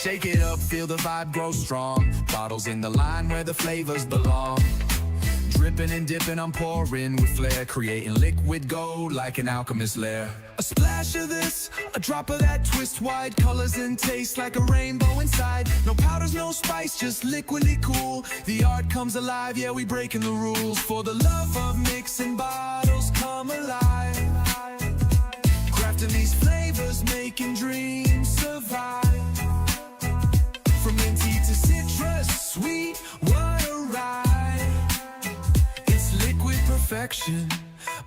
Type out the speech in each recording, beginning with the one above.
Shake it up, feel the vibe grow strong. Bottles in the line where the flavors belong. Dripping and dipping, I'm pouring with flair, creating liquid gold like an alchemist's lair. A splash of this, a drop of that, twist wide colors and taste like a rainbow inside. No powders, no spice, just liquidly cool. The art comes alive, yeah, we breaking the rules. For the love of mixing bottles come alive. Crafting these flavors, making dreams survive. From minty to citrus, sweet, what a ride. It's liquid perfection,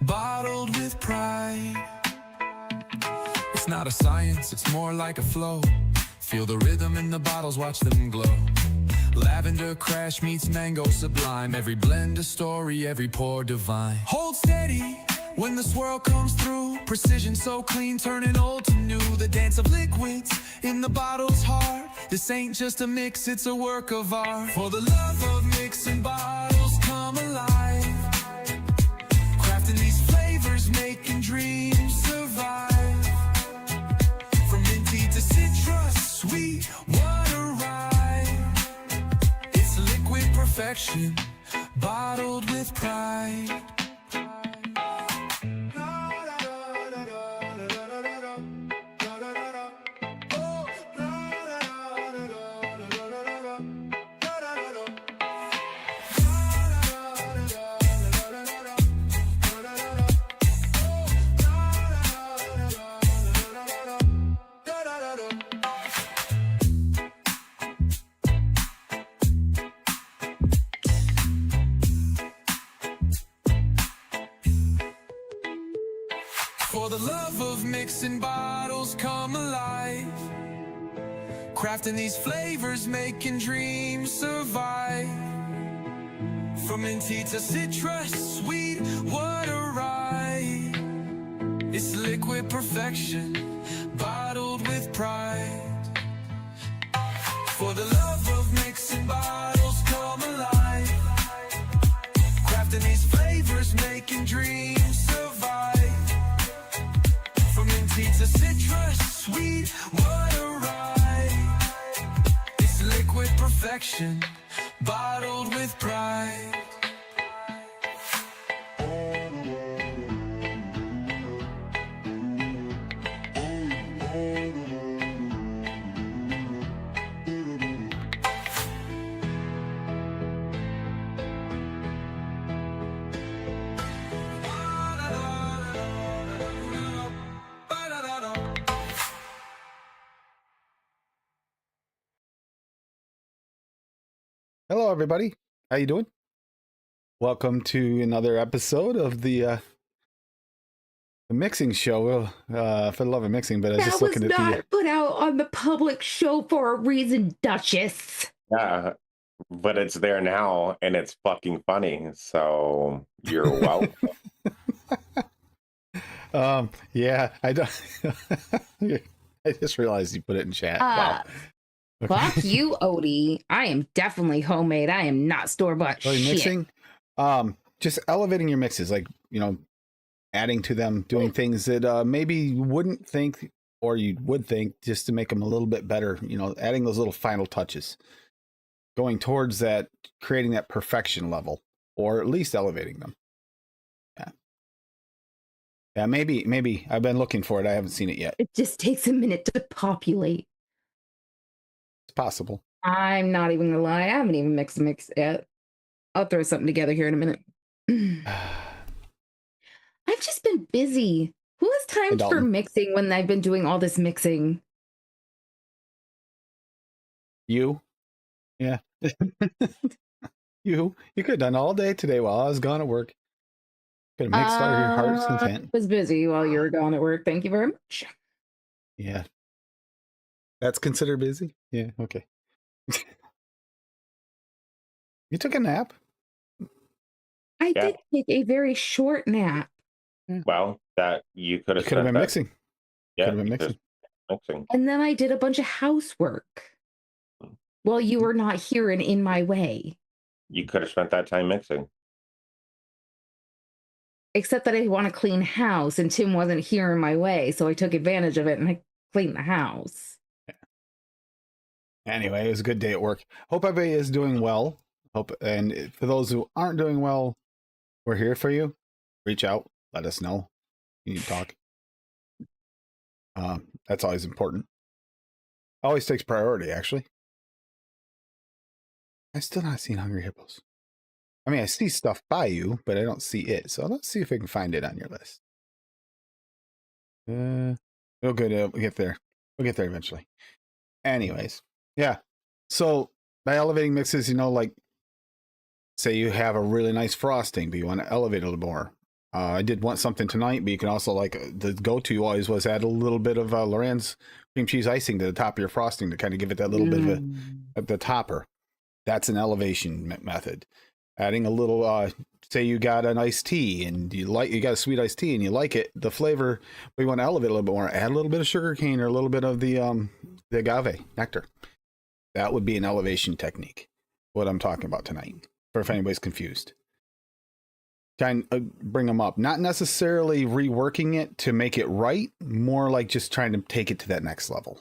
bottled with pride. It's not a science, it's more like a flow. Feel the rhythm in the bottles, watch them glow. Lavender crash meets mango sublime. Every blend a story, every pour divine. Hold steady when the swirl comes through. Precision so clean, turning old to new. The dance of liquids in the bottle's heart. This ain't just a mix, it's a work of art. For the love of mixing bottles come alive. Crafting these flavors, making dreams survive. From minty to citrus, sweet, what a ride. It's liquid perfection, bottled with pride. For the love of mixing bottles come alive. Crafting these flavors, making dreams survive. From minty to citrus, sweet, what a ride. It's liquid perfection, bottled with pride. For the love of mixing bottles come alive. Crafting these flavors, making dreams survive. From minty to citrus, sweet, what a ride. It's liquid perfection, bottled with pride. Hello, everybody. How you doing? Welcome to another episode of the mixing show. For the love of mixing, but I was just looking at the. That was not put out on the public show for a reason, Duchess. Yeah, but it's there now, and it's fucking funny. So you're welcome. Yeah, I don't. I just realized you put it in chat. Wow. Okay. Fuck you, Odie. I am definitely homemade. I am not store-bought shit. Mixing, just elevating your mixes, like, you know, adding to them, doing things that maybe you wouldn't think, or you would think, just to make them a little bit better. You know, adding those little final touches, going towards that, creating that perfection level, or at least elevating them. Yeah, maybe I've been looking for it. I haven't seen it yet. It just takes a minute to populate. It's possible. I'm not even gonna lie. I haven't even mixed the mix yet. I'll throw something together here in a minute. I've just been busy. Who has time for mixing when I've been doing all this mixing? You? Yeah. You could have done all day today while I was gone at work. Could have mixed all your heart's content. I was busy while you were gone at work. Thank you very much. Yeah. That's considered busy? Yeah, okay. You took a nap? I did take a very short nap. Well, that you could have been mixing. Yeah, could have been mixing. And then I did a bunch of housework while you were not here and in my way. You could have spent that time mixing. Except that I want to clean house, and Tim wasn't here in my way, so I took advantage of it and I cleaned the house. Anyway, it was a good day at work. Hope everybody is doing well. And for those who aren't doing well, we're here for you. Reach out, let us know. You need to talk. That's always important. Always takes priority, actually. I still not seen Hungry Hippos. I mean, I see stuff by you, but I don't see it. So let's see if we can find it on your list. We'll get there. We'll get there eventually. Anyways, yeah. So by elevating mixes, like say you have a really nice frosting, but you want to elevate it a little more. I did want something tonight, but you can also the go-to always was add a little bit of Loren's cream cheese icing to the top of your frosting to kind of give it that little bit of the topper. That's an elevation method. Adding a little, say you got an iced tea and you got a sweet iced tea and you like it, the flavor, but you want to elevate a little bit more. Add a little bit of sugar cane or a little bit of the agave nectar. That would be an elevation technique. What I'm talking about tonight, for if anybody's confused. Kind of bring them up, not necessarily reworking it to make it right, more like just trying to take it to that next level.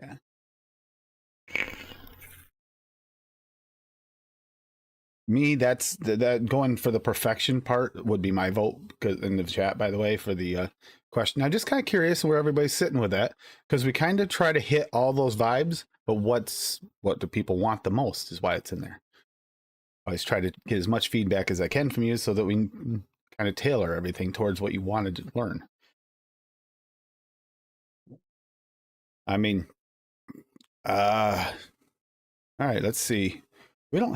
Yeah. Me, that's that going for the perfection part would be my vote, because in the chat, by the way, for the question. I'm just kind of curious where everybody's sitting with that, because we kind of try to hit all those vibes, but what do people want the most is why it's in there. I always try to get as much feedback as I can from you so that we can kind of tailor everything towards what you wanted to learn. I mean, all right, let's see. We're going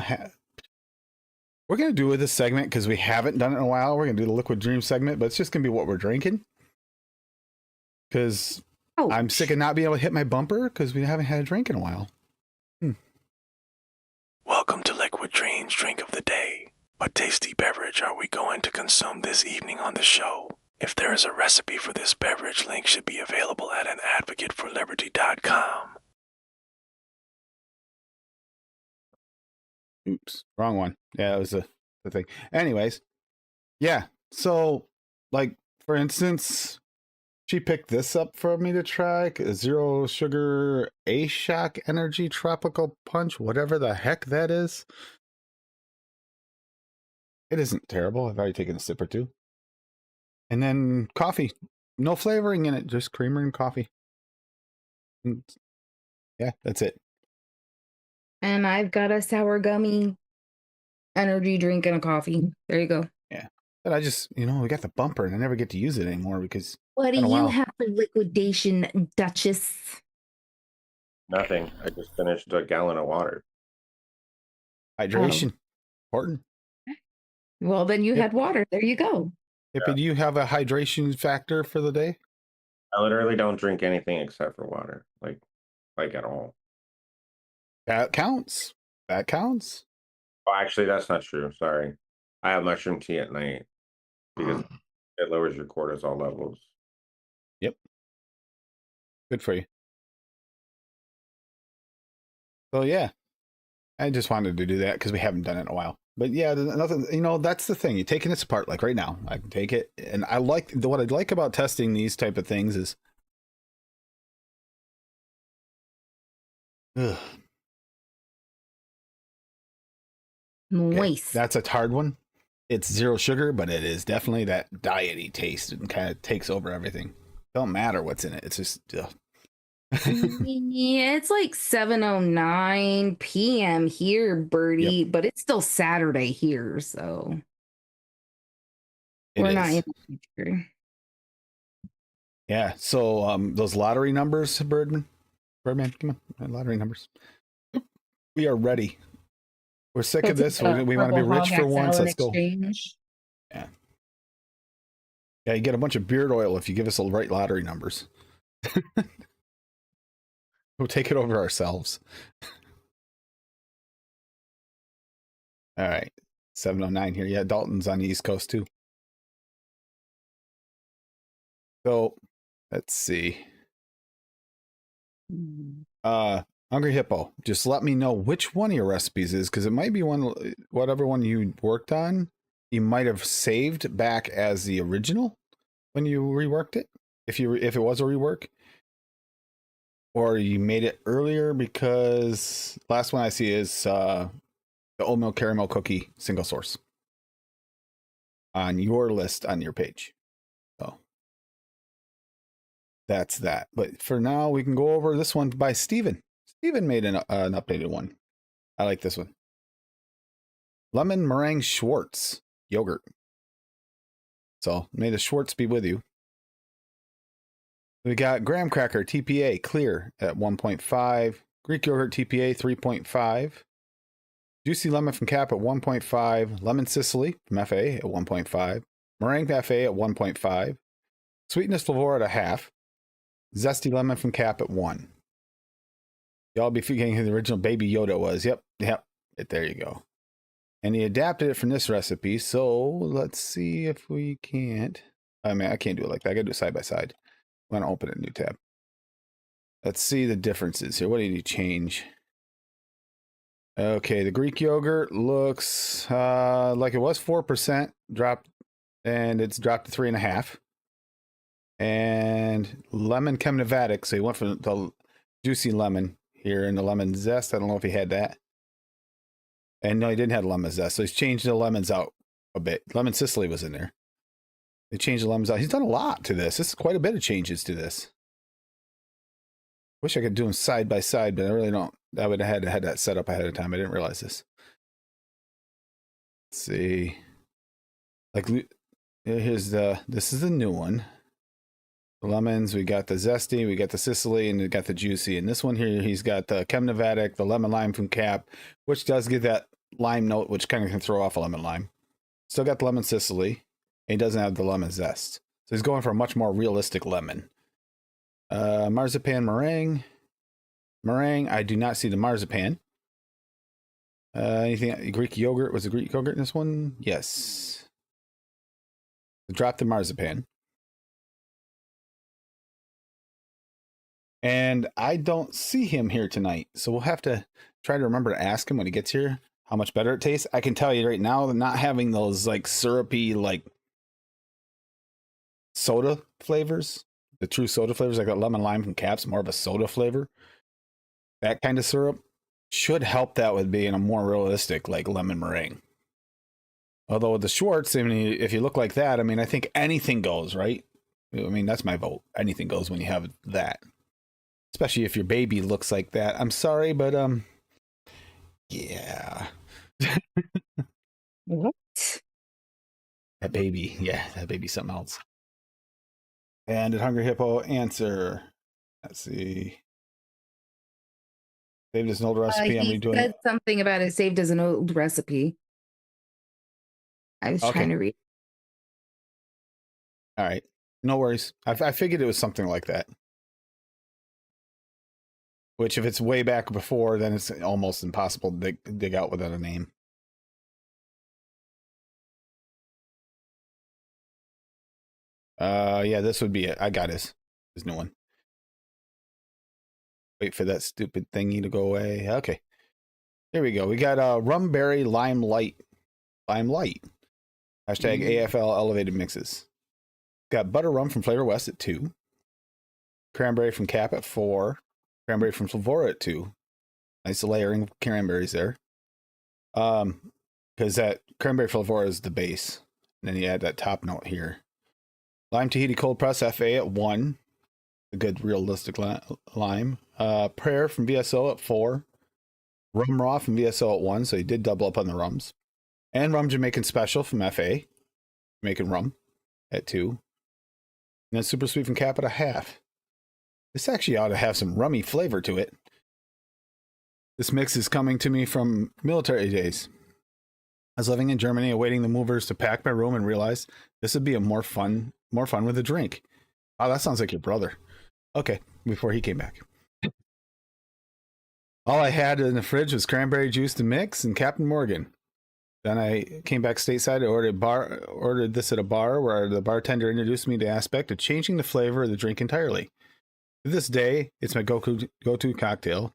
to do this segment because we haven't done it in a while. We're going to do the Liquid Dream segment, but it's just going to be what we're drinking. Because I'm sick of not being able to hit my bumper because we haven't had a drink in a while. Welcome to Liquid Dreams Drink of the Day. What tasty beverage are we going to consume this evening on the show? If there is a recipe for this beverage, link should be available at anadvocateforliberty.com. Oops, wrong one. Yeah, that was the thing. Anyways, yeah. So, for instance, she picked this up for me to try. Zero sugar A-Shock Energy Tropical Punch, whatever the heck that is. It isn't terrible. I've already taken a sip or two. And then coffee. No flavoring in it, just creamer and coffee. And yeah, that's it. And I've got a sour gummy energy drink and a coffee. There you go. Yeah. But I just, we got the bumper and I never get to use it anymore because... What do you have for liquidation, Duchess? Nothing. I just finished a gallon of water. Hydration. Important. Well, then you had water. There you go. Hippie, do you have a hydration factor for the day? I literally don't drink anything except for water. Like at all. That counts. That counts. Oh, actually, that's not true. Sorry. I have mushroom tea at night because it lowers your cortisol levels. Yep. Good for you. So, yeah. I just wanted to do that because we haven't done it in a while. But yeah, nothing, that's the thing. You're taking this apart, like right now. I can take it. And what I like about testing these type of things is... Ugh. Moist. Okay, that's a hard one. It's zero sugar, but it is definitely that diety taste and kind of takes over everything. Don't matter what's in it. It's just... Yeah, it's like 7:09 p.m. here, Birdie, but it's still Saturday here, so we're not in the future. Yeah, so those lottery numbers, Birdman, come on, lottery numbers. We are ready. We're sick of this. We want to be rich for once. Let's go. Yeah. Yeah, you get a bunch of beard oil if you give us the right lottery numbers. We'll take it over ourselves. All right. 7:09 here. Yeah, Dalton's on the East Coast too. So let's see. Hungry Hippo, just let me know which one of your recipes is, because it might be whatever one you worked on, you might have saved back as the original when you reworked it. if it was a rework, or you made it earlier, because last one I see is the oatmeal caramel cookie single source on your list on your page. So that's that. But for now, we can go over this one by Steven. Steven made an updated one. I like this one. Lemon meringue Schwartz yogurt. So may the Schwartz be with you. We got graham cracker TPA clear at 1.5. Greek yogurt TPA 3.5. Juicy lemon from Cap at 1.5. Lemon Sicily from FA at 1.5. Meringue FA at 1.5. Sweetness Flavor at a half. Zesty lemon from Cap at 1. Y'all be forgetting who the original Baby Yoda was. Yep. There you go. And he adapted it from this recipe. So let's see if we can't. I mean, I can't do it like that. I gotta do it side by side. I'm gonna open a new tab. Let's see the differences here. What did he change? Okay, the Greek yogurt looks like it was 4% dropped, and it's dropped to 3.5. And lemon Chemnovatic, so he went from the juicy lemon here and the lemon zest. I don't know if he had that. And no, he didn't have lemon zest, so he's changed the lemons out a bit. Lemon Sicily was in there. They changed the lemons out. He's done a lot to this. This is quite a bit of changes to this. Wish I could do them side by side, but I really don't. I would have had that set up ahead of time. I didn't realize this. Let's see. Like, this is the new one. The lemons, we got the zesty, we got the Sicily, and we got the juicy. And this one here, he's got the Chemnovatic, the lemon lime from Cap, which does give that lime note, which kind of can throw off a lemon lime. Still got the lemon Sicily, and he doesn't have the lemon zest. So he's going for a much more realistic lemon. Marzipan meringue. Meringue, I do not see the marzipan. Anything, Greek yogurt, was the Greek yogurt in this one? Yes. Drop the marzipan. And I don't see him here tonight, so we'll have to try to remember to ask him when he gets here how much better it tastes. I can tell you right now, not having those like syrupy, like soda flavors, the true soda flavors, like that lemon lime from Caps, more of a soda flavor. That kind of syrup should help that with being a more realistic, like lemon meringue. Although with the Schwartz, I mean, if you look like that, I mean, I think anything goes, right? I mean, that's my vote. Anything goes when you have that. Especially if your baby looks like that. I'm sorry, but yeah. What? That baby's something else. And did Hungry Hippo answer? Let's see. Saved as an old recipe. I'm redoing said it. Something about it saved as an old recipe. I was trying to read. All right. No worries. I figured it was something like that. Which, if it's way back before, then it's almost impossible to dig out without a name. Yeah, this would be it. I got his new one. Wait for that stupid thingy to go away. Okay. Here we go. We got rum berry lime light. Lime light. Hashtag AFL elevated mixes. Got butter rum from Flavor West at 2. Cranberry from Cap at 4. Cranberry from Flavora at 2. Nice layering of cranberries there. Because that cranberry Flavora is the base. And then you add that top note here. Lime Tahiti cold press FA at 1. A good realistic lime. Prayer from VSO at 4. Rum Raw from VSO at 1. So he did double up on the rums. And Rum Jamaican Special from FA. Jamaican Rum at 2. And then Super Sweet from Cap at a half. This actually ought to have some rummy flavor to it. This mix is coming to me from military days. I was living in Germany, awaiting the movers to pack my room, and realized this would be a more fun with a drink. Oh, that sounds like your brother. Okay, before he came back. All I had in the fridge was cranberry juice to mix and Captain Morgan. Then I came back stateside. I ordered this at a bar where the bartender introduced me to the aspect of changing the flavor of the drink entirely. To this day, it's my go-to cocktail.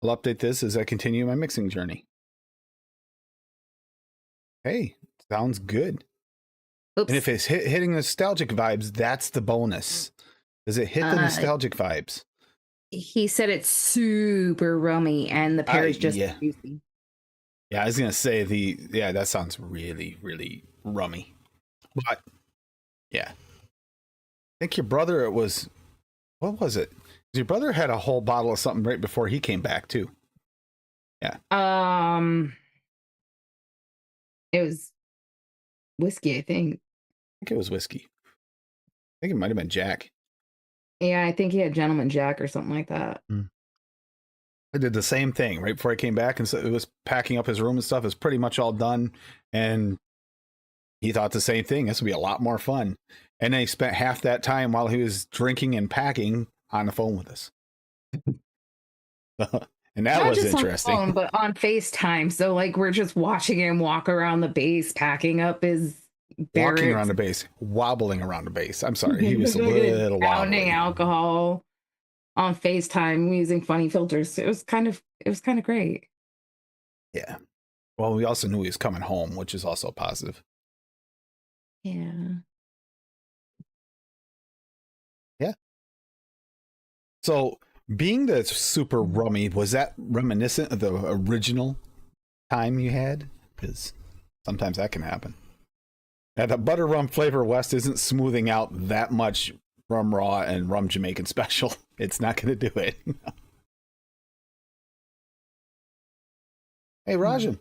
I'll update this as I continue my mixing journey. Hey, sounds good. Oops. And if it's hitting nostalgic vibes, that's the bonus. Does it hit the nostalgic vibes? He said it's super rummy and the pear is just yeah. juicy. Yeah, I was gonna say that sounds really, really rummy. But yeah. I think your brother what was it? Your brother had a whole bottle of something right before he came back too. Yeah. It was whiskey, I think. I think it was whiskey. I think it might have been Jack. Yeah, I think he had Gentleman Jack or something like that. I did the same thing right before I came back, and so it was packing up his room and stuff. It's pretty much all done, and he thought the same thing. This would be a lot more fun. And then he spent half that time while he was drinking and packing on the phone with us. And that Not was just interesting. on the phone, but on FaceTime. So like we're just watching him walk around the base, packing up his barracks. Walking around the base, wobbling around the base. I'm sorry, he was a little pounding wobbly. alcohol on FaceTime using funny filters. It was kind of great. Yeah. Well, we also knew he was coming home, which is also positive. Yeah. Yeah. So being the super rummy, was that reminiscent of the original time you had? Because sometimes that can happen. Now, the butter rum flavor West isn't smoothing out that much rum raw and rum Jamaican special. It's not going to do it. Hey, Rajan.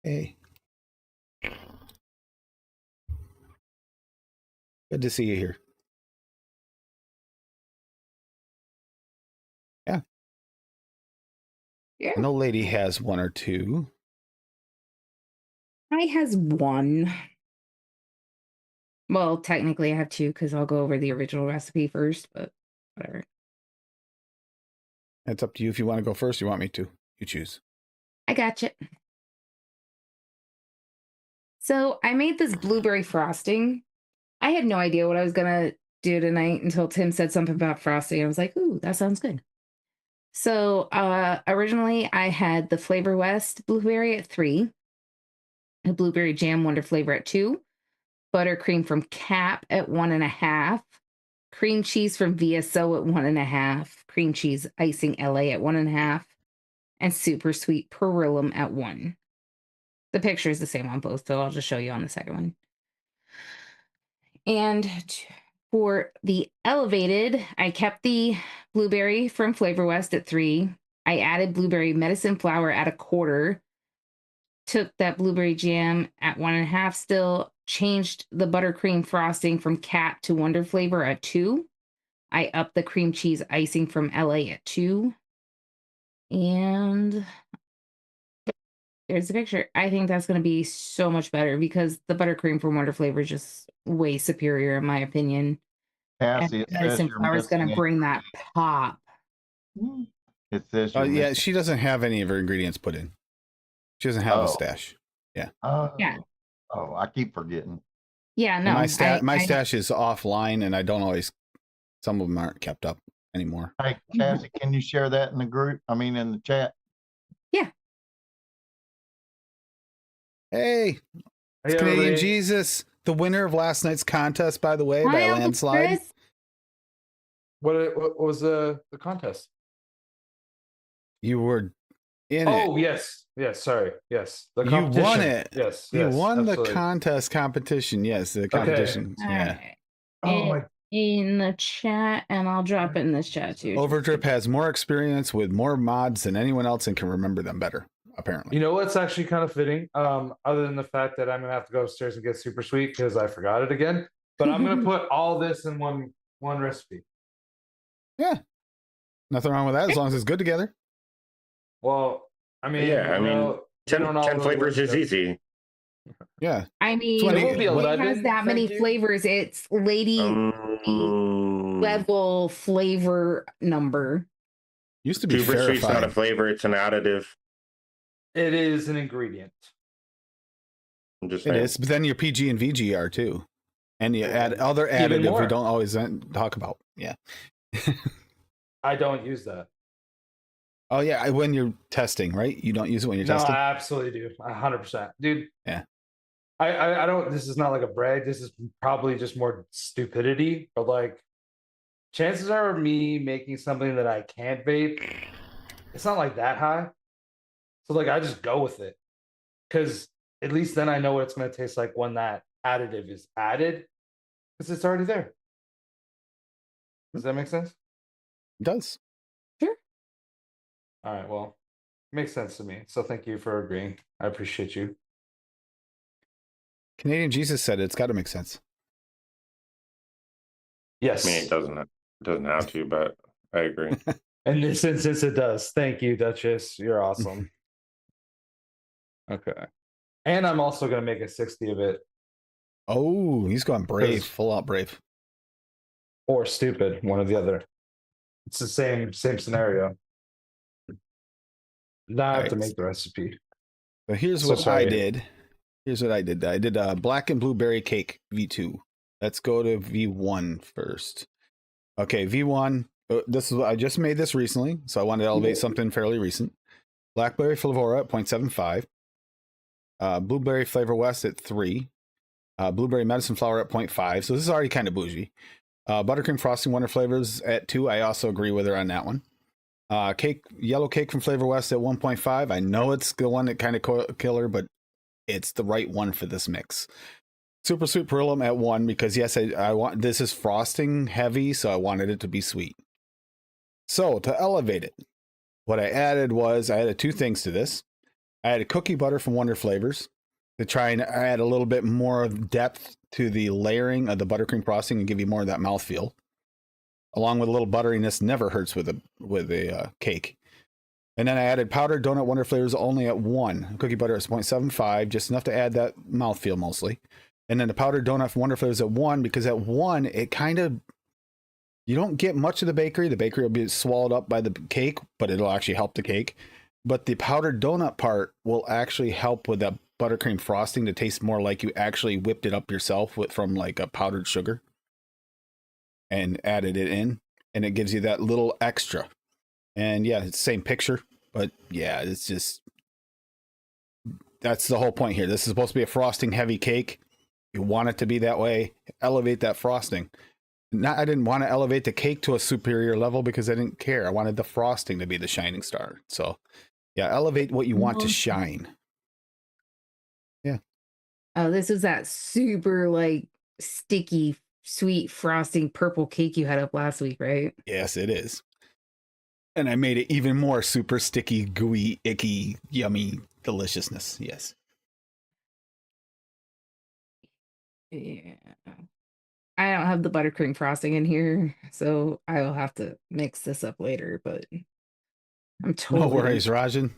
Hey. Good to see you here. Yeah. Yeah. No lady has one or two. I has one. Well, technically I have two because I'll go over the original recipe first, but whatever. It's up to you if you want to go first. You want me to? You choose. I got you. So I made this blueberry frosting. I had no idea what I was gonna do tonight until Tim said something about frosting. I was like, ooh, that sounds good. So originally I had the Flavor West blueberry at 3, a blueberry jam wonder flavor at 2, buttercream from Cap at 1.5, cream cheese from VSO at 1.5, cream cheese icing LA at 1.5, and super sweet Perillum at 1. The picture is the same on both, so I'll just show you on the second one. And for the elevated, I kept the blueberry from Flavor West at 3. I added blueberry medicine flour at 1/4. Took that blueberry jam at 1.5 still. Changed the buttercream frosting from Cat to Wonder Flavor at 2. I upped the cream cheese icing from LA at 2. And there's the picture. I think that's going to be so much better because the buttercream from Wonder Flavor is just way superior in my opinion. Cassie, it says Medicine you're flour is going to missing bring that pop. It says you're Yeah, missing. she doesn't have any of her ingredients put in. She doesn't have a stash. Oh, Yeah. Oh, I keep forgetting. Yeah, And no. my stash is offline, and I don't always. Some of them aren't kept up anymore. Hey, Cassie, can you share that in the group? I mean, in the chat. Yeah. Hey, it's Canadian Jesus, the winner of last night's contest, by the way, by Hi, Uncle landslide. Chris. What was the contest? You were in it. Oh yes, sorry, yes. The You competition. won it. Yes, You won absolutely. the contest competition. Yes, the competition. All Yeah. right. Oh my! In the chat, and I'll drop it in this chat too. Overdrip has more experience with more mods than anyone else and can remember them better, apparently. You know what's actually kind of fitting? Other than the fact that I'm gonna have to go upstairs and get super sweet because I forgot it again. But I'm gonna put all this in one recipe. Yeah. Nothing wrong with that as long as it's good together. Well, I mean, Yeah, I mean, you 10 don't all flavors work is together. easy. Yeah. I mean, It will be it 11, has that many thank you. flavors. It's lady level flavor number. Used to be Super sweet's not a verified. flavor; it's an additive. It is an ingredient. I'm just It saying. is, but then your PG and VG are too. And you add other Even additive we more. don't always talk about. Yeah. I don't use that. Oh yeah, when you're testing, right? You don't use it when you're No, testing. I absolutely do. 100%, dude. Yeah. I don't. This is not like a brag. This is probably just more stupidity. But like, chances are me making something that I can't vape, it's not like that high. So like I just go with it. Because at least then I know what it's going to taste like when that additive is added. Because it's already there. Does that make sense? It does. Sure. All right, well, makes sense to me. So thank you for agreeing. I appreciate you. Canadian Jesus said it's got to make sense. Yes. I mean, it doesn't have to, but I agree. In this instance, it does. Thank you, Duchess. You're awesome. Okay. And I'm also going to make a 60 of it. Oh, he's going brave, 'Cause- full out brave. Or stupid, one or the other. It's the same scenario. Now I have to make the recipe. So here's So what sorry. I did. Here's what I did. I did a black and blueberry cake V2. Let's go to V1 first. Okay, V1. This is I just made this recently, so I wanted to elevate something fairly recent. Blackberry Flavora at 0.75. Blueberry Flavor West at 3. Blueberry Medicine Flower at 0.5. So this is already kind of bougie. Buttercream Frosting Wonder Flavors at 2. I also agree with her on that one. Yellow cake from Flavor West at 1.5. I know it's the one that kind of killer, but it's the right one for this mix. Super Sweet Perillum at 1 because yes, I want this is frosting heavy, so I wanted it to be sweet. So to elevate it, what I added was I added 2 things to this. I added cookie butter from Wonder Flavors to try and add a little bit more depth to the layering of the buttercream frosting and give you more of that mouthfeel. Along with a little butteriness, never hurts with a cake. And then I added powdered donut Wonder Flavors only at 1. Cookie butter is 0.75, just enough to add that mouthfeel mostly. And then the powdered donut from Wonder Flavors at 1, because at 1, it kind of, you don't get much of the bakery. The bakery will be swallowed up by the cake, but it'll actually help the cake. But the powdered donut part will actually help with that buttercream frosting to taste more like you actually whipped it up yourself from like a powdered sugar and added it in. And it gives you that little extra. And yeah, it's the same picture, but yeah, it's just, that's the whole point here. This is supposed to be a frosting heavy cake. You want it to be that way. Elevate that frosting. I didn't want to elevate the cake to a superior level because I didn't care. I wanted the frosting to be the shining star. So yeah, elevate what you want to shine. Yeah. Oh, this is that super like sticky, sweet frosting purple cake you had up last week, right? Yes, it is. And I made it even more super sticky, gooey, icky, yummy deliciousness. Yes. Yeah. I don't have the buttercream frosting in here, so I will have to mix this up later, but I'm totally No worries, Rajan.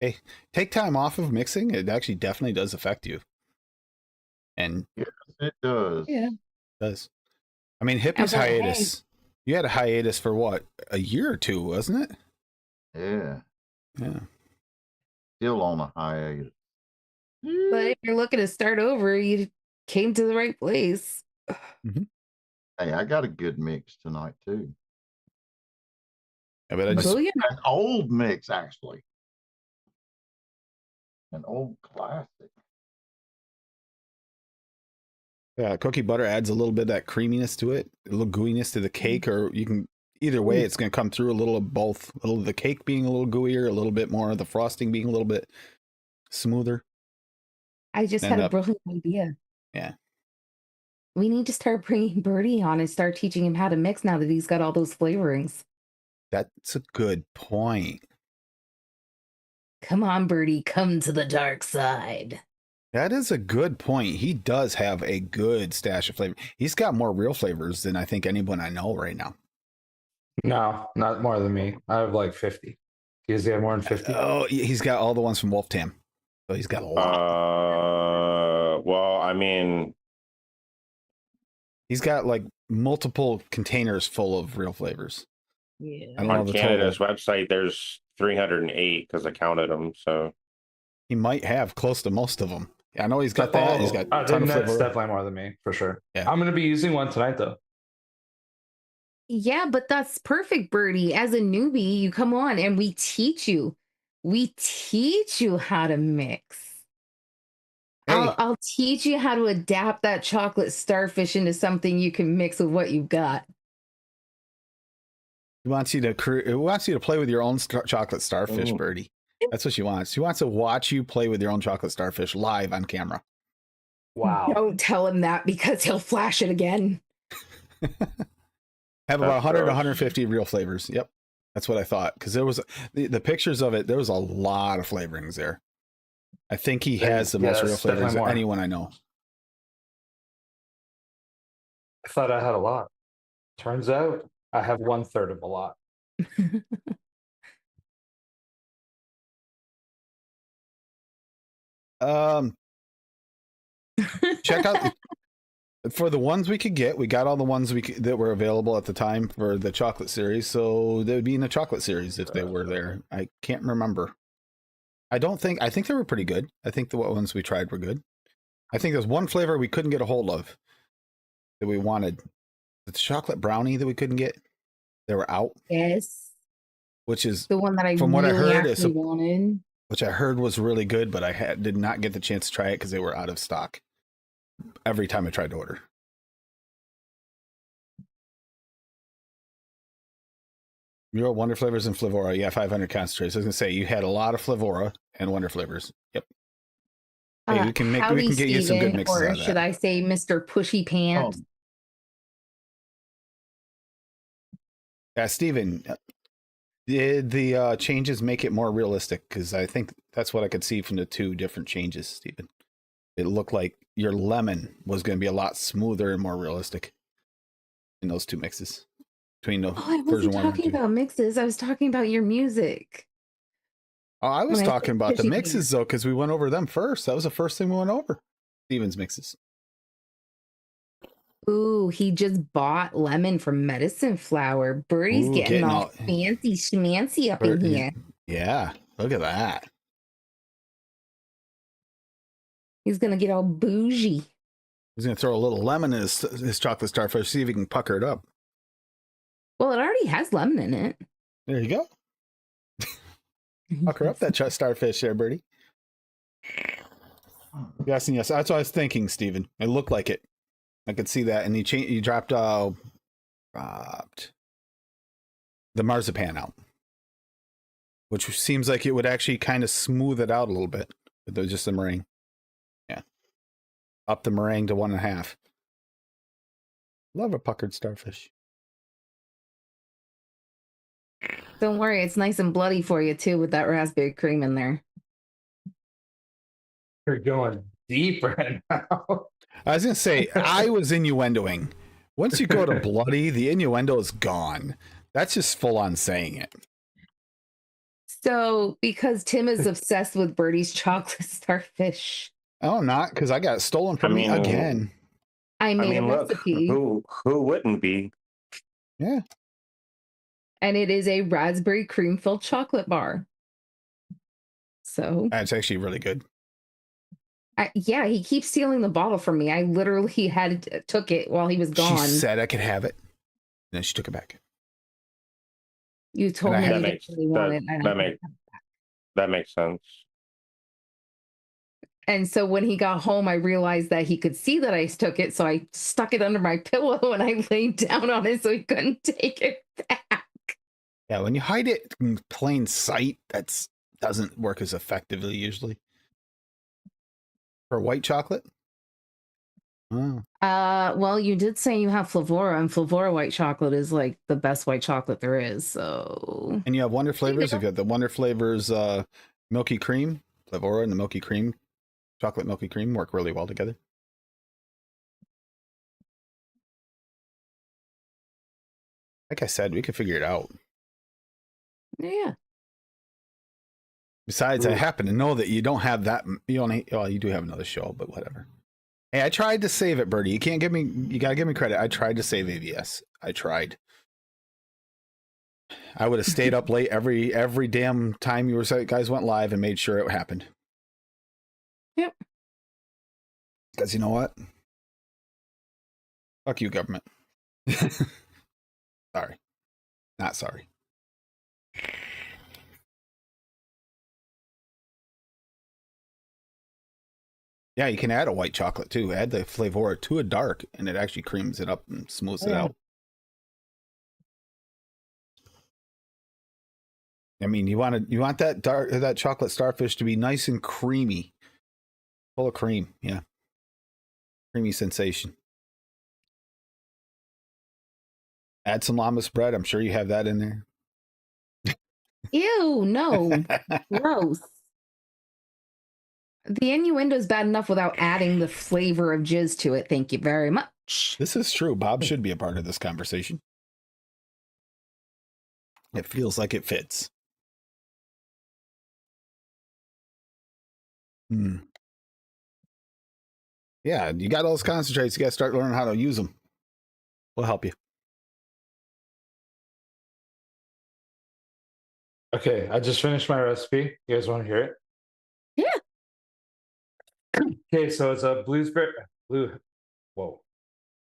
Hey, take time off of mixing. It actually definitely does affect you. And Yes, it does. Yeah. it does. I mean, Hippie's but hey. hiatus. You had a hiatus for what? A year or 2, wasn't it? Yeah. Yeah. Still on a hiatus. But if you're looking to start over, you came to the right place. Hey, I got a good mix tonight too. I bet I just Brilliant. An old mix, actually. An old classic. cookie butter adds a little bit of that creaminess to it, a little gooiness to the cake, or you can either way, it's going to come through a little of both. A little of the cake being a little gooier, a little bit more of the frosting being a little bit smoother. I just And had a brilliant idea. Yeah. We need to start bringing Birdie on and start teaching him how to mix now that he's got all those flavorings. That's a good point. Come on, Birdie, come to the dark side. That is a good point. He does have a good stash of flavor. He's got more real flavors than I think anyone I know right now. No, not more than me. I have like 50. Does he have more than 50? Oh, he's got all the ones from Wolf Tam. So he's got a lot. Well, I mean, He's got like multiple containers full of real flavors. Yeah. I don't know on the Canada's total. website, there's 308 because I counted them. So He might have close to most of them. I know he's got that. He's got a ton then of that's flavor. definitely more than me, for sure. Yeah. I'm going to be using one tonight, though. Yeah, but that's perfect, Birdie. As a newbie, you come on and we teach you. We teach you how to mix. Hey. I'll teach you how to adapt that chocolate starfish into something you can mix with what you've got. It wants you to play with your own chocolate starfish, Birdie. That's what she wants. She wants to watch you play with your own chocolate starfish live on camera. Wow. Don't tell him that because he'll flash it again. Have about 100 to gross. 150 real flavors. Yep. That's what I thought. Because there was the pictures of it, there was a lot of flavorings there. I think he has the most real Yes, flavors definitely of more. anyone I know. I thought I had a lot. Turns out I have 1/3 of a lot. Check out for the ones we could get. We got all the ones that were available at the time for the chocolate series. So they would be in the chocolate series if they were there. I can't remember. I think they were pretty good. I think the ones we tried were good. I think there's one flavor we couldn't get a hold of that we wanted. The chocolate brownie that we couldn't get. They were out. Yes. Which is the one that I from what I really heard actually wanted. Which I heard was really good, but I did not get the chance to try it because they were out of stock every time I tried to order. Your Wonder Flavors and Flavora, yeah, 500 concentrates. I was gonna say you had a lot of Flavora and Wonder Flavors. Yep. Hey, we can get you some good mixes or out of that. should I say Mr. Pushy Pants? Steven, did the changes make it more realistic? Because I think that's what I could see from the two different changes, Steven. It looked like your lemon was going to be a lot smoother and more realistic in those two mixes. Between the I version wasn't 1 and talking 2. about mixes. I was talking about your music. Oh, I was when I talking said about the Pushy mixes Pants. though, because we went over them first. That was the first thing we went over. Steven's mixes. Ooh, he just bought lemon from Medicine Flower. Birdie's Ooh, getting all all- fancy schmancy up in here. Yeah, look at that. He's gonna get all bougie. He's going to throw a little lemon in his chocolate starfish, see if he can pucker it up. Well, it already has lemon in it. There you go. Pucker up that starfish there, Birdie. Yes, and yes. That's what I was thinking, Steven. It looked like it. I could see that. And he dropped the marzipan out, which seems like it would actually kind of smooth it out a little bit. But there's just the meringue. Yeah. Up the meringue to 1.5. Love a puckered starfish. Don't worry, it's nice and bloody for you too with that raspberry cream in there. You're going deep right now. I was going to say, I was innuendoing. Once you go to bloody, the innuendo is gone. That's just full on saying it. So, because Tim is obsessed with Birdie's chocolate starfish, Oh, not because I got it stolen from me again. I made a look, recipe. who wouldn't be? Yeah. And it is a raspberry cream filled chocolate bar. So, That's actually really good. yeah, he keeps stealing the bottle from me. I literally took it while he was gone. She said I could have it. And then she took it back. You told And me I you had- didn't really want it. That makes sense. And so when he got home, I realized that he could see that I took it. So I stuck it under my pillow and I laid down on it so he couldn't take it back. Yeah, when you hide it in plain sight, that doesn't work as effectively usually. For white chocolate? Oh. Well, you did say you have Flavora, and Flavora white chocolate is like the best white chocolate there is. So, And you have Wonder Flavors. You've got the Wonder Flavors Milky Cream, Flavora and the Milky Cream, chocolate Milky Cream work really well together. Like I said, we could figure it out. yeah. Besides, I happen to know that you don't have that. You do have another show, but whatever. Hey, I tried to save it, Birdie. You gotta give me credit. I tried to save AVS. I tried. I would have stayed up late every damn time you guys went live and made sure it happened. Yep. Because you know what? Fuck you, government. Sorry. Not sorry. Yeah, you can add a white chocolate too. Add the Flavora to a dark, and it actually creams it up and smooths it out. I mean, you want that chocolate starfish to be nice and creamy, full of cream. Yeah, creamy sensation. Add some llamas bread. I'm sure you have that in there. Ew, no. Gross. The innuendo's bad enough without adding the flavor of jizz to it. Thank you very much. This is true. Bob should be a part of this conversation. It feels like it fits. Yeah, you got all those concentrates. You got to start learning how to use them. We'll help you. Okay, I just finished my recipe. You guys want to hear it? Yeah. Okay, so it's a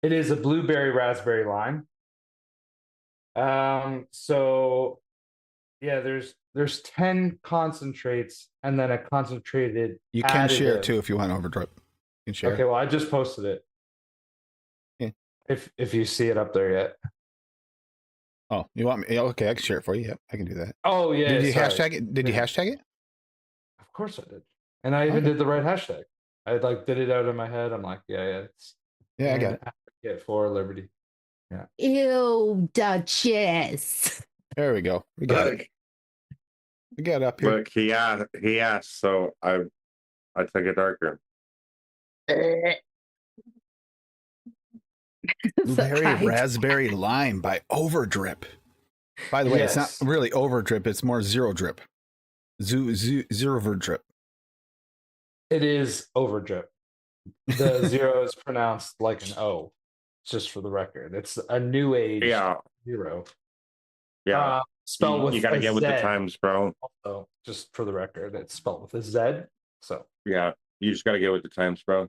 It is a blueberry raspberry lime. So yeah, there's 10 concentrates and then a concentrated. You can share additive. too if you want overdrip. You can share. Okay, well I just posted it. Yeah. If you see it up there yet. Oh, you want me? Okay, I can share it for you. Yep, I can do that. Oh yeah. Did you sorry. hashtag it? Did you hashtag it? Of course I did. And I even did the right hashtag. I did it out in my head. I'm like, yeah. Yeah, I got it. Advocate for liberty. Yeah. Ew, Duchess. There we go. We got it. We got it up here. Look, he asked, so I took it darker. Blueberry raspberry lime by Overdrip. By the way, It's not really Overdrip. It's more Zero Drip. Zero drip. It is Overdrip. The zero is pronounced like an O, just for the record. It's a new age zero. Yeah. Spelled with you gotta get with the times, bro. Also, just for the record, it's spelled with a Z. So yeah, you just gotta get with the times, bro.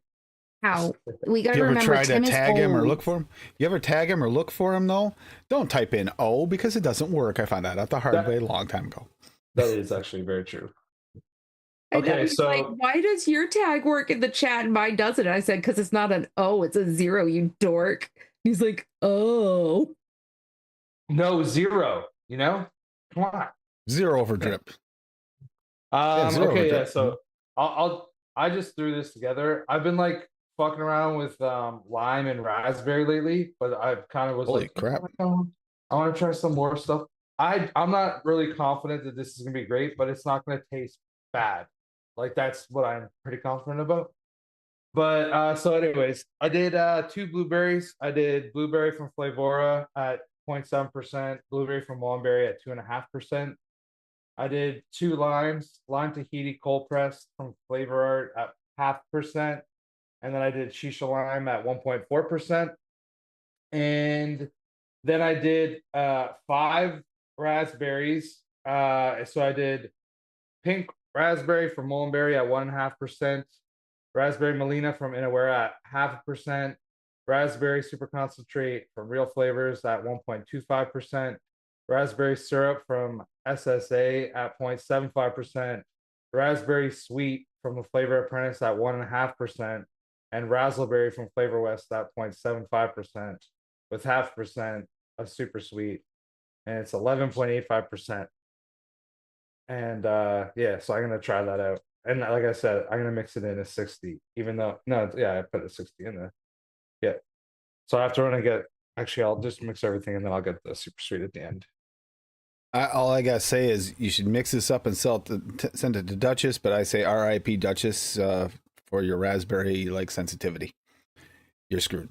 How? We gotta you ever remember try Tim to is tag him or old. look for him? You ever tag him or look for him though? Don't type in O because it doesn't work. I found that out the hard way a long time ago. That is actually very true. And Okay, he's so like, why does your tag work in the chat and mine doesn't? And I said, because it's not an O, it's a zero, you dork. He's like, oh. no zero, come on. Zero Overdrip. Okay, Overdrip. yeah. So I just threw this together. I've been like fucking around with lime and raspberry lately, but I've kind of was Holy like, crap. I want to try some more stuff. I'm not really confident that this is gonna be great, but it's not gonna taste bad. Like that's what I'm pretty confident about. But so anyways, I did 2 blueberries. I did blueberry from Flavora at 0.7%, blueberry from Wallenberry at 2.5%. I did 2 limes, lime Tahiti cold pressed from Flavor Art at 0.5%, and then I did shisha lime at 1.4%, and then I did 5 raspberries. So I did pink raspberry from Mullenberry at 1.5%, raspberry Melina from Inawera at 0.5%, raspberry super concentrate from Real Flavors at 1.25%, raspberry syrup from SSA at 0.75%, raspberry sweet from the Flavor Apprentice at 1.5%, and razzleberry from Flavor West at 0.75%, with 0.5% of super sweet, and it's 11.85%. And yeah, so I'm gonna try that out. And like I said, I'm gonna mix it in a 60, even though I put a 60 in there. Yeah. So after when I get I'll just mix everything and then I'll get the super sweet at the end. All I gotta say is you should mix this up and send it to Duchess, but I say R.I.P. Duchess for your raspberry sensitivity. You're screwed.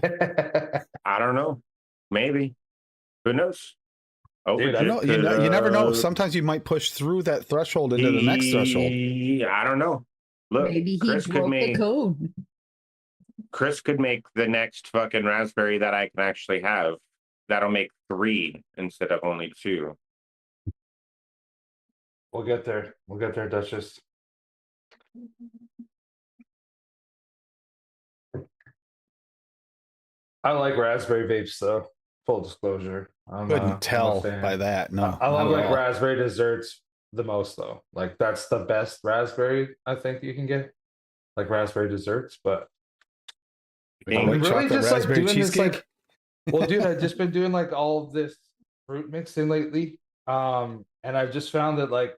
I don't know. Maybe. Who knows? Dude, I know, you never know. Sometimes you might push through that threshold into the next threshold. I don't know. Look, Maybe he Chris broke could make the code. Chris could make the next fucking raspberry that I can actually have. That'll make 3 instead of only 2. We'll get there. We'll get there, Duchess. I like raspberry vapes though. Full disclosure. Couldn't tell by that. No. I love raspberry desserts the most though. Like that's the best raspberry I think you can get. Like raspberry desserts, but White chocolate raspberry cheesecake. well, dude, I've just been doing like all of this fruit mixing lately, And I've just found that like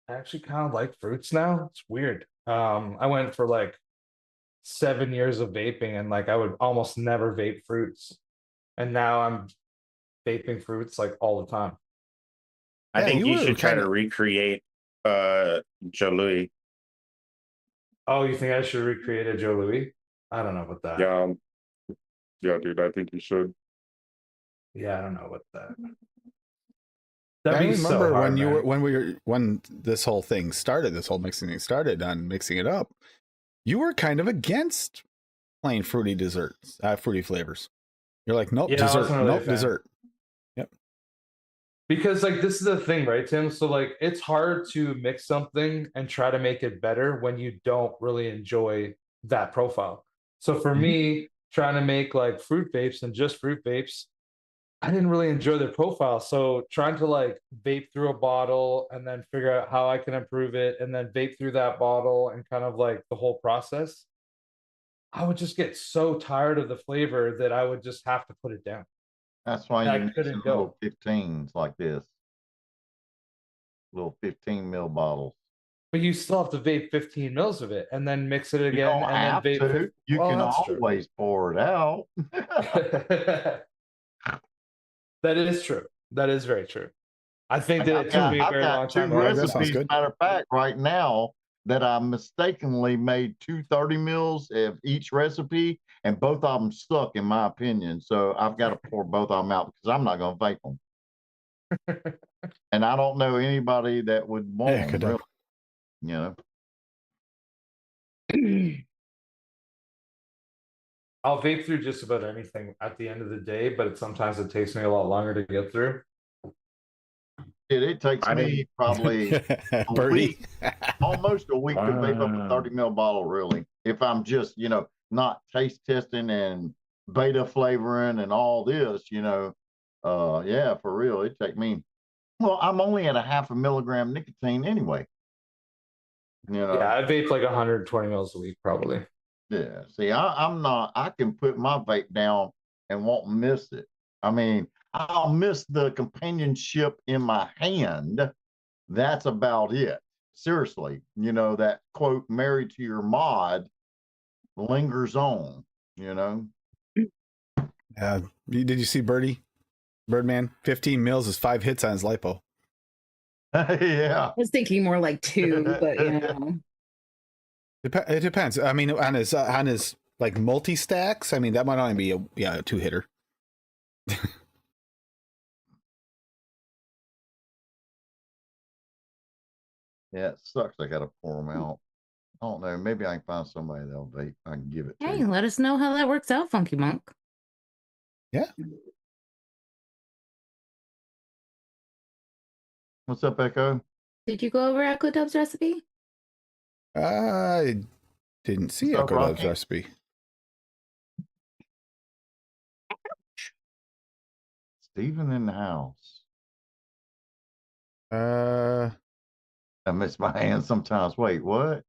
I actually kind of like fruits now. It's weird. I went for like 7 years of vaping, and like I would almost never vape fruits, and now I'm vaping fruits like all the time. I Yeah, think you you were should try kinda- to recreate Joe Louis. Oh, you think I should recreate a Joe Louis? I don't know about that. Yeah, yeah, dude. I think you should. Yeah, I don't know about that. I That'd be so remember hard, when you man. were when this whole thing started, this whole mixing thing started on mixing it up. You were kind of against plain fruity desserts, fruity flavors. You're like, nope, Yeah, I dessert, wasn't really a nope, fan. dessert. Yep. Because like this is the thing, right, Tim? So like it's hard to mix something and try to make it better when you don't really enjoy that profile. So for Mhm. me, trying to make like fruit vapes and just fruit vapes, I didn't really enjoy their profile. So trying to like vape through a bottle and then figure out how I can improve it and then vape through that bottle and kind of like the whole process, I would just get so tired of the flavor that I would just have to put it down. That's why And I you need some couldn't little go. 15s like this, little 15 mil bottles. But you still have to vape 15 mils of it and then mix it You again don't and then have vape. to. You Well, can that's true. always pour it out. That is true. That is very true. I think that it I've took me a got, very long two time to Alright, that learn. sounds recipes. good. Matter of fact, right now that I mistakenly made 230 mils of each recipe, and both of them suck in my opinion. So I've got to pour both of them out because I'm not going to vape them. And I don't know anybody that would want Yeah, them, could really. have. You know, I'll vape through just about anything at the end of the day, but sometimes it takes me a lot longer to get through. it takes I me didn't- probably a Birdie. week, almost a week to vape up a 30 mil bottle, really. If I'm just, not taste testing and beta flavoring and all this, yeah, for real, it take me. Well, I'm only at a half a milligram nicotine anyway. Yeah, I vape like 120 mils a week, probably. Yeah. See, I'm not. I can put my vape down and won't miss it. I mean, I'll miss the companionship in my hand. That's about it. Seriously, that quote "married to your mod" lingers on. Did you see Birdie? Birdman? 15 mils is 5 hits on his lipo. Yeah. I was thinking more like 2, but It depends. I mean, on his like multi stacks. I mean, that might only be a 2-hitter. Yeah, it sucks. I got to pour them out. I don't know. Maybe I can find somebody that'll vape. I can give it to hey, you. let us know how that works out, Funky Monk. Yeah. What's up, Echo? Did you go over Echo Dub's recipe? I didn't see What's up, Echo Dub's Rocky? recipe. Steven in the house. I miss my hand sometimes. Wait, what?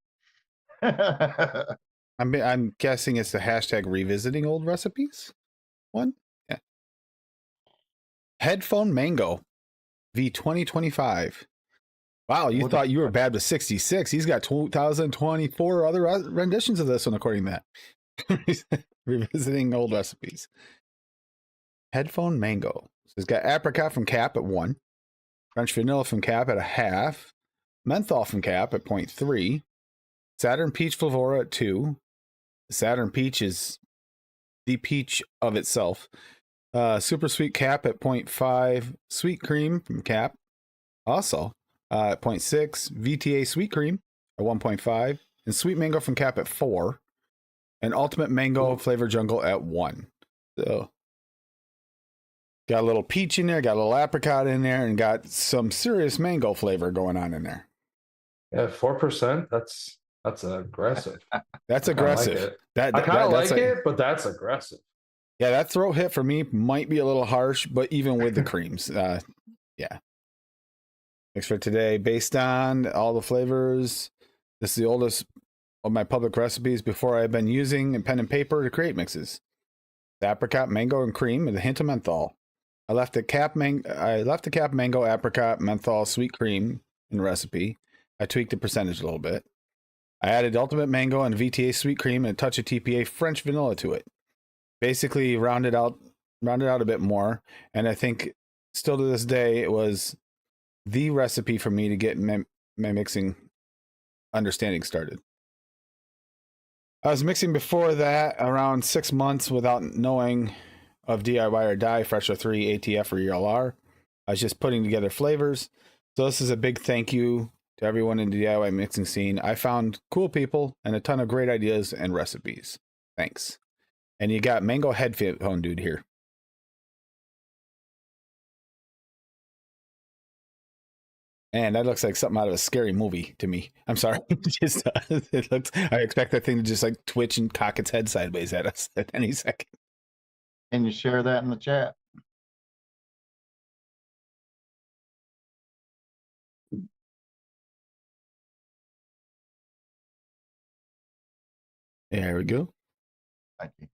I'm guessing it's the hashtag revisiting old recipes one. Yeah. Headphone Mango V2025. Wow, you What thought the- you were bad with 66. He's got 2024 other renditions of this one, according to that. Revisiting old recipes. Headphone Mango. So it's got apricot from Cap at 1, French vanilla from Cap at 0.5, menthol from Cap at 0.3, Saturn Peach Flavora at 2. Saturn Peach is the peach of itself. Super Sweet Cap at 0.5, Sweet Cream from Cap also at 0.6, VTA Sweet Cream at 1.5, and Sweet Mango from Cap at 4, and Ultimate Mango Flavor Jungle at 1. So got a little peach in there, got a little apricot in there, and got some serious mango flavor going on in there. Yeah, 4%. That's aggressive. That's I kinda like aggressive. it. That I kind of that's like it, but that's aggressive. Yeah, that throat hit for me might be a little harsh, but even with the creams, yeah. Mix for today, based on all the flavors. This is the oldest of my public recipes before I've been using pen and paper to create mixes. The apricot, mango, and cream with a hint of menthol. I left the cap mango, apricot, menthol, sweet cream in the recipe. I tweaked the percentage a little bit. I added ultimate mango and VTA sweet cream and a touch of TPA French vanilla to it. Basically rounded out a bit more. And I think still to this day, it was the recipe for me to get my mixing understanding started. I was mixing before that around 6 months without knowing of DIY or die, Fresh or 3, ATF or ELR. I was just putting together flavors. So this is a big thank you to everyone in the DIY mixing scene. I found cool people and a ton of great ideas and recipes. Thanks. And you got Mango Headphone Dude here. And that looks like something out of a scary movie to me. I'm sorry. Just it looks. I expect that thing to just like twitch and cock its head sideways at us at any second. Can you share that in the chat? There we go. Thank you.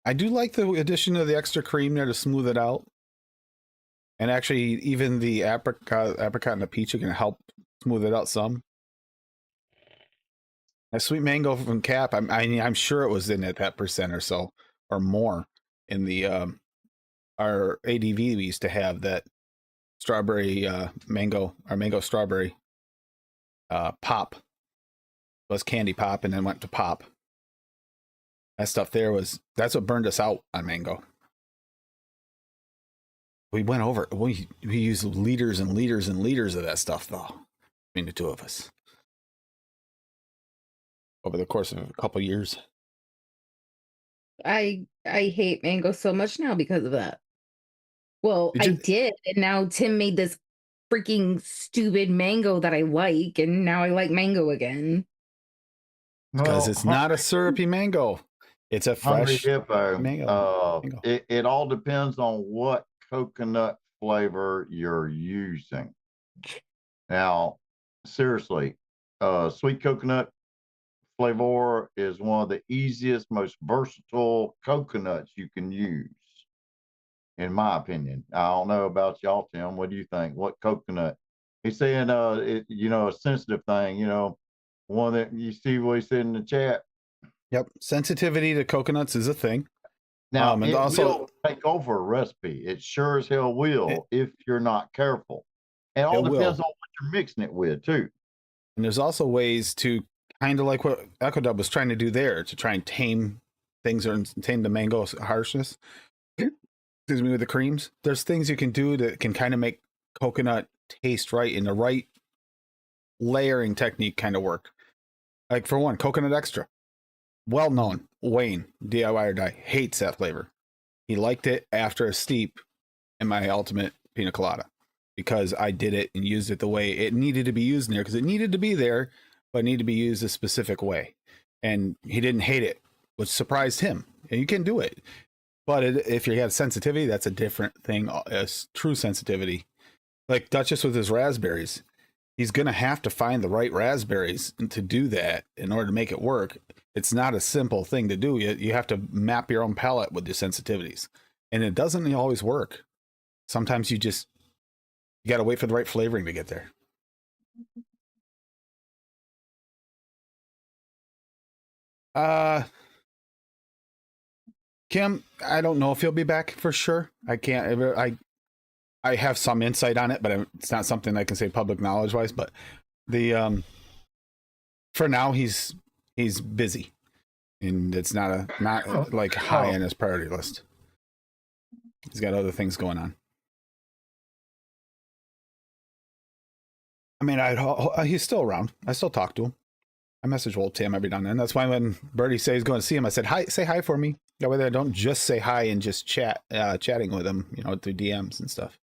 I do like the addition of the extra cream there to smooth it out. And actually, even the apricot and the peach are going to help smooth it out some. That sweet mango from Cap, I'm sure it was in it that percent or so or more in the our ADV we used to have, that strawberry mango strawberry pop was candy pop and then went to pop. That stuff there that's what burned us out on mango. We went over, we used liters and liters and liters of that stuff though, between the two of us, over the course of a couple years. I hate mango so much now because of that. Well, I did, and now Tim made this freaking stupid mango that I like, and now I like mango again. Because it's not a syrupy mango. It's a fresh mango. It all depends on what coconut flavor you're using. Now, seriously, sweet coconut flavor is one of the easiest, most versatile coconuts you can use, in my opinion. I don't know about y'all, Tim. What do you think? What coconut? He's saying, a sensitive thing, one that you see what he said in the chat. Yep. Sensitivity to coconuts is a thing. Now, and it also will take over a recipe. It sure as hell will if you're not careful. And it all depends on what you're mixing it with, too. And there's also ways to kind of like what Echo Dub was trying to do there, to try and tame things or tame the mango harshness. Excuse me, with the creams. There's things you can do that can kind of make coconut taste right, in the right layering technique kind of work. Like for one, coconut extra. Well known, Wayne, DIY or die, hates that flavor. He liked it after a steep in my ultimate pina colada because I did it and used it the way it needed to be used in there, because it needed to be there, but it needed to be used a specific way. And he didn't hate it, which surprised him. And you can do it. But if you have sensitivity, that's a different thing. As true sensitivity. Like Duchess with his raspberries. He's going to have to find the right raspberries to do that in order to make it work. It's not a simple thing to do. You have to map your own palate with your sensitivities. And it doesn't always work. Sometimes you got to wait for the right flavoring to get there. Kim, I don't know if he'll be back for sure. I can't. I have some insight on it, but it's not something I can say public knowledge wise. But for now he's busy, and it's not like high on his priority list. He's got other things going on. I mean, he's still around. I still talk to him. I message old Tim every now and then. That's why when Birdie says he's going to see him, I said, hi, say hi for me. That way I don't just say hi and just chatting with him, through DMs and stuff.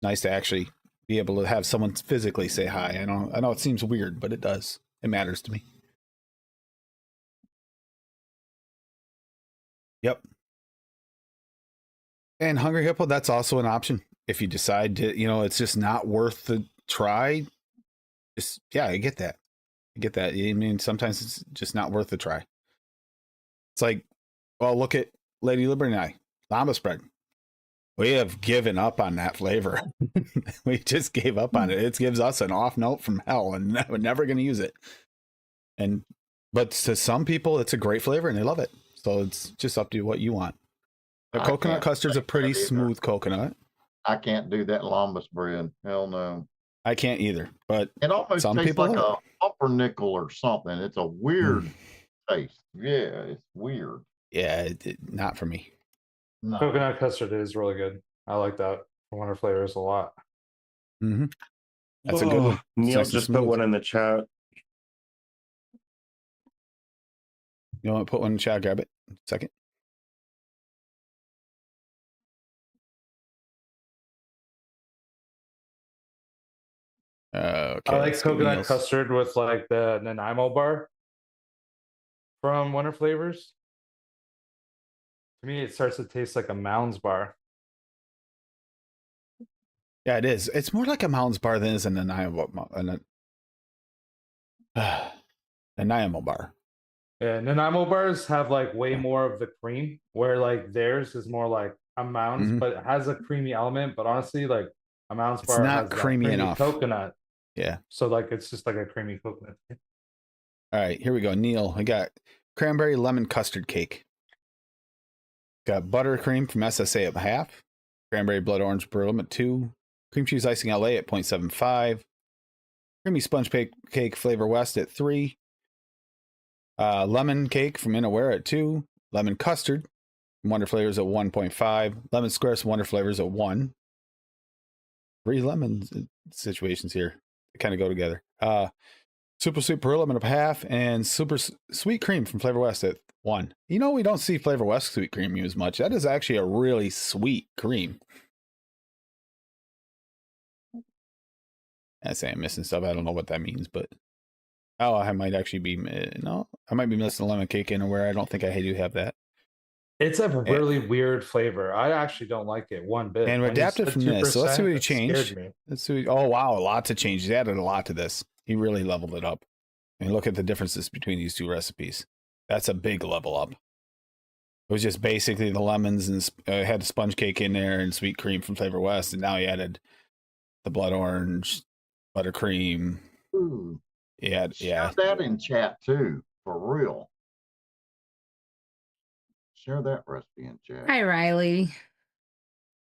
Nice to actually be able to have someone physically say hi. I know it seems weird, but it does. It matters to me. Yep. And Hungry Hippo, that's also an option. If you decide to, it's just not worth the try, just, yeah, I get that. I get that. I mean, sometimes it's just not worth a try. It's like, well, look at Lady Liberty and I, llama spread. We have given up on that flavor. We just gave up on it. It gives us an off note from hell, and we're never going to use it. But to some people, it's a great flavor and they love it. So it's just up to what you want. The coconut custard's a pretty smooth coconut. I can't do that llama spread. Hell no. I can't either. But it almost some tastes people like a pumpernickel or something. It's a weird taste. Yeah, it's weird. Yeah, not for me. No. Coconut custard is really good. I like that. Wonder flavors a lot. Mm-hmm. That's a good one. Neil just put one in the chat. You want to put one in the chat? Grab it. Second. Okay, I like coconut custard with like the Nanaimo bar from Wonder Flavors. To me, it starts to taste like a Mounds bar. Yeah, it is. It's more like a Mounds bar than it is a Nanaimo bar. Yeah, Nanaimo bars have like way more of the cream, where like theirs is more like a Mounds, but it has a creamy element. But honestly, like a Mounds bar not has creamy enough. Coconut. Yeah. So like it's just like a creamy coconut. All right, here we go. Neil, I got cranberry lemon custard cake. Got buttercream from SSA at 0.5. Cranberry blood orange Berlin at 2. Cream cheese icing LA at 0.75. Creamy sponge cake flavor West at 3. Lemon cake from Inaware at 2. Lemon custard from Wonder Flavors at 1.5. Lemon squares from Wonder Flavors at 1. 3 lemon situations here. They kind of go together. Super sweet Pearl lemon at 0.5, and super sweet cream from Flavor West at 1. You know, we don't see Flavor West sweet cream used much. That is actually a really sweet cream. I say I'm missing stuff. I don't know what that means, but I might actually be I might be missing a lemon cake in where I don't think I do have that. It's a really weird flavor. I actually don't like it one bit. And we adapted from this, so let's see what he changed. Let's see. Oh wow, lots of changes. He added a lot to this. He really leveled it up. And look at the differences between these two recipes. That's a big level up. It was just basically the lemons and had sponge cake in there and sweet cream from Flavor West, and now he added the blood orange, buttercream. Ooh. Yeah. Share that in chat too, for real. Share that recipe in chat. Hi, Riley.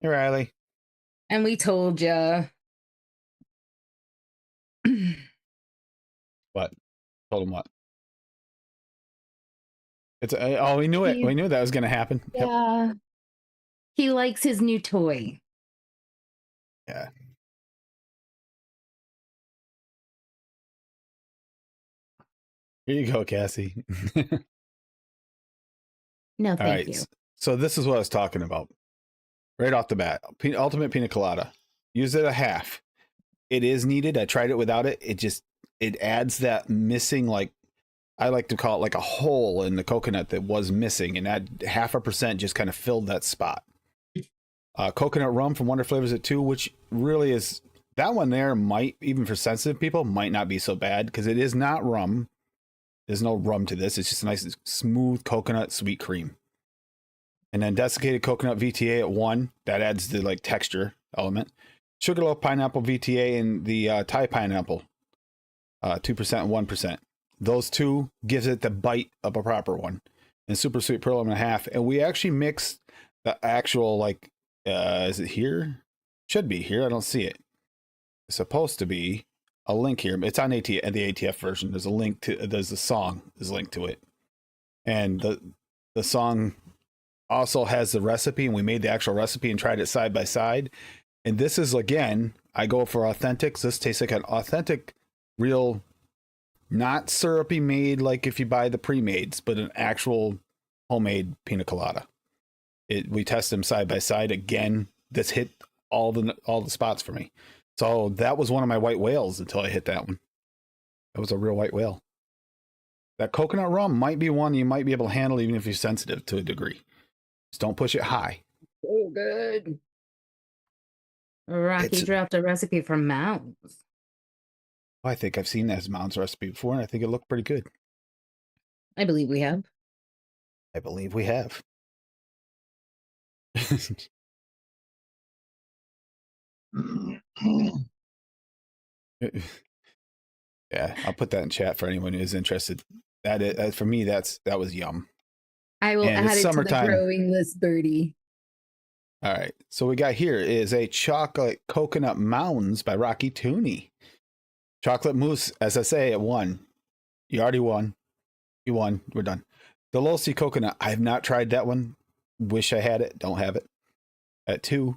Hey, Riley. And we told you. What? Told him what? It's we knew it. We knew that was going to happen. Yeah. Yep. He likes his new toy. Yeah. Here you go, Cassie. No, thank you. So this is what I was talking about. Right off the bat. Ultimate Pina Colada. Use it a half. It is needed. I tried it without it. It adds that missing, like, I like to call it like a hole in the coconut that was missing, and that 0.5% just kind of filled that spot. Coconut rum from Wonder Flavors at 2, which really is, that one there might, even for sensitive people, might not be so bad because it is not rum. There's no rum to this. It's just a nice, smooth coconut sweet cream. And then desiccated coconut VTA at 1. That adds the like texture element. Sugarloaf pineapple VTA and the Thai pineapple, 2% and 1%. Those two gives it the bite of a proper one. And super sweet pearl lemon 0.5. And we actually mixed the actual, like, is it here? Should be here. I don't see it. It's supposed to be a link here. It's on the ATF version. There's a link to, there's a song is linked to it. And the song also has the recipe, and we made the actual recipe and tried it side by side. And this is, again, I go for authentics. This tastes like an authentic, real, not syrupy made like if you buy the pre-mades, but an actual homemade pina colada. We test them side by side. Again, this hit all the spots for me. So that was one of my white whales until I hit that one. That was a real white whale. That coconut rum might be one you might be able to handle even if you're sensitive to a degree. Just don't push it high. So good. Rocky dropped a recipe from Mounds. I think I've seen that Mounds recipe before, and I think it looked pretty good. I believe we have. I believe we have. Yeah, I'll put that in chat for anyone who is interested. That is, for me, that was yum. I will And add it's it to the summertime. growing list, Birdie. All right, so we got here is a chocolate coconut mounds by Rocky Tooney. Chocolate mousse, as I say, at 1. You already won. You won. We're done. The Lolsi coconut. I have not tried that one. Wish I had it. Don't have it. At 2.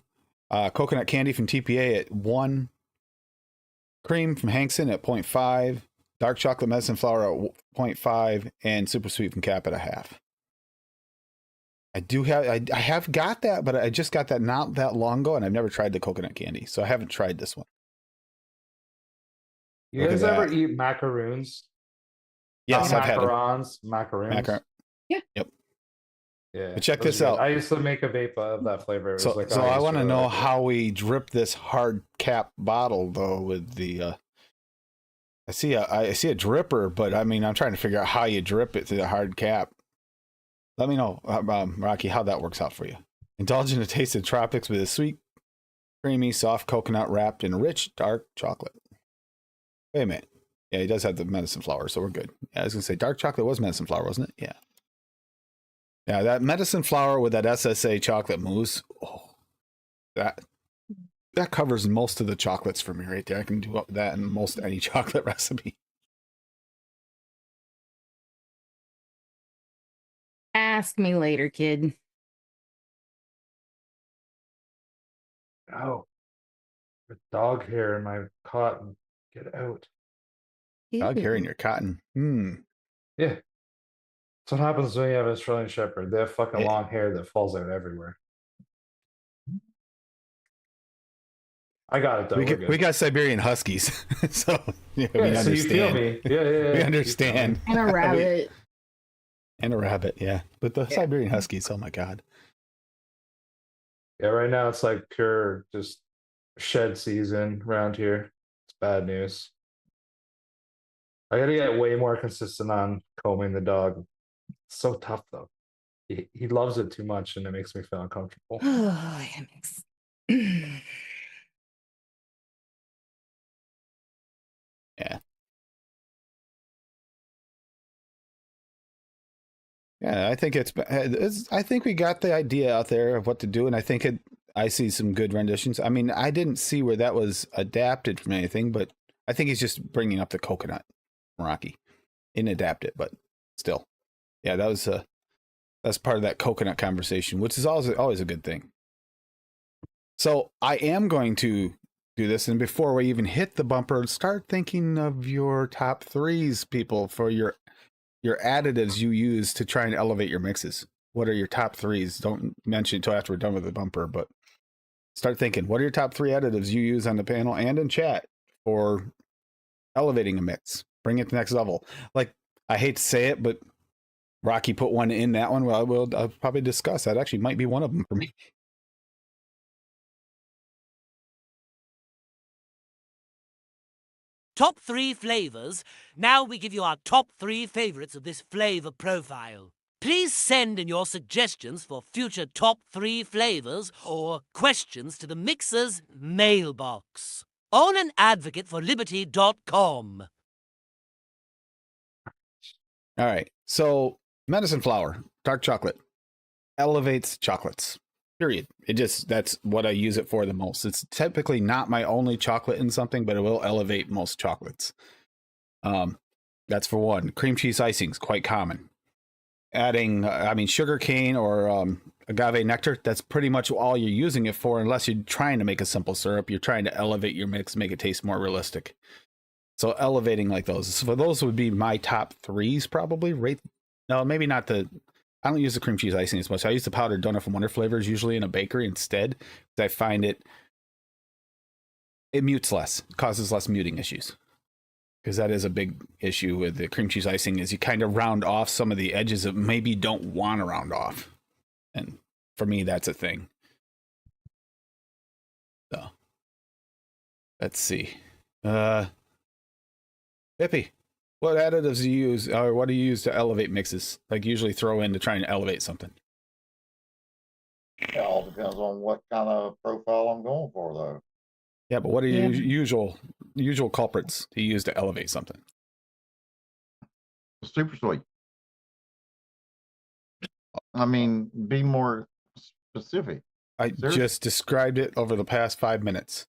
Coconut candy from TPA at 1. Cream from Hankson at 0.5. Dark chocolate medicine flour at 0.5. And super sweet from Cap at 0.5. I have got that, but I just got that not that long ago, and I've never tried the coconut candy, so I haven't tried this one. You Look guys at ever that. eat macaroons? Yes, I've had them. Macaroons. Yeah. Yep. Yeah. But check those this are good. out. I used to make a vape of that flavor. It was So, like, so oh, I it's want to really know like it. how we drip this hard cap bottle though with the. I see a dripper, but I mean I'm trying to figure out how you drip it through the hard cap. Let me know, Rocky, how that works out for you. Indulge in a taste of tropics with a sweet, creamy, soft coconut wrapped in rich, dark chocolate. Wait a minute. Yeah, he does have the medicine flower, so we're good. Yeah, I was gonna say dark chocolate was medicine flower, wasn't it? Yeah. Yeah, that medicine flower with that SSA chocolate mousse. Oh, that covers most of the chocolates for me right there. I can do that in most any chocolate recipe. Ask me later, kid. Oh, the dog hair in my cotton. Get out. Dog hair in Ew. your cotton. Yeah. That's what happens when you have an Australian Shepherd. They have fucking Yeah. long hair that falls out everywhere. I got it though. We got Siberian Huskies, so yeah, we Yeah, so you feel understand. me. Yeah. We understand. And a rabbit. And a rabbit, yeah. But the Yeah. Siberian Huskies, oh my god. Yeah, right now it's like pure just shed season around here. It's bad news. I gotta get way more consistent on combing the dog. It's so tough though. He loves it too much and it makes me feel uncomfortable. Oh, yeah, mix. Yeah. Yeah, I think I think we got the idea out there of what to do, and I see some good renditions. I mean, I didn't see where that was adapted from anything, but I think he's just bringing up the coconut, Rocky. He didn't adapt it, but still, yeah, that's part of that coconut conversation, which is always a good thing. So I am going to do this, and before we even hit the bumper, start thinking of your top 3s, people, for your additives you use to try and elevate your mixes. What are your top 3s? Don't mention it until after we're done with the bumper, but start thinking, what are your top 3 additives you use on the panel and in chat for elevating a mix? Bring it to the next level. Like, I hate to say it, but Rocky put one in that one. Well, I'll probably discuss. That actually might be one of them for me. Top 3 flavors. Now we give you our top 3 favorites of this flavor profile. Please send in your suggestions for future top 3 flavors or questions to the Mixer's mailbox. Own an advocate for liberty.com. All right. So, medicine flower, dark chocolate, elevates chocolates. Period. That's what I use it for the most. It's typically not my only chocolate in something, but it will elevate most chocolates. That's for one. Cream cheese icing is quite common. Adding, sugar cane or agave nectar, that's pretty much all you're using it for, unless you're trying to make a simple syrup. You're trying to elevate your mix, make it taste more realistic. So elevating like those. So those would be my top 3s probably. No, maybe not I don't use the cream cheese icing as much. I use the powdered donut from Wonder Flavors usually in a bakery instead, because I find it mutes less, causes less muting issues. Because that is a big issue with the cream cheese icing, is you kind of round off some of the edges that maybe you don't want to round off. And for me, that's a thing. So let's see. Hippie, what additives do you use, or what do you use to elevate mixes? Like usually throw in to try and elevate something. It all depends on what kind of profile I'm going for, though. Yeah, but what are your Yeah. usual culprits to use to elevate something? Super sweet. I mean, be more specific. I Seriously? just described it over the past 5 minutes.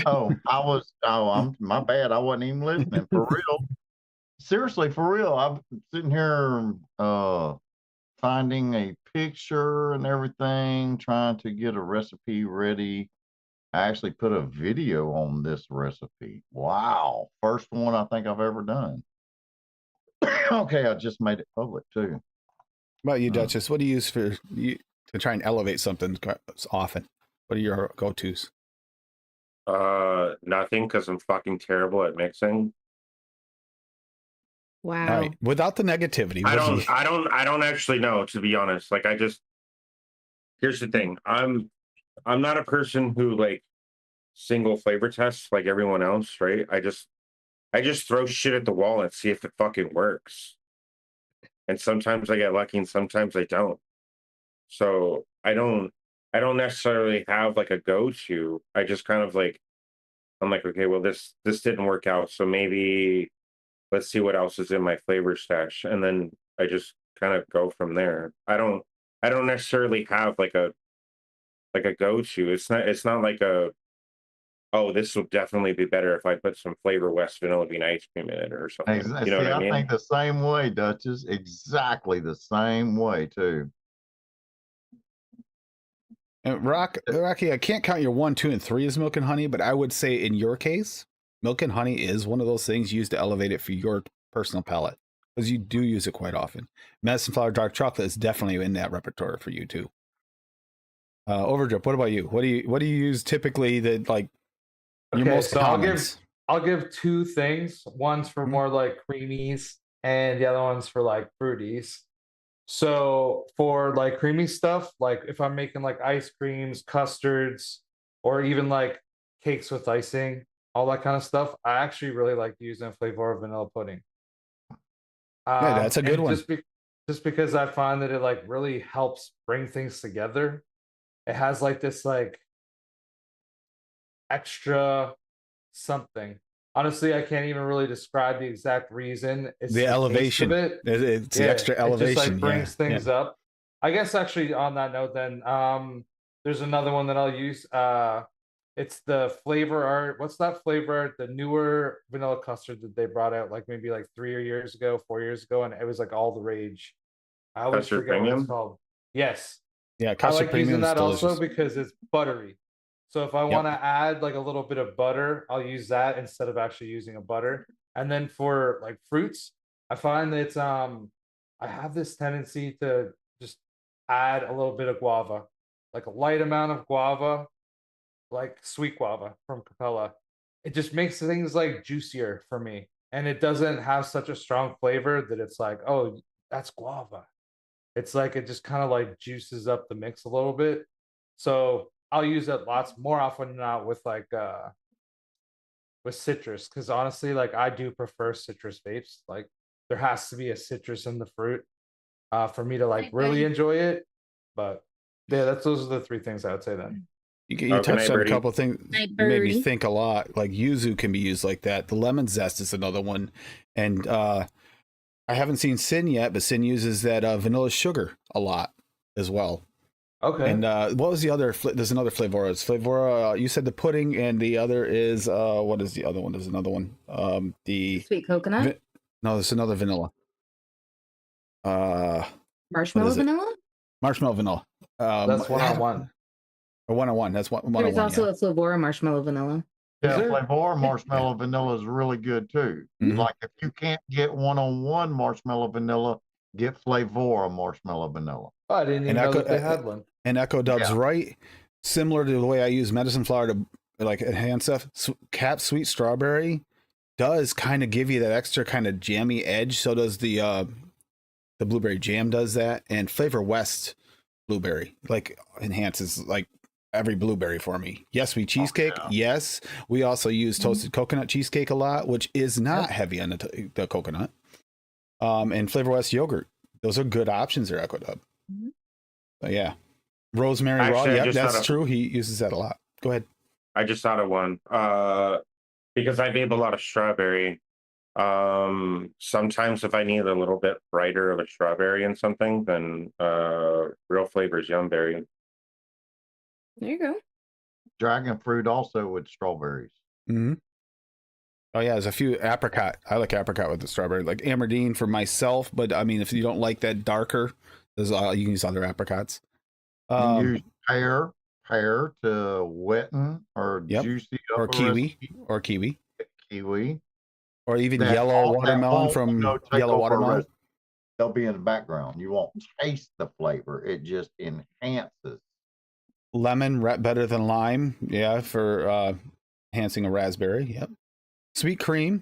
I'm my bad. I wasn't even listening for real. Seriously, for real. I'm sitting here finding a picture and everything, trying to get a recipe ready. I actually put a video on this recipe. Wow. First one I think I've ever done. Okay, I just made it public too. What about you, Duchess? What do you use to try and elevate something often? What are your go-tos? Nothing, because I'm fucking terrible at mixing. Wow. All right, without the negativity. I what do you- don't actually know, to be honest. Like, here's the thing. I'm not a person who like single flavor tests like everyone else, right? I just throw shit at the wall and see if it fucking works. And sometimes I get lucky and sometimes I don't. So I don't necessarily have like a go-to. I just kind of like, I'm like, okay, well this didn't work out, so maybe let's see what else is in my flavor stash, and then I just kind of go from there. I don't necessarily have like a go-to. It's not like a, oh, this will definitely be better if I put some Flavor West vanilla bean ice cream in it or something. Exactly. You know See, what I mean? think the same way, Duchess. Exactly the same way too. And Rocky, I can't count your 1, 2, and 3 as milk and honey, but I would say in your case, milk and honey is one of those things used to elevate it for your personal palate, because you do use it quite often. Medicine flower dark chocolate is definitely in that repertoire for you too. Overdrip, what about you? What do you use typically that like your Okay, most so commons? I'll give two things. One's for more like creamies, and the other one's for like fruities. So for like creamy stuff, like if I'm making like ice creams, custards, or even like cakes with icing, all that kind of stuff, I actually really like using Flavor vanilla pudding. Yeah, that's a good And one. just because I find that it like really helps bring things together. It has like this like extra something. Honestly, I can't even really describe the exact reason. It's The taste elevation. of it. It's the extra elevation. It just like brings yeah. things up. I guess actually on that note, then there's another one that I'll use. It's the flavor art. What's that flavor art? The newer vanilla custard that they brought out like maybe like 3 years ago, 4 years ago, and it was like all the rage. I always Custard forget what premium? it's called. Yes, Yeah, I custard like premium using is that delicious. also because it's buttery. So if I want to add like a little bit of butter, I'll use that instead of actually using a butter. And then for like fruits, I find that I have this tendency to just add a little bit of guava, like a light amount of guava, like sweet guava from Capella. It just makes things like juicier for me. And it doesn't have such a strong flavor that it's like, oh, that's guava. It's like it just kind of like juices up the mix a little bit. So I'll use it lots more often than not with like with citrus, because honestly, like I do prefer citrus vapes. Like there has to be a citrus in the fruit for me to like really enjoy it. But yeah, those are the three things I would say then. You Oh, good touched night, on a Birdie. couple of things. Night, You made me Birdie. think a lot. Like yuzu can be used like that. The lemon zest is another one. And I haven't seen Sin yet, but Sin uses that vanilla sugar a lot as well. Okay. And what was the other? There's another flavor. It's flavor. You said the pudding, and the other is what is the other one? There's another one. The Sweet coconut? no, there's another vanilla. Marshmallow is it? vanilla? Marshmallow vanilla. That's 1-on-1. Or 1-on-1. That's one. There's 1-on-1. also Yeah. a Flavora marshmallow vanilla. Yeah, there? Flavor marshmallow vanilla is really good too. Mhm. Like if you can't get 1-on-1 marshmallow vanilla, get Flavor marshmallow vanilla. Oh, I didn't even know that they had one. And Echo Dub's Yeah. right. Similar to the way I use medicine flower to like enhance stuff. Cap Sweet Strawberry does kind of give you that extra kind of jammy edge. So does the blueberry jam does that, and Flavor West blueberry like enhances like every blueberry for me. Yes, we cheesecake. Yes, we also use toasted coconut cheesecake a lot, which is not heavy on the coconut. And Flavor West yogurt. Those are good options there, Echo Dub. So yeah, rosemary raw. Actually, Yep, that's true. He uses that a lot. Go ahead. I just thought of one. Because I vape a lot of strawberry. Sometimes if I need a little bit brighter of a strawberry in something, then Real Flavors Yumberry. There you go. Dragon fruit also with strawberries. Mm-hmm. Oh yeah, there's a few apricot. I like apricot with the strawberry, like Amardine for myself. But I mean, if you don't like that darker, there's you can use other apricots. You use pear to wetten or juicy or kiwi, or even yellow watermelon from yellow watermelon. They'll be in the background. You won't taste the flavor; it just enhances. Lemon better than lime, for enhancing a raspberry. Yep. Sweet cream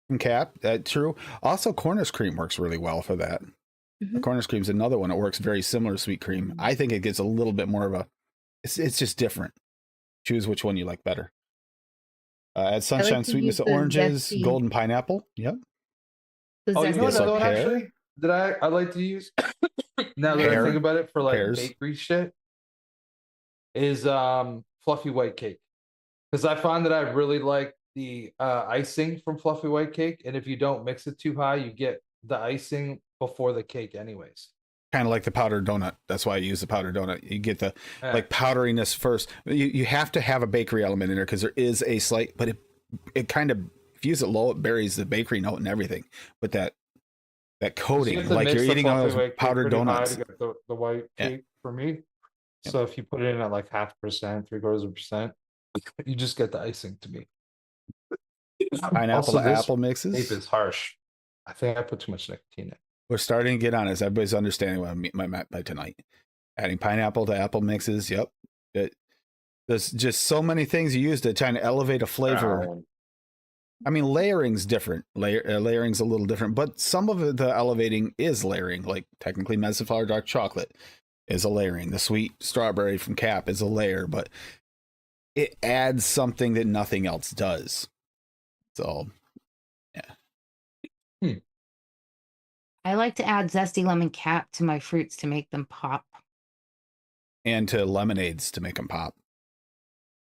from Cap, true. Also, Cornish cream works really well for that. Cornish cream is another one that works very similar to sweet cream. I think it gets a little bit more of a. It's just different. Choose which one you like better. Add sunshine, sweetness of oranges, golden pineapple. Yep. Oh, you know another one actually that I like to use now that I think about it for like bakery shit is fluffy white cake, because I find that I really like the icing from fluffy white cake, and if you don't mix it too high, you get the icing before the cake anyways. Kind of like the powdered donut. That's why I use the powdered donut. You get the like powderiness first. You have to have a bakery element in there because there is a slight, but it kind of, if you use it low, it buries the bakery note and everything. But that coating, like you're eating on those powdered donuts. To get the white cake for me. So if you put it in at like 0.5%, 0.75%, you just get the icing to me. Pineapple to apple mixes. Vape is harsh. I think I put too much nicotine in. We're starting to get on as everybody's understanding what I'm at by tonight. Adding pineapple to apple mixes. Yep. There's just so many things you use to try to elevate a flavor. I mean, layering's different. Layering's a little different, but some of the elevating is layering. Like technically, Meziflower dark chocolate is a layering. The sweet strawberry from Cap is a layer, but it adds something that nothing else does. So, yeah. I like to add zesty lemon cap to my fruits to make them pop. And to lemonades to make them pop.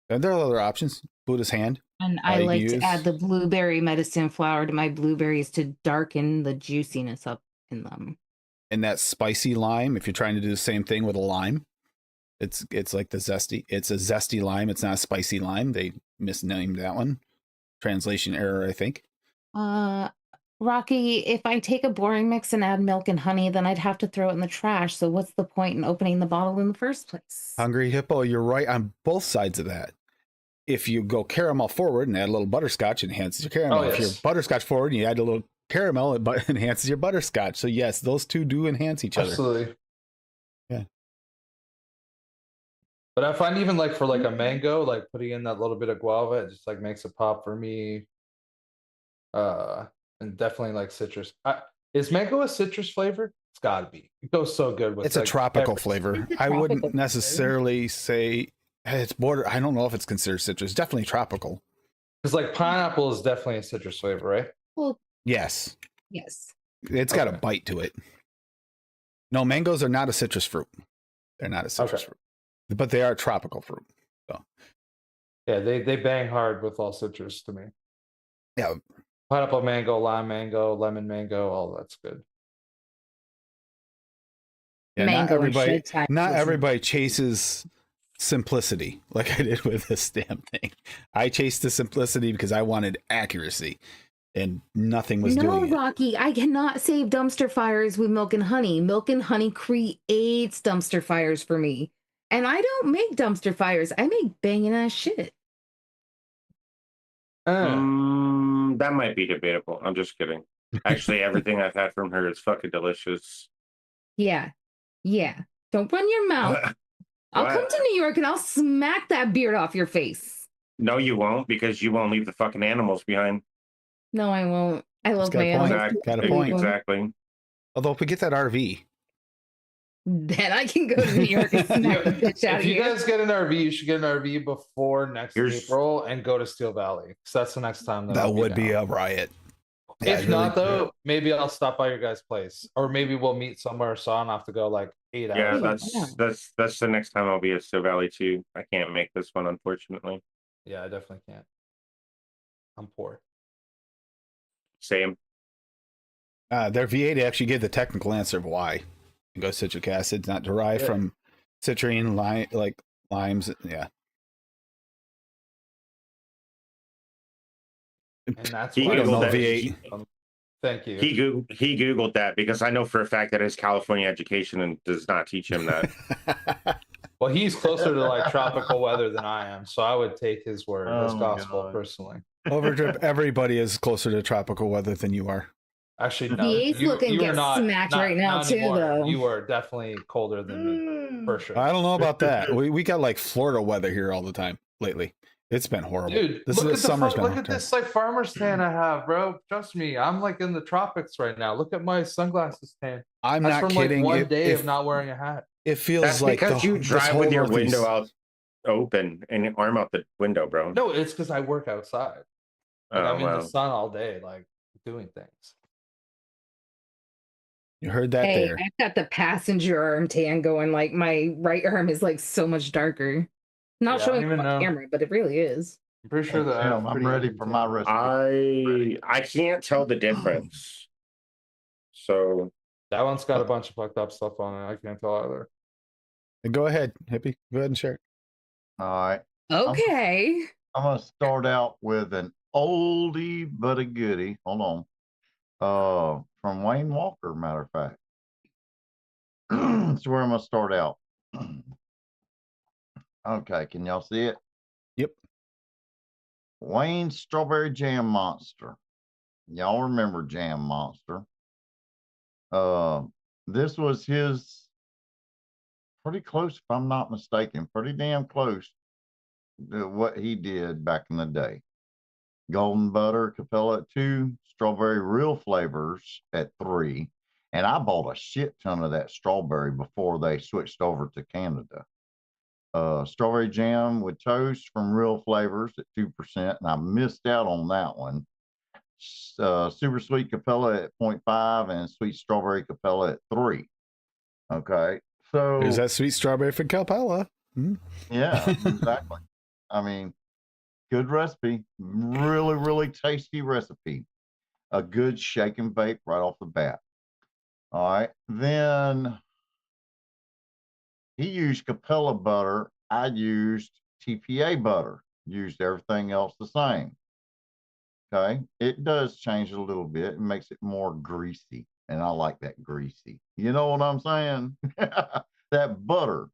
And there are other options. Buddha's hand. And I like to add the blueberry medicine flower to my blueberries to darken the juiciness up in them. And that spicy lime, if you're trying to do the same thing with a lime, it's like the zesty. It's a zesty lime. It's not a spicy lime. They misnamed that one. Translation error, I think. Rocky, if I take a boring mix and add milk and honey, then I'd have to throw it in the trash. So what's the point in opening the bottle in the first place? Hungry Hippo, you're right on both sides of that. If you go caramel forward and add a little butterscotch, it enhances your caramel. Oh, yes. If you're butterscotch forward and you add a little caramel, it enhances your butterscotch. So yes, those two do enhance each other. Absolutely. Yeah. But I find even like for like a mango, like putting in that little bit of guava, it just like makes it pop for me. And definitely like citrus. Is mango a citrus flavor? It's got to be. It goes so good with. It's a tropical flavor. I wouldn't necessarily say it's border. I don't know if it's considered citrus. Definitely tropical. Because like pineapple is definitely a citrus flavor, right? Well, yes. Yes. It's got a bite to it. No, mangoes are not a citrus fruit. They're not a citrus fruit, but they are a tropical fruit. So. Yeah, they bang hard with all citrus to me. Yeah. Pineapple mango, lime mango, lemon mango, all that's good. Yeah, not everybody chases simplicity like I did with this damn thing. I chased the simplicity because I wanted accuracy, and nothing was doing it. No, Rocky, I cannot save dumpster fires with milk and honey. Milk and honey creates dumpster fires for me. And I don't make dumpster fires. I make banging ass shit. That might be debatable. I'm just kidding. Actually, everything I've had from her is fucking delicious. Yeah. Don't run your mouth. I'll come to New York and I'll smack that beard off your face. No, you won't, because you won't leave the fucking animals behind. No, I won't. I love my animals. Got a point. Exactly. Although if we get that RV, then I can go to New York and smack the bitch out If of you you. guys get an RV, you should get an RV before next Here's- April and go to Steel Valley. Because that's the next time That would be a riot. Yeah, If really- not, though, maybe I'll stop by your guys' place, or maybe we'll meet somewhere so I don't have to go like 8 Yeah, hours. that's the next time I'll be at Steel Valley too. I can't make this one, unfortunately. Yeah, I definitely can't. I'm poor. Same. Their V8 actually gave the technical answer of why. Go citric acid, not derived Yeah. from citrine, like limes. Yeah. And that's He why I don't know Googled that. V8. Thank you. He Googled that because I know for a fact that his California education and does not teach him that. Well, he's closer to like tropical weather than I am, so I would take his word, his Oh, gospel, God. personally. Overdrip, everybody is closer to tropical weather than you are. Actually, no. V8's looking are get smacked right now, not too, anymore. though. You are definitely colder than me, for sure. I don't know about that. We got like Florida weather here all the time lately. It's been horrible. Dude, this look is at summer's been look at terrible. this like farmer's tan I have, bro. Trust me, I'm like in the tropics right now. Look at my sunglasses tan. I'm That's not from kidding. like one if, day if of not wearing a hat. it feels That's like because you this drive whole with your Northeast- window out open and your arm out the window, bro. No, it's because I work outside. Like I'm in the wow. sun all day, like doing things. You heard that Hey, there. I've got the passenger arm tan going. Like my right arm is like so much darker. Not Yeah, I showing don't it even on know. camera, but it really is. I'm pretty sure that Tim, I'm ready for my recipe. I can't tell the difference. So That one's got a bunch of fucked up stuff on it. I can't tell either. Go ahead, hippie. Go ahead and share it. All right. Okay. I'm gonna start out with an oldie but a goodie. Hold on. From Wayne Walker, matter of fact. That's where I'm gonna start out. Okay, can y'all see it? Yep. Wayne's Strawberry Jam Monster. Y'all remember Jam Monster. This was his pretty close, if I'm not mistaken, pretty damn close to what he did back in the day. Golden Butter Capella at 2, Strawberry Real Flavors at 3. And I bought a shit ton of that strawberry before they switched over to Canada. Strawberry Jam with Toast from Real Flavors at 2%, and I missed out on that one. Super Sweet Capella at 0.5 and Sweet Strawberry Capella at 3. Okay, so There's that sweet strawberry from Calpella. yeah, exactly. I mean, good recipe, really, really tasty recipe. A good shake and bake right off the bat. All right, then he used Capella butter. I used TPA butter. Used everything else the same. Okay, it does change it a little bit. It makes it more greasy, and I like that greasy. You know what I'm saying? That butter.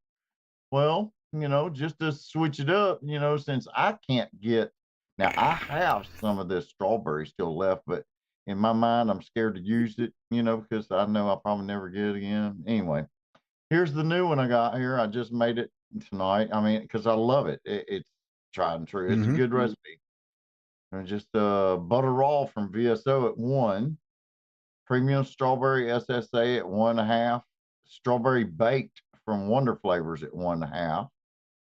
Well, just to switch it up, since I can't get now, I have some of this strawberry still left, but in my mind, I'm scared to use it, because I know I'll probably never get it again. Anyway, here's the new one I got here. I just made it tonight. I mean, because I love it. It's tried and true. It's a good recipe. And just butter raw from VSO at 1, premium strawberry SSA at 1.5, strawberry baked from Wonder Flavors at 1.5,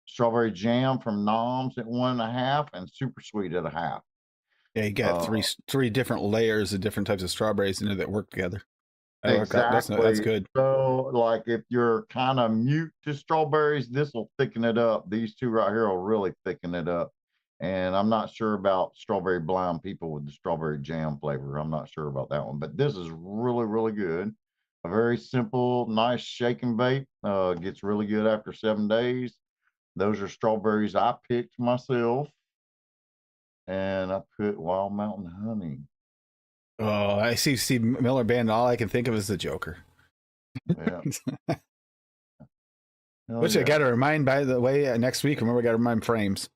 strawberry jam from Noms at 1.5, and super sweet at 0.5. Yeah, you got three different layers of different types of strawberries in there that work together. Exactly. That's good. So, like, if you're kind of mute to strawberries, this will thicken it up. These two right here will really thicken it up. And I'm not sure about strawberry blind people with the strawberry jam flavor. I'm not sure about that one, but this is really, really good. A very simple, nice shake and bake. Gets really good after 7 days. Those are strawberries I picked myself. And I put Wild Mountain Honey. Oh, I see Steve Miller Band. All I can think of is the Joker. Yeah. Which I got to remind, by the way, next week. Remember, I got to remind frames.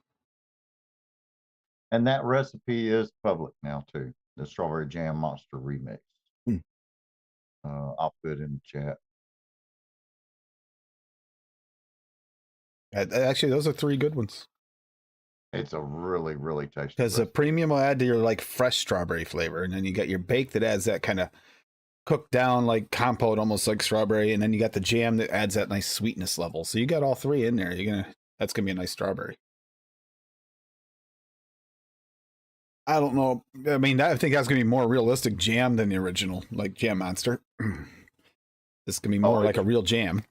And that recipe is public now too. The Strawberry Jam Monster remix. I'll put it in the chat. Actually, those are 3 good ones. It's a really, really tasty. Because the premium will add to your like fresh strawberry flavor, and then you got your bake that adds that kind of cooked down like compote, almost like strawberry, and then you got the jam that adds that nice sweetness level. So you got all three in there. That's gonna be a nice strawberry. I don't know. I mean, I think that's gonna be more realistic jam than the original, like Jam Monster. This can be more like a real jam.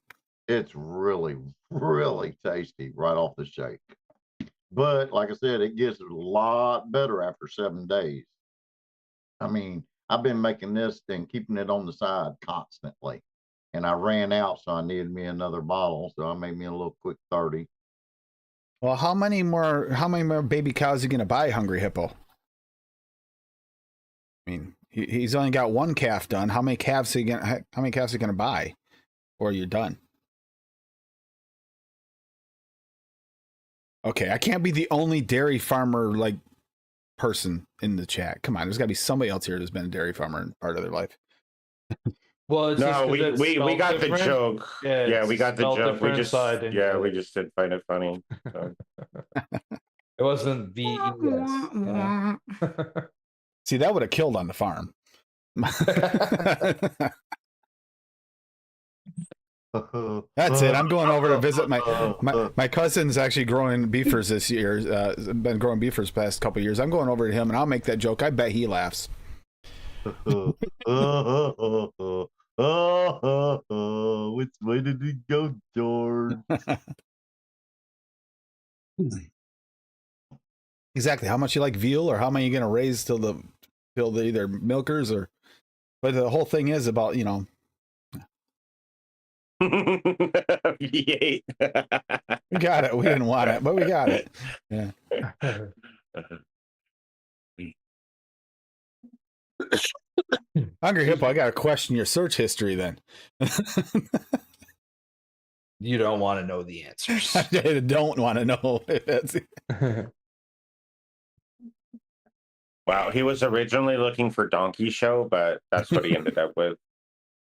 It's really, really tasty right off the shake. But like I said, it gets a lot better after 7 days. I mean, I've been making this and keeping it on the side constantly. And I ran out, so I needed me another bottle. So I made me a little quick 30. Well, how many more baby cows are you gonna buy, Hungry Hippo? I mean, he's only got one calf done. How many calves are you gonna buy? Or you're done? Okay, I can't be the only dairy farmer like person in the chat. Come on, there's got to be somebody else here who's been a dairy farmer in part of their life. Well, it's No, we got the different. joke. Yeah, we got the joke. We just we just did find it funny. So. It wasn't the ES. See, that would have killed on the farm. That's it. I'm going over to visit my cousin's actually growing beefers this year. Been growing beefers past couple years. I'm going over to him and I'll make that joke. I bet he laughs. Which way did he go, George? Exactly. How much you like veal, or how many you going to raise till the either milkers or? But the whole thing is about V8. We got it. We didn't want it, but we got it. Yeah. Hungry Hippo, I got to question your search history then. You don't want to know the answers. I don't want to know. Wow, he was originally looking for Donkey Show, but that's what he ended up with.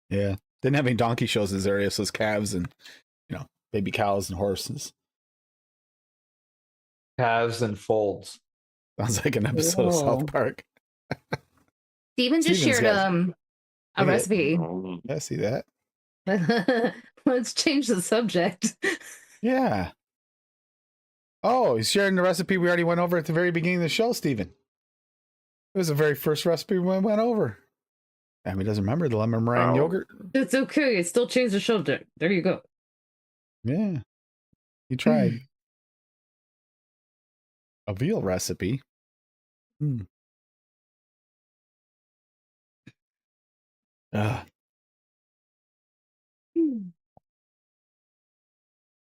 Yeah. Didn't have any donkey shows in this area, so it's calves and baby cows and horses. Calves and folds. Sounds like an episode of South Park. Steven just shared a recipe. Yeah, see that? Let's change the subject. Yeah. Oh, he's sharing the recipe we already went over at the very beginning of the show, Steven. It was the very first recipe we went over. And he doesn't remember the lemon meringue yogurt. It's okay. It still changed the subject. There you go. Yeah. He tried. A veal recipe. All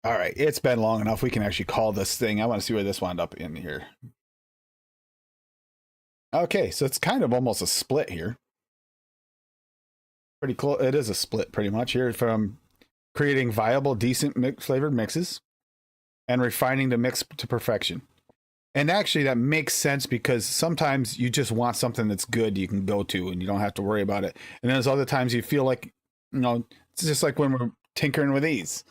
right. It's been long enough. We can actually call this thing. I want to see where this wound up in here. Okay. So it's kind of almost a split here. Pretty close. It is a split pretty much here, from creating viable, decent flavored mixes and refining the mix to perfection. And actually that makes sense, because sometimes you just want something that's good you can go to and you don't have to worry about it. And there's other times you feel like, it's just like when we're tinkering with these.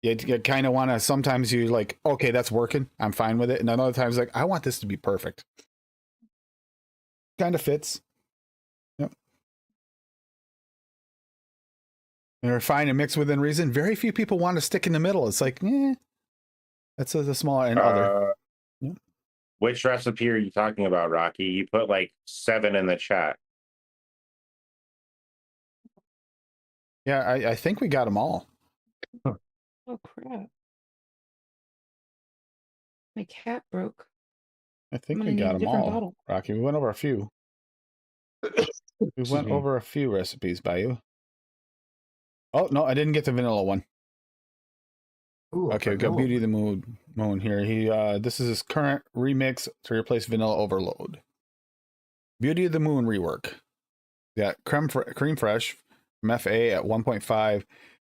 You kind of want to, sometimes you like, okay, that's working, I'm fine with it. And then other times like, I want this to be perfect. Kind of fits. Yep. And refine and mix within reason. Very few people want to stick in the middle. It's like, that's the smaller and other. Yeah. Which recipe are you talking about, Rocky? You put like 7 in the chat. Yeah, I think we got them all. Oh crap! My cat broke. I think we got them all. Bottle. Rocky, we went over a few. We went over a few recipes by you. Oh no, I didn't get the vanilla one. Ooh, okay, we got Beauty of the Moon here. This is his current remix to replace Vanilla Overload. Beauty of the Moon rework. Got Cream Fresh from FA at 1.5,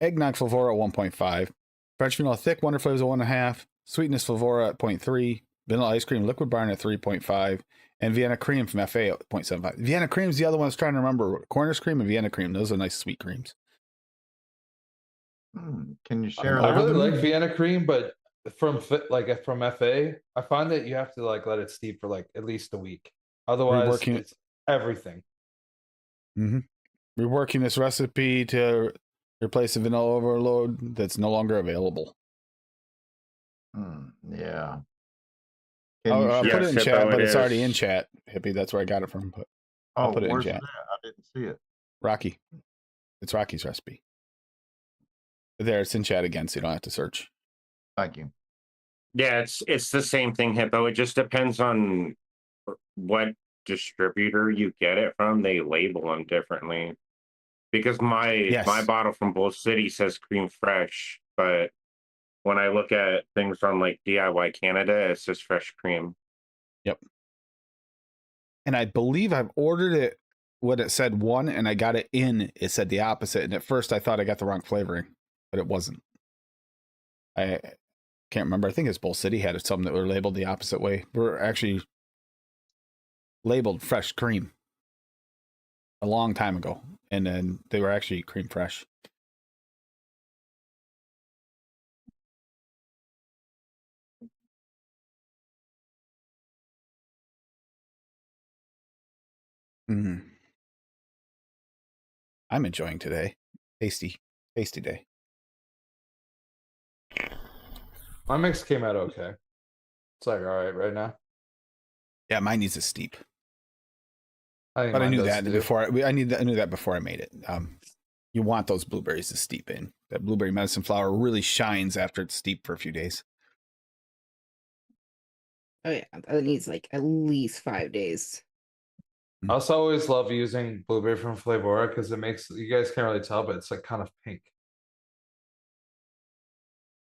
Eggnog Flavora at 1.5, French Vanilla Thick Wonder Flavors at 1.5, Sweetness Flavora at 0.3, Vanilla Ice Cream Liquid Barn at 3.5, and Vienna Cream from FA at 0.75. Vienna Cream's the other one I was trying to remember. Cornish Cream and Vienna Cream. Those are nice sweet creams. Can you share? I really like Vienna Cream, but from FA, I find that you have to like let it steep for like at least a week. Otherwise, it's everything. Mm-hmm. Reworking this recipe to replace a vanilla overload that's no longer available. Yeah. Can you I'll share? put it in Yes, chat, Hippo, but it it's already in is. chat, Hippie. That's where I got it from. But I'll put it in Where's it chat. at? I didn't see it. Rocky. It's Rocky's recipe. There, it's in chat again, so you don't have to search. Thank you. Yeah, it's the same thing, Hippo. It just depends on what distributor you get it from. They label them differently. Because my Yes. bottle from Bull City says cream fresh, but when I look at things on like DIY Canada, it says fresh cream. Yep. And I believe I've ordered it when it said 1 and I got it in, it said the opposite. And at first I thought I got the wrong flavoring, but it wasn't. I can't remember. I think it's Bull City had some that were labeled the opposite way. We're actually labeled fresh cream a long time ago. And then they were actually cream fresh. Mm. I'm enjoying today. Tasty day. My mix came out okay. It's like all right now. Yeah, mine needs a steep. I think But I mine knew does that too. before. I knew that before I made it. You want those blueberries to steep in. That blueberry medicine flower really shines after it's steeped for a few days. Oh yeah, that needs like at least 5 days. I also always love using blueberry from Flavora because it makes, you guys can't really tell, but it's like kind of pink.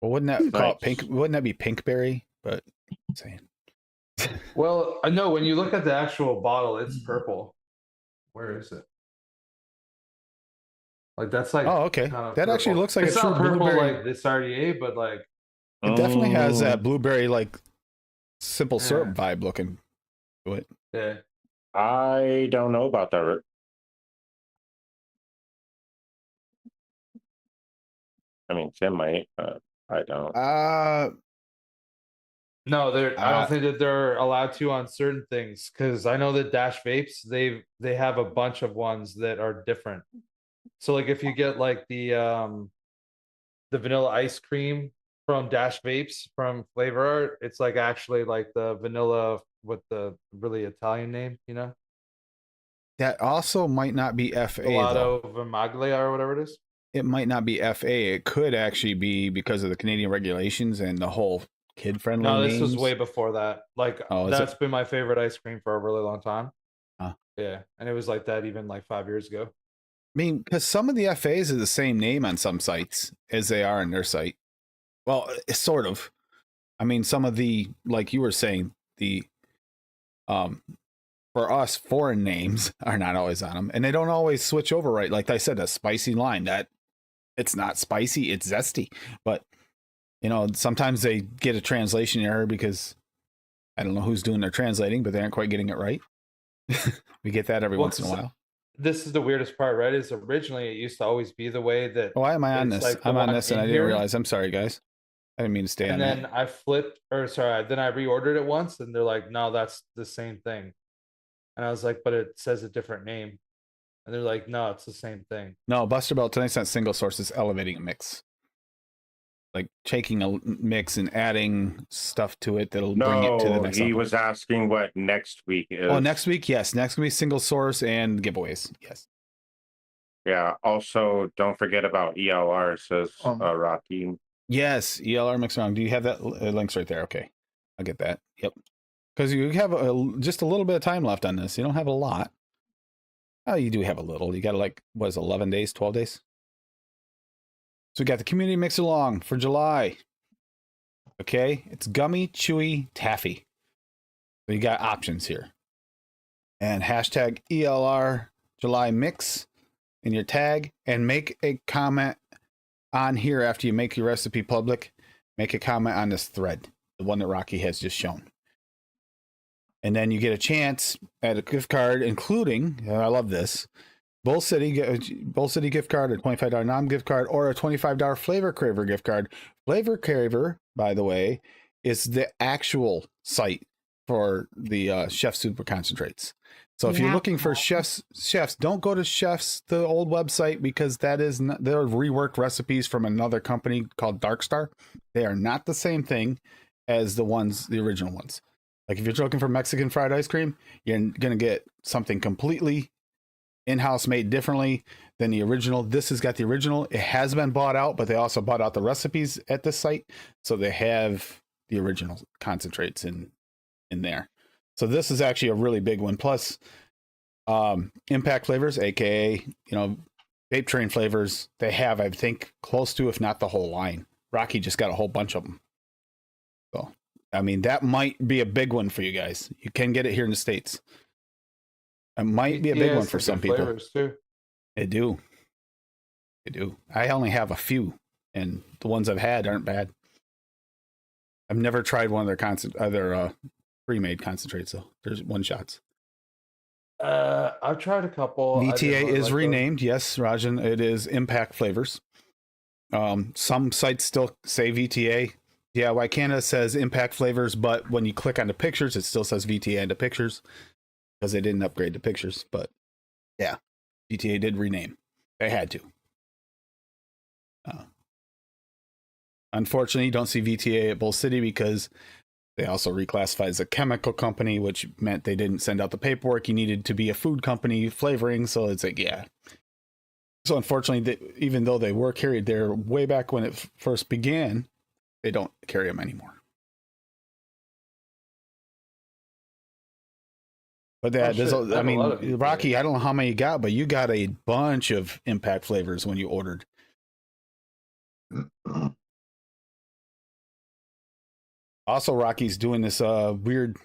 Well, wouldn't that call it Nice. pink? Wouldn't that be pinkberry? But I'm saying. Well, I know when you look at the actual bottle, it's purple. Where is it? Like that's like Oh, okay. kind of That actually purple. looks like It's a true not purple blueberry. like this RDA, but like It definitely has that Oh, blueberry, like simple syrup Yeah. vibe looking to it. yeah. I don't know about that. I mean, Tim might, but I don't. No, they're. I Uh, don't think that they're allowed to on certain things because I know that Dash Vapes they have a bunch of ones that are different. So like if you get like the vanilla ice cream from Dash Vapes from Flavor Art, it's like actually like the vanilla with the really Italian name, you know, that also might not be FA Gelato though. Vermaglia or whatever it is. It might not be FA. It could actually be because of the Canadian regulations and the whole kid-friendly No, this names. was way before that. Like Oh, is that's it? been my favorite ice cream for a really long time. Huh. Yeah, and it was like that even like 5 years ago. I mean, because some of the FAs are the same name on some sites as they are on their site. Well, sort of. I mean, some of the, like you were saying, the for us, foreign names are not always on them, and they don't always switch over right. Like I said, a spicy lime, that it's not spicy, it's zesty. But you know, sometimes they get a translation error because I don't know who's doing their translating, but they aren't quite getting it right. We get that every once in a while. This is the weirdest part, right? Is originally it used to always be the way that. Oh, why am I on it's this? like the I'm on one this, and in I didn't here, realize. I'm sorry, guys. I didn't mean to stay on And then that. I flipped, or sorry, then I reordered it once, and they're like, "No, that's the same thing." And I was like, "But it says a different name," and they're like, "No, it's the same thing." No, Buster Belt tonight's not single source is elevating a mix. Like taking a mix and adding stuff to it that'll bring it to the No, next he level. was asking what next week is. Oh, next week, yes. Next week, single source and giveaways. Yes. Yeah. Also, don't forget about ELR, says Rocky. Yes, ELR mix around. Do you have that links right there? Okay, I'll get that. Yep. Because you have just a little bit of time left on this. You don't have a lot. Oh, you do have a little. You got like, what is it, 11 days, 12 days? So we got the community mix along for July. Okay, it's gummy, chewy, taffy. So you got options here. And hashtag ELR July mix in your tag and make a comment on here after you make your recipe public. Make a comment on this thread, the one that Rocky has just shown. And then you get a chance at a gift card, including, I love this, Bull City gift card, a $25 non-gift card, or a $25 Flavor Craver gift card. Flavor Craver, by the way, is the actual site for the Chef Super Concentrates. So if you're Yeah. looking for chefs, don't go to chefs, the old website, because that is not, they're reworked recipes from another company called Dark Star. They are not the same thing as the original ones. Like if you're looking for Mexican fried ice cream, you're going to get something completely in-house made differently than the original. This has got the original. It has been bought out, but they also bought out the recipes at this site. So they have the original concentrates in there. So this is actually a really big one. Plus, impact flavors, aka vape train flavors, they have, I think, close to, if not the whole line. Rocky just got a whole bunch of them. So I mean, that might be a big one for you guys. You can get it here in the States. It might be a big one for some people. Too. They do. I only have a few, and the ones I've had aren't bad. I've never tried one of their pre-made concentrates, though. There's one shots. I've tried a couple. VTA is renamed. Yes, Rajan. It is Impact Flavors. Some sites still say VTA. DIY Canada says Impact Flavors, but when you click on the pictures, it still says VTA in the pictures because they didn't upgrade the pictures. But yeah, VTA did rename. They had to. Unfortunately, you don't see VTA at Bull City because they also reclassified as a chemical company, which meant they didn't send out the paperwork. You needed to be a food company flavoring. So it's like, yeah. So unfortunately, even though they were carried there way back when it first began, they don't carry them anymore. But I mean, Rocky, I don't know how many you got, but you got a bunch of impact flavors when you ordered. Also, Rocky's doing this weird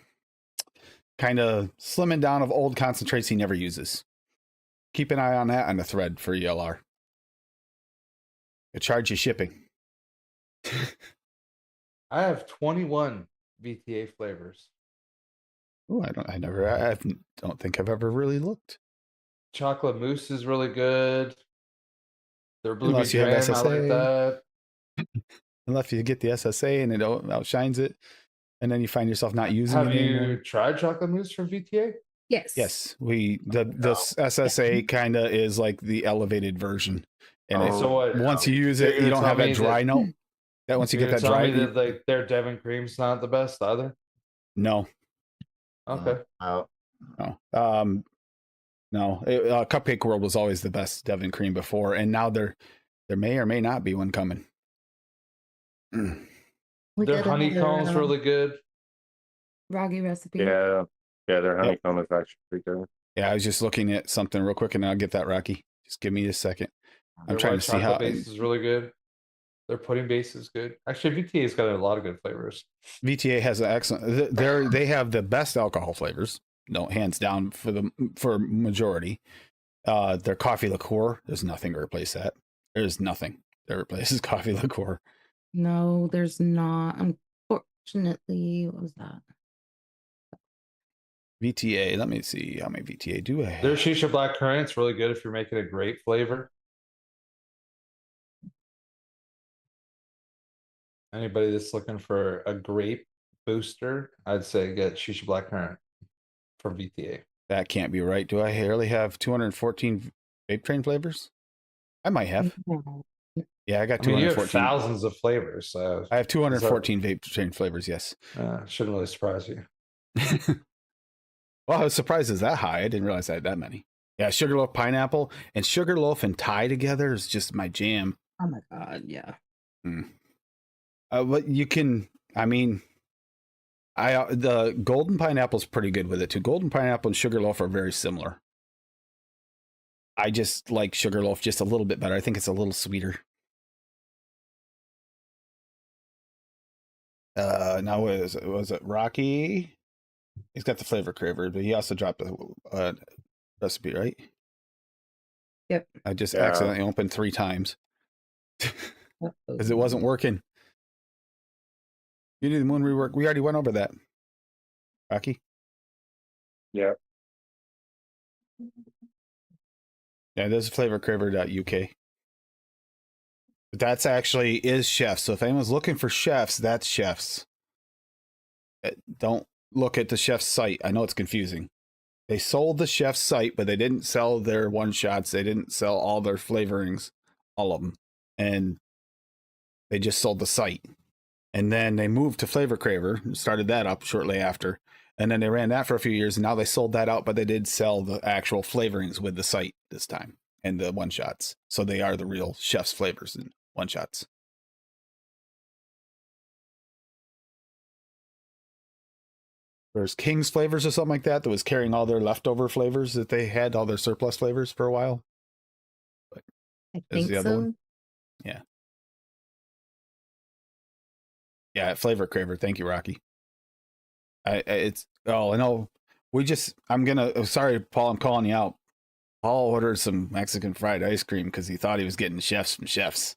kind of slimming down of old concentrates he never uses. Keep an eye on that on the thread for ELR. They charge you shipping. I have 21 VTA flavors. Oh, I don't think I've ever really looked. Chocolate mousse is really good. Their blueberry Unless you have jam, I like SSA. that. Unless you get the SSA and it outshines it, and then you find yourself not using it anymore. Have you tried chocolate mousse from VTA? Yes. Yes, the SSA kind of is like the elevated version, and once you use it, you don't have that dry note. That once you get that dry, that like their Devon cream's not the best either. No. Okay. No. No. Cupcake World was always the best Devon cream before, and now there may or may not be one coming. Their honeycomb's really good. Roggy recipe. Yeah, their honeycomb is actually pretty good. Yeah, I was just looking at something real quick, and I'll get that, Rocky. Just give me a second. I'm trying to see how. Base is really good. Their pudding base is good. Actually, VTA's got a lot of good flavors. VTA has an excellent. They have the best alcohol flavors. No, hands down for majority. Their coffee liqueur, there's nothing to replace that. There's nothing that replaces coffee liqueur. No, there's not. Unfortunately, what was that? VTA. Let me see how many VTA do I have. Their shisha black currant's really good if you're making a grape flavor. Anybody that's looking for a grape booster, I'd say get shisha black currant from VTA. That can't be right. Do I really have 214 vape train flavors? I might have. Yeah, I got 214. You have thousands of flavors. So I have 214 vape train flavors. Yes. Shouldn't really surprise you. Well, I was surprised it's that high. I didn't realize I had that many. Yeah, Sugarloaf pineapple and Sugarloaf and Thai together is just my jam. Oh my god, yeah. But you can, I mean, the golden pineapple is pretty good with it too. Golden pineapple and Sugarloaf are very similar. I just like Sugarloaf just a little bit better. I think it's a little sweeter. Now was it Rocky? He's got the flavor craver, but he also dropped a recipe, right? Yep. I just accidentally opened 3 times because it wasn't working. You need the moon rework. We already went over that. Rocky? Yeah. Yeah, there's flavorcraver.uk. But that's actually is chefs. So if anyone's looking for chefs, that's chefs. Don't look at the chef's site. I know it's confusing. They sold the chef's site, but they didn't sell their one shots. They didn't sell all their flavorings, all of them. And they just sold the site. And then they moved to Flavor Craver and started that up shortly after. And then they ran that for a few years. And now they sold that out, but they did sell the actual flavorings with the site this time and the one shots. So they are the real chef's flavors and one shots. There's King's Flavors or something like that was carrying all their leftover flavors that they had, all their surplus flavors for a while. But I there's think the other so. one. Yeah. Yeah, at Flavor Craver. Thank you, Rocky. I know. Sorry, Paul, I'm calling you out. Paul ordered some Mexican fried ice cream because he thought he was getting chefs from chefs.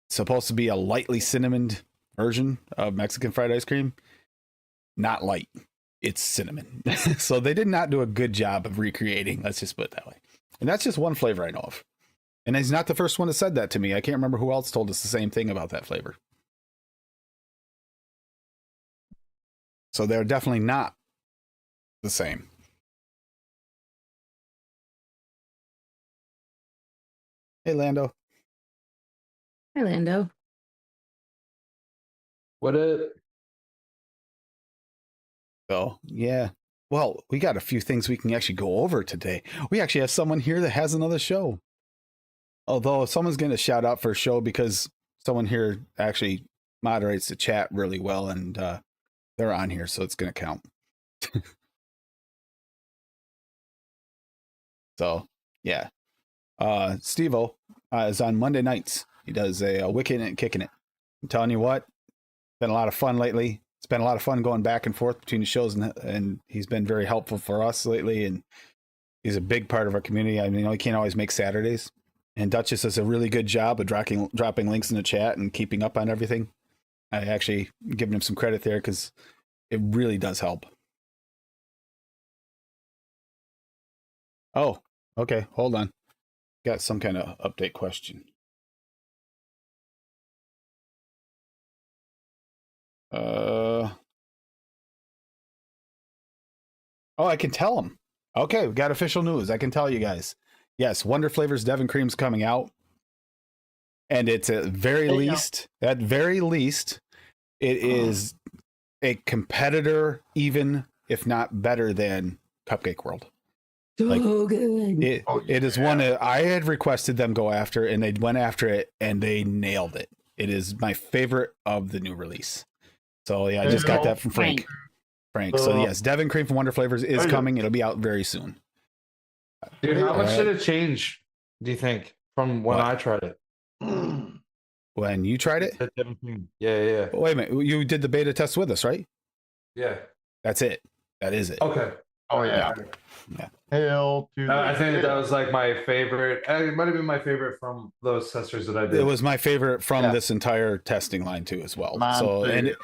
It's supposed to be a lightly cinnamoned version of Mexican fried ice cream. Not light. It's cinnamon. So they did not do a good job of recreating. Let's just put it that way. And that's just one flavor I know of. And he's not the first one that said that to me. I can't remember who else told us the same thing about that flavor. So they're definitely not the same. Hey, Lando. Hi, Lando. What up? So, yeah. Well, we got a few things we can actually go over today. We actually have someone here that has another show. Although someone's going to shout out for a show because someone here actually moderates the chat really well and they're on here, so it's going to count. So, yeah. Steve-O is on Monday nights. He does a Wicking It and Kicking It. I'm telling you what, been a lot of fun lately. It's been a lot of fun going back and forth between the shows, and he's been very helpful for us lately, and he's a big part of our community. I mean, he can't always make Saturdays, and Duchess does a really good job of dropping links in the chat and keeping up on everything. I actually giving him some credit there because it really does help. Oh, okay. Hold on. Got some kind of update question. Oh, I can tell them. Okay, we got official news. I can tell you guys. Yes, Wonder Flavors Devon Cream's coming out. And it's at very least, it is a competitor, even if not better than Cupcake World. So good. It is one that I had requested them go after, and they went after it, and they nailed it. It is my favorite of the new release. So yeah, I just got that from Frank. So yes, Devon Cream from Wonder Flavors is coming. It'll be out very soon. Dude, how much did it change, do you think, from when I tried it? When you tried it? Yeah. Wait a minute. You did the beta test with us, right? Yeah. That's it. That is it. Okay. Oh, yeah. Hell to I think that was like my favorite. It might have been my favorite from those testers that I did. It was my favorite from this entire testing line too, as well. Mine so too.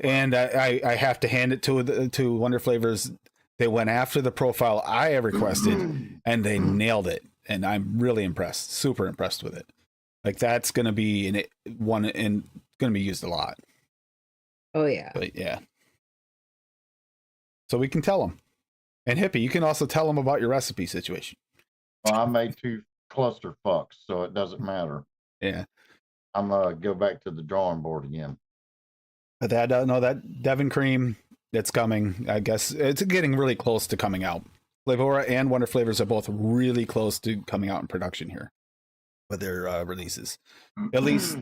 and I have to hand it to Wonder Flavors. They went after the profile I have requested, and they nailed it. And I'm really impressed. Super impressed with it. Like that's going to be going to be used a lot. Oh yeah. But yeah. So we can tell them. And Hippie, you can also tell them about your recipe situation. Well, I made 2 cluster fucks, so it doesn't matter. Yeah. I'm gonna go back to the drawing board again. But that Devon Cream that's coming, I guess it's getting really close to coming out. Flavora and Wonder Flavors are both really close to coming out in production here with their releases. At least,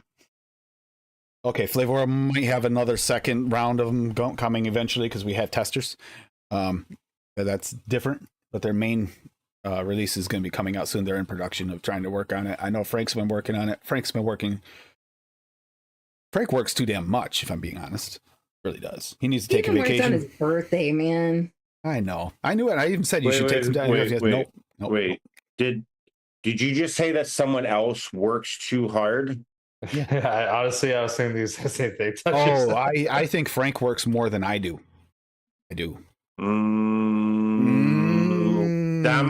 okay, Flavora might have another second round of them coming eventually because we have testers. That's different, but their main release is going to be coming out soon. They're in production of trying to work on it. I know Frank's been working on it. Frank works too damn much, if I'm being honest. Really does. He needs to take a vacation. On his birthday, man. I know. I knew it. I even said you should take some time. Nope. Wait. Did you just say that someone else works too hard? Yeah. Honestly, I was saying these same things. Oh, I think Frank works more than I do. I do. That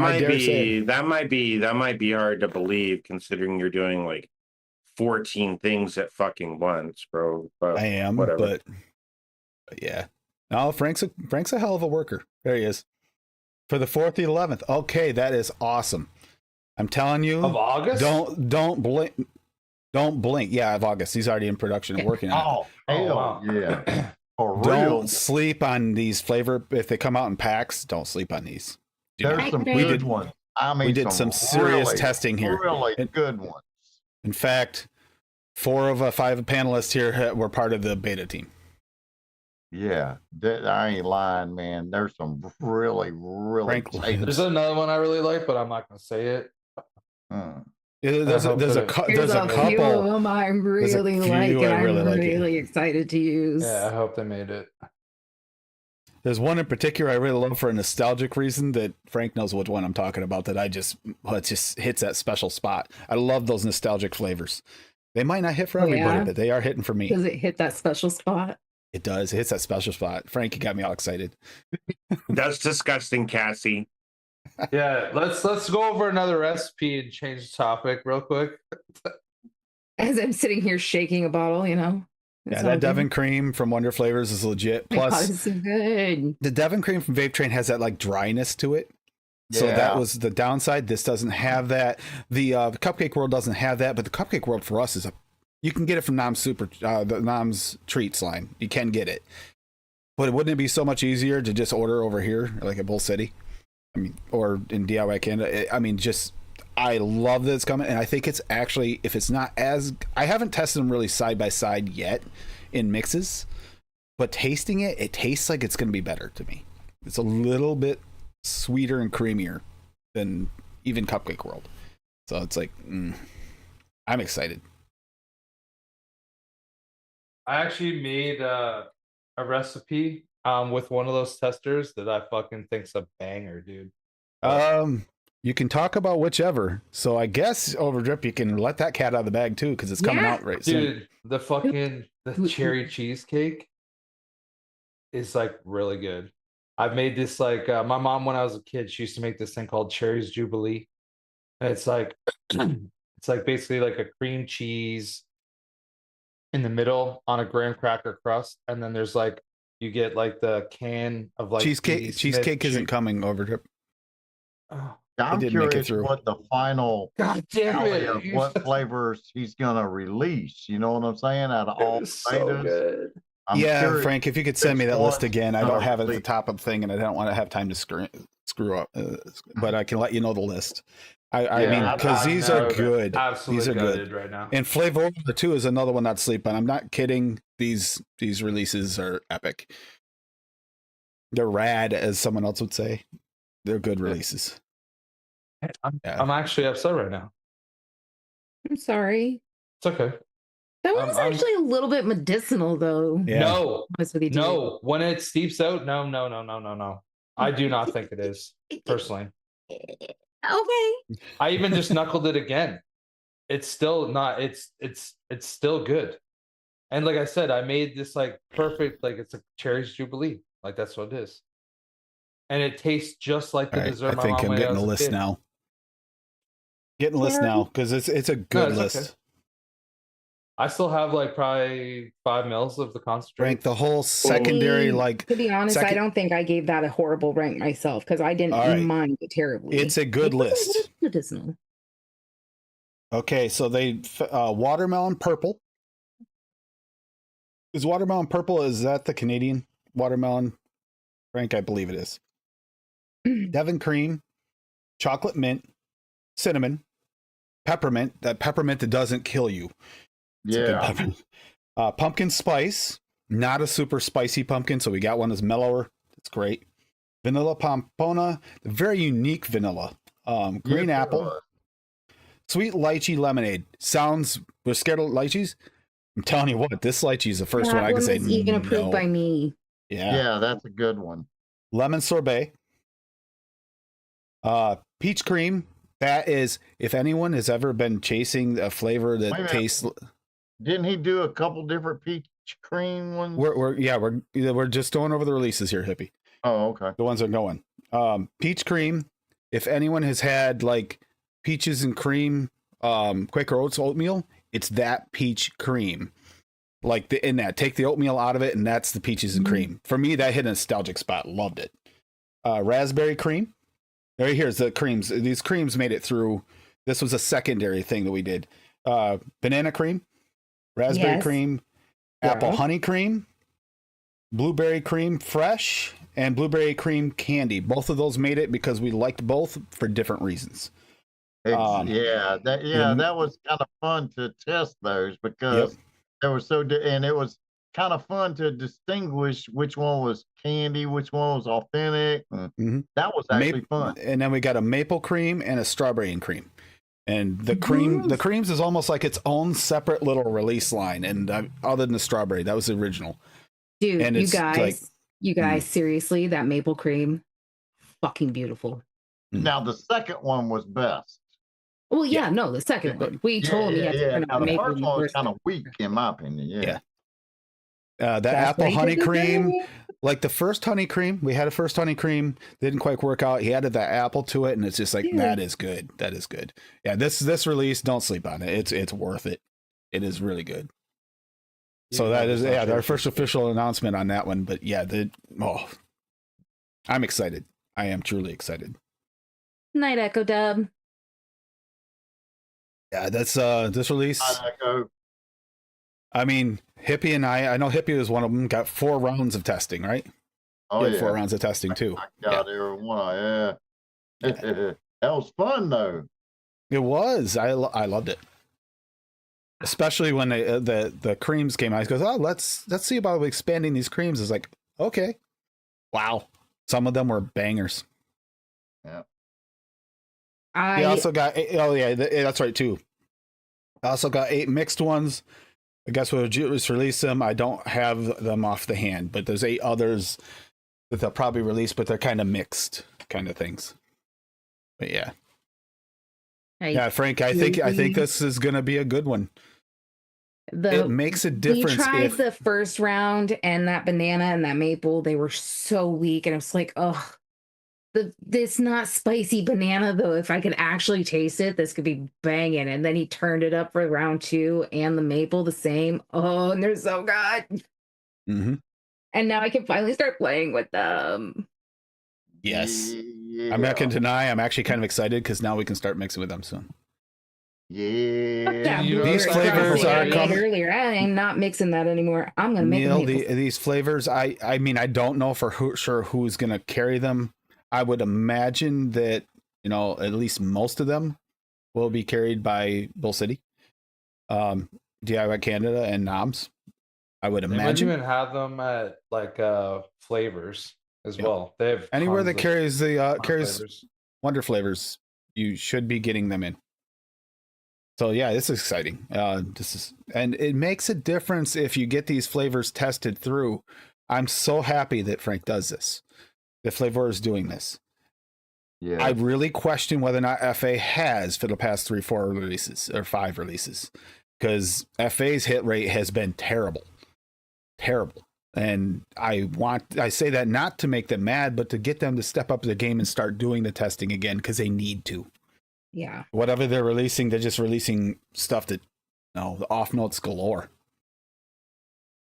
might be hard to believe considering you're doing like 14 things at fucking once, bro. But I am, whatever. but yeah. No, Frank's a hell of a worker. There he is. For the 4th to the 11th. Okay, that is awesome. I'm telling you. Of August? Don't blink. Don't blink. Yeah, of August. He's already in production and working on it. Oh, hell wow. yeah. For real. Don't sleep on these flavor. If they come out in packs, don't sleep on these. There's some good ones. I mean, we did some serious really, testing here. Really good ones. In fact, 4 of 5 panelists here were part of the beta team. Yeah, I ain't lying, man. There's some really tasty. There's another one I really like, but I'm not gonna say it. There's a few couple. of them I really like, and I'm really excited to use. Yeah, I hope they made it. There's one in particular I really love for a nostalgic reason that Frank knows which one I'm talking about. That it just hits that special spot. I love those nostalgic flavors. They might not hit for everybody, but they are hitting for me. Does it hit that special spot? It does. It hits that special spot. Frank, you got me all excited. That's disgusting, Cassie. Yeah, let's go over another recipe and change the topic real quick. As I'm sitting here shaking a bottle, you know. Yeah, that Devon cream from Wonder Flavors is legit. Plus, it's so good. The Devon cream from Vape Train has that like dryness to it. So that was the downside. This doesn't have that. The Cupcake World doesn't have that, but the Cupcake World for us is you can get it from the Nom's Treats line. You can get it. But wouldn't it be so much easier to just order over here, like at Bull City? I mean, or in DIY Canada? I mean, I love that it's coming. And I think it's actually, if it's not as, I haven't tested them really side by side yet in mixes, but tasting it, it tastes like it's going to be better to me. It's a little bit sweeter and creamier than even Cupcake World. So it's like, I'm excited. I actually made a recipe with one of those testers that I fucking think's a banger, dude. You can talk about whichever. So I guess Overdrip, you can let that cat out of the bag too, because it's coming out right soon. Dude, the cherry cheesecake is like really good. I've made this like my mom when I was a kid, she used to make this thing called Cherry's Jubilee. And it's like it's like basically like a cream cheese in the middle on a graham cracker crust, and then there's like you get like the can of like cheesecake isn't coming, Overdrip. Oh. I'm curious what the final God damn it. of what flavors he's gonna release. You know what I'm saying? Out of all so good. Yeah, Frank, if you could send me that list again. I don't have it at the top of the thing, and I don't want to have time to screw up. But I can let you know the list. I mean, because these are good. These are good right now. And Flavor 2 is another one not sleep on. I'm not kidding. These releases are epic. They're rad, as someone else would say. They're good releases. I'm actually upset right now. I'm sorry. It's okay. That one's actually a little bit medicinal, though. Yeah. No, when it steeps out, no. I do not think it is, personally. Okay. I even just knuckled it again. It's still not. It's still good. And like I said, I made this like perfect. Like it's a Cherry's Jubilee. Like that's what it is. And it tastes just like the dessert. I think I'm getting a list now. Getting a list now because it's a good list. Okay. I still have like probably 5 mils of the concentrate. Rank the whole secondary to be honest, I don't think I gave that a horrible rank myself because I didn't mind it terribly. It's a good list. Medicinal. Okay, so they watermelon purple. Is watermelon purple? Is that the Canadian watermelon? Frank, I believe it is. Devon cream, chocolate mint, cinnamon, peppermint. That peppermint that doesn't kill you. Yeah. Pumpkin spice, not a super spicy pumpkin, so we got one that's mellower. It's great. Vanilla pompona, very unique vanilla. Green apple, sweet lychee lemonade. We're scared of lychees. I'm telling you what, this lychee is the first one I can say. Even approved by me. Yeah, that's a good one. Lemon sorbet. Peach cream. That is, if anyone has ever been chasing a flavor that tastes. Didn't he do a couple different peach cream ones? We're just going over the releases here, Hippie. Oh, okay. The ones that are going. Peach cream. If anyone has had like peaches and cream, Quaker Oats oatmeal, it's that peach cream. Like take the oatmeal out of it, and that's the peaches and cream. For me, that hit a nostalgic spot. Loved it. raspberry cream. Right here's the creams. These creams made it through. This was a secondary thing that we did. Banana cream, raspberry Yes. cream, apple Yeah. honey cream, blueberry cream fresh, and blueberry cream candy. Both of those made it because we liked both for different reasons. Yeah, the- that was kind of fun to test those Yep. because they were and it was kind of fun to distinguish which one was candy, which one was authentic. Mhm. That was actually fun. And then we got a maple cream and a strawberry and cream. And the creams is almost like its own separate little release line. And other than the strawberry, that was the original. Dude, And you it's like- guys, seriously, that maple cream, fucking beautiful. Now the second one was best. Well, yeah, no, the second one. We told me Yeah. to Now the maple first in the one was first kind one. of weak in my opinion. Yeah. The That's apple what he honey did with cream, it. like the first honey cream, we had a first honey cream, didn't quite work out. He added that apple to it, and it's just like, Yeah. that is good. That is good. Yeah, this release, don't sleep on it. It's worth it. It is really good. So that is our first official announcement on that one. But yeah, I'm excited. I am truly excited. Night Echo Dub. Yeah, that's this release. Echo. I mean, Hippie and I know Hippie was one of them, got 4 rounds of testing, right? Oh He had yeah. 4 rounds of testing too. I got every one. Yeah. That was fun though. It was. I loved it. Especially when the creams came out. He goes, "Oh, let's see about expanding these creams." It's like, okay, wow. Some of them were bangers. I They also got that's right too. I also got 8 mixed ones. I guess we'll just release them. I don't have them off the hand, but there's 8 others that they'll probably release, but they're kind of mixed kind of things. But yeah. Yeah, Frank, I think this is gonna be a good one. It makes a difference. We tried if the first round, and that banana and that maple, they were so weak, and I was like, oh, this not spicy banana though. If I could actually taste it, this could be banging. And then he turned it up for round 2, and the maple the same. Oh, and they're so good. Mm-hmm. And now I can finally start playing with them. Yes. Yeah. I'm not gonna deny I'm actually kind of excited because now we can start mixing with them soon. Yeah. These flavors are coming earlier. I am not mixing that anymore. I'm gonna make Neil, maple. these flavors, I mean, I don't know for sure who's gonna carry them. I would imagine that, at least most of them will be carried by Bull City, DIY Canada, and Noms. I would They might imagine. even have them at like flavors as well. They have Anywhere tons that of carries flavors. Wonder flavors, you should be getting them in. So yeah, this is exciting. And it makes a difference if you get these flavors tested through. I'm so happy that Frank does this. The Flavor is doing this. Yeah. I really question whether or not FA has for the past 3, 4 releases or 5 releases, because FA's hit rate has been terrible. And I say that not to make them mad, but to get them to step up the game and start doing the testing again, because they need to. Yeah. Whatever they're releasing, they're just releasing stuff that, the off notes galore.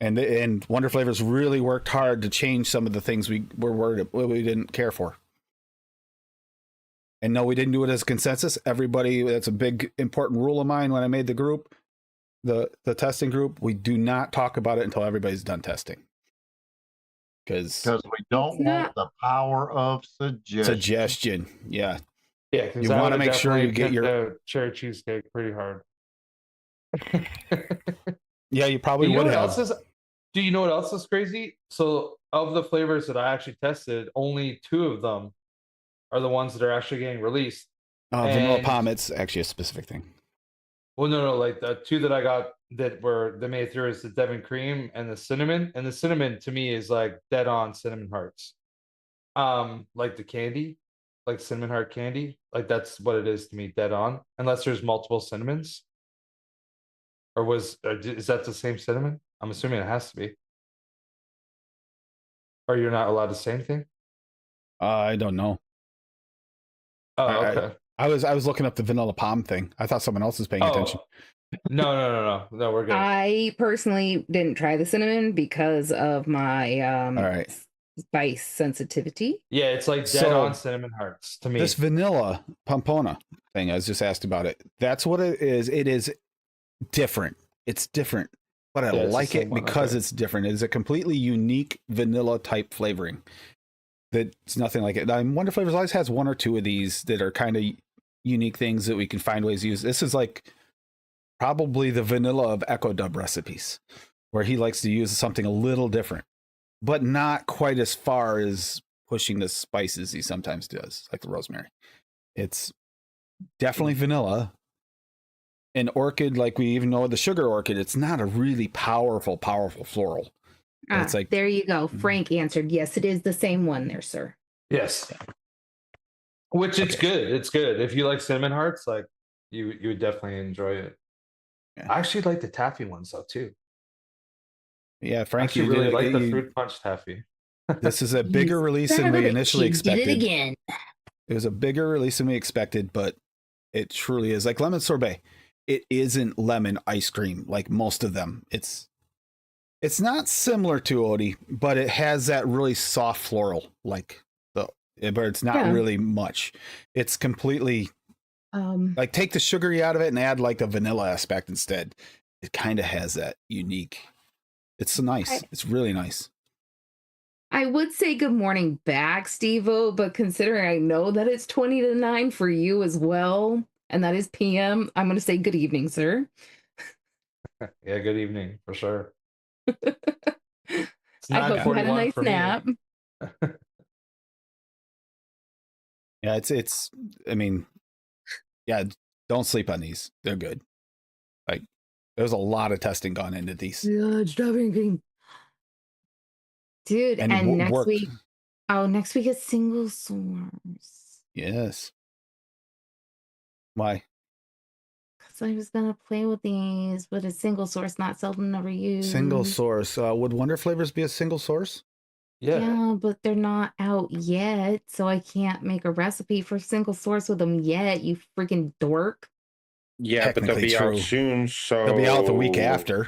And Wonder Flavors really worked hard to change some of the things we didn't care for. And no, we didn't do it as a consensus. Everybody, that's a big important rule of mine when I made the group, the testing group. We do not talk about it until everybody's done testing. Because we don't want the power of suggestion. Yeah. Yeah, because You wanna make sure you get your cherry cheesecake pretty hard. Yeah, you probably You know would what have. else do you know what else is crazy? So of the flavors that I actually tested, only 2 of them are the ones that are actually getting released. Vanilla And- palm, it's actually a specific thing. Well, no, like the 2 that I got that made it through is the Devon cream and the cinnamon. And the cinnamon to me is like dead on cinnamon hearts. Like the candy, like cinnamon heart candy, like that's what it is to me, dead on. Unless there's multiple cinnamons. Or is that the same cinnamon? I'm assuming it has to be. Or you're not allowed to say anything? I don't know. Oh, I- okay. I was looking up the vanilla palm thing. I thought someone else was paying attention. No, we're good. I personally didn't try the cinnamon because of my All right. spice sensitivity. Yeah, it's like dead So, on cinnamon hearts to me. This vanilla pompona thing, I was just asked about it. That's what it is. It is different. It's different, but I Yeah, it's the like same it one, because okay. it's different. It is a completely unique vanilla type flavoring. That's nothing like it. Wonder Flavors always has one or two of these that are kind of unique things that we can find ways to use. This is like probably the vanilla of Echo Dub recipes, where he likes to use something a little different, but not quite as far as pushing the spices he sometimes does, like the rosemary. It's definitely vanilla. An orchid, like we even know the sugar orchid, it's not a really powerful floral. It's like, There you go. Frank answered, yes, it is the same one there, sir. Yes. Which it's Okay. good. It's good. If you like cinnamon hearts, like you would definitely enjoy it. Yeah. I actually like the taffy ones though too. yeah, I Frank, actually you really did like the it. fruit punch taffy. This is a You bigger release son than of a we bitch, initially you expected. did it again. It was a bigger release than we expected, but it truly is. Like lemon sorbet, it isn't lemon ice cream like most of them. It's not similar to Odie, but it has that really soft floral, like the, but it's not Yeah. really much. It's completely Um, like take the sugary out of it and add like the vanilla aspect instead. It kind of has that unique. It's nice. It's really nice. I would say good morning back, Steve-O, but considering I know that it's 20 to 9 for you as well, and that is PM, I'm going to say good evening, sir. Yeah, good evening for sure. It's I hope you had a 9:41 nice for me. nap. Yeah, it's I mean, yeah, don't sleep on these. They're good. Like there's a lot of testing gone into these. Yeah, strawberry cream. Dude, And it and next worked. week, next week is single source. Yes. Why? Because I was going to play with these, but a single source, not seldom, never used. Single source. Would Wonder Flavors be a single source? Yeah. Yeah, but they're not out yet, so I can't make a recipe for single source with them yet, you freaking dork. Yeah, but they'll Technically be true. out soon. So They'll be out the week after.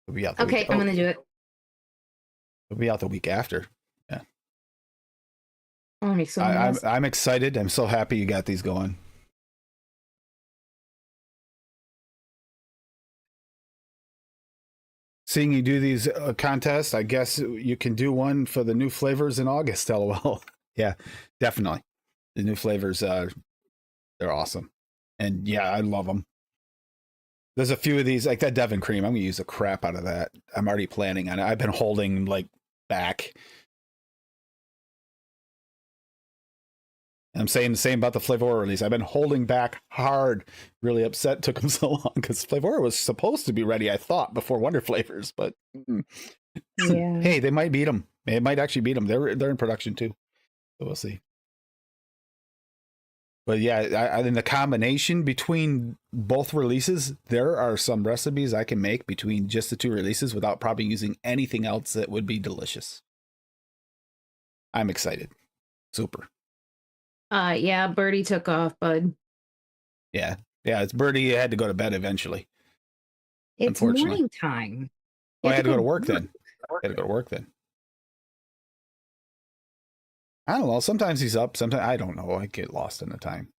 They'll be out the Okay, week. I'm gonna do it. They'll be out the week after. Yeah. I'll make so many. I'm excited. I'm so happy you got these going. Seeing you do these contests, I guess you can do one for the new flavors in August. LOL. Yeah, definitely. The new flavors, they're awesome, and yeah, I love them. There's a few of these, like that Devon cream. I'm gonna use the crap out of that. I'm already planning on it. I've been holding like back. I'm saying the same about the Flavor release. I've been holding back hard. Really upset it took them so long because Flavor was supposed to be ready, I thought, before Wonder Flavors. But Yeah. hey, they might beat them. It might actually beat them. They're in production too, so we'll see. But yeah, in the combination between both releases, there are some recipes I can make between just the two releases without probably using anything else that would be delicious. I'm excited. Super. Yeah, Birdie took off, bud. Yeah. It's Birdie had to go to bed eventually. It's Unfortunately. morning time. Oh, You I have had to go to work then. I had to go to work then. I don't know. Sometimes he's up. Sometimes I don't know. I get lost in the time.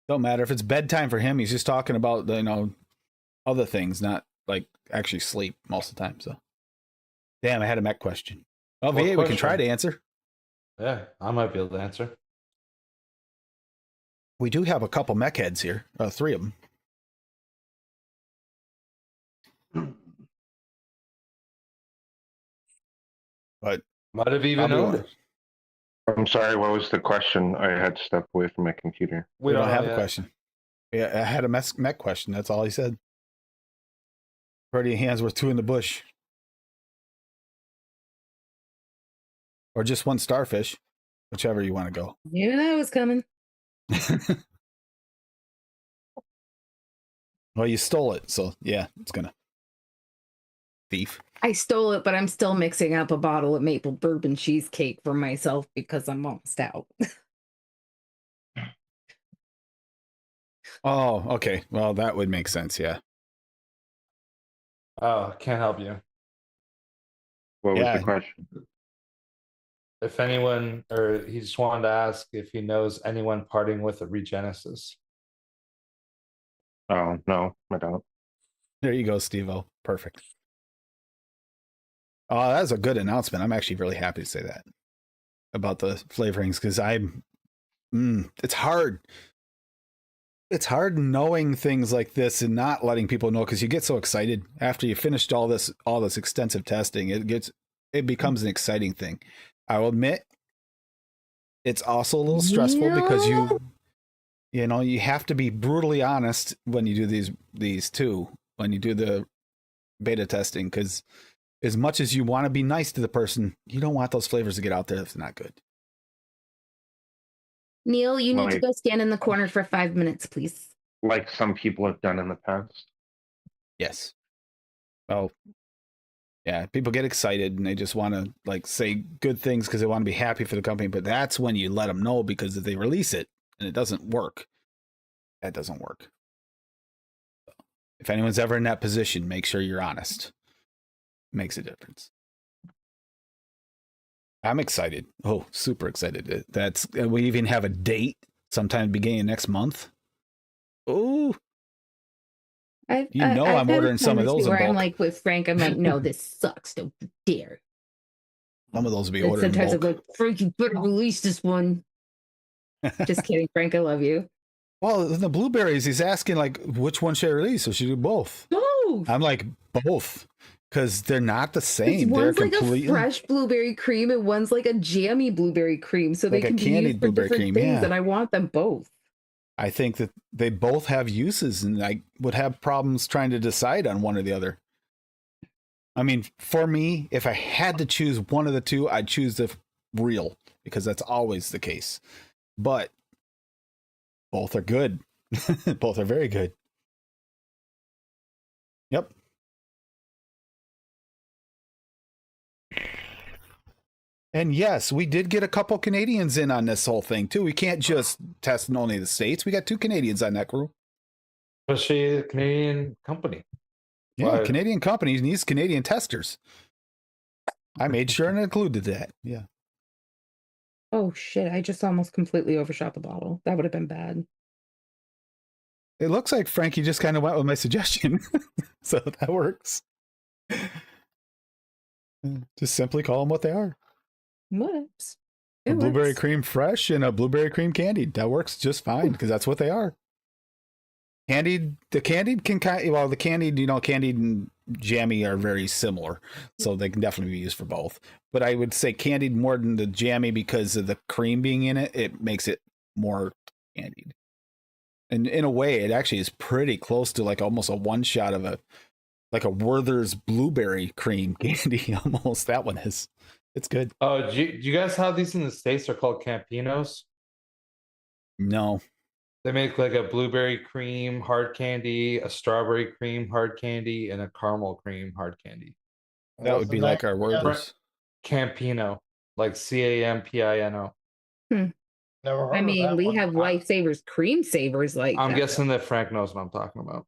Don't matter if it's bedtime for him. He's just talking about other things, not like actually sleep most of the time. So, damn, I had a mech question. Oh, What VA, we can try question? to answer. Yeah, I might be able to answer. We do have a couple mech heads here. 3 of them. But Might have even probably owned won't. it. I'm sorry. What was the question? I had to step away from my computer. We don't know have a yet. question. Yeah, I had a mech question. That's all he said. Pretty hands worth 2 in the bush. Or just 1 starfish, whichever you want to go. Knew that was coming. Well, you stole it, so yeah, it's gonna thief. I stole it, but I'm still mixing up a bottle of maple bourbon cheesecake for myself because I'm almost out. Oh, okay. Well, that would make sense. Yeah. Oh, can't help you. What was Yeah. the question? If anyone, or he just wanted to ask if he knows anyone parting with a Regenesis. Oh no, I don't. There you go, Steve-O. Perfect. Oh, that's a good announcement. I'm actually really happy to say that about the flavorings because it's hard. It's hard knowing things like this and not letting people know because you get so excited after you finished all this extensive testing. It becomes an exciting thing. I will admit, it's also a little stressful because you have to be brutally honest when you do these two, when you do the beta testing, because as much as you want to be nice to the person, you don't want those flavors to get out there if they're not good. Neil, you need to Like- go stand in the corner for 5 minutes, please. Like some people have done in the past. Yes. Oh, yeah. People get excited and they just want to like say good things because they want to be happy for the company. But that's when you let them know, because if they release it and it doesn't work, that doesn't work. If anyone's ever in that position, make sure you're honest. It makes a difference. I'm excited. Oh, super excited. We even have a date sometime beginning of next month. Oh, I've I'm had ordering some of moments those in where I'm bulk. like with Frank, I'm like, no, this sucks. Don't you dare. Some of those will be And ordered in sometimes I'm bulk. like, Frank, you better release this one. Just kidding, Frank. I love you. Well, the blueberries, he's asking like, which one should I release? Or should I do both? Both. I'm like, both, because they're not the same. They're One's like completely a fresh blueberry cream, and one's like a jammy blueberry cream. So Like they a can be candied used for blueberry different cream, things, yeah. and I want them both. I think that they both have uses, and I would have problems trying to decide on one or the other. I mean, for me, if I had to choose one of the two, I'd choose the real, because that's always the case. But both are good. Both are very good. Yep. And yes, we did get a couple Canadians in on this whole thing too. We can't just test in only the States. We got 2 Canadians on that crew. Especially a Canadian company. Yeah, Right. Canadian companies needs Canadian testers. I made sure and included that. Yeah. Oh shit! I just almost completely overshot the bottle. That would have been bad. It looks like Frankie just kind of went with my suggestion. So that works. Just simply call them what they are. What? A blueberry cream fresh and a blueberry cream candied. That works just fine because that's what they are. The candied can the candied, candied and jammy are very similar. So they can definitely be used for both. But I would say candied more than the jammy because of the cream being in it. It makes it more candied. And in a way, it actually is pretty close to like almost a one shot of a Werther's blueberry cream candy. Almost that one is. It's good. Oh, do you guys have these in the States? They're called Campinos. No. They make like a blueberry cream hard candy, a strawberry cream hard candy, and a caramel cream hard candy. That would be like our Werther's. Campino, like Campino. Never heard I of mean, that we one. have lifesavers, cream savers. Like I'm that. guessing that Frank knows what I'm talking about.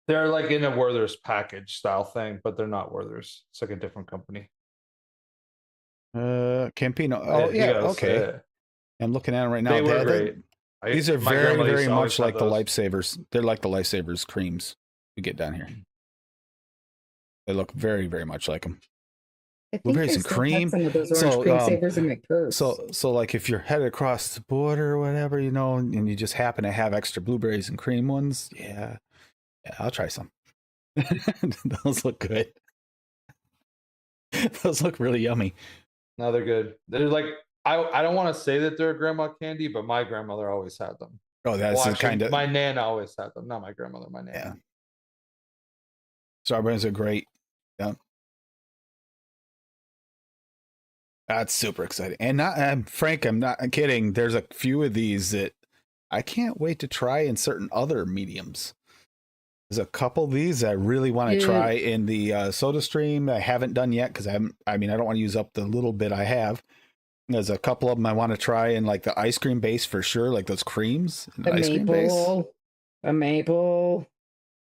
They're like in a Werther's package style thing, but they're not Werther's. It's like a different company. Campino. Oh, You yeah. gotta say Okay. it. I'm looking at them right now. They were great. These are My very, grandma used very to always much have like the those. lifesavers. They're like the lifesavers creams we get down here. They look very, very much like them. I think Blueberries I and still have cream. some of those orange So, cream savers in my purse. So like if you're headed across the border or whatever, and you just happen to have extra blueberries and cream ones, yeah, I'll try some. Those look good. Those look really yummy. No, they're good. They're like I don't want to say that they're a grandma candy, but my grandmother always had them. Oh, that's Well, the actually, kind of my nana always had them. Not my grandmother, my nana. yeah. Strawberries are great. Yeah. That's super exciting. And Frank, I'm not kidding. There's a few of these that I can't wait to try in certain other mediums. There's a couple of these I really want to try in the Soda Stream. I haven't done yet because I don't want to use up the little bit I have. There's a couple of them I want to try in like the ice cream base for sure, like those creams. The Ice cream base. maple.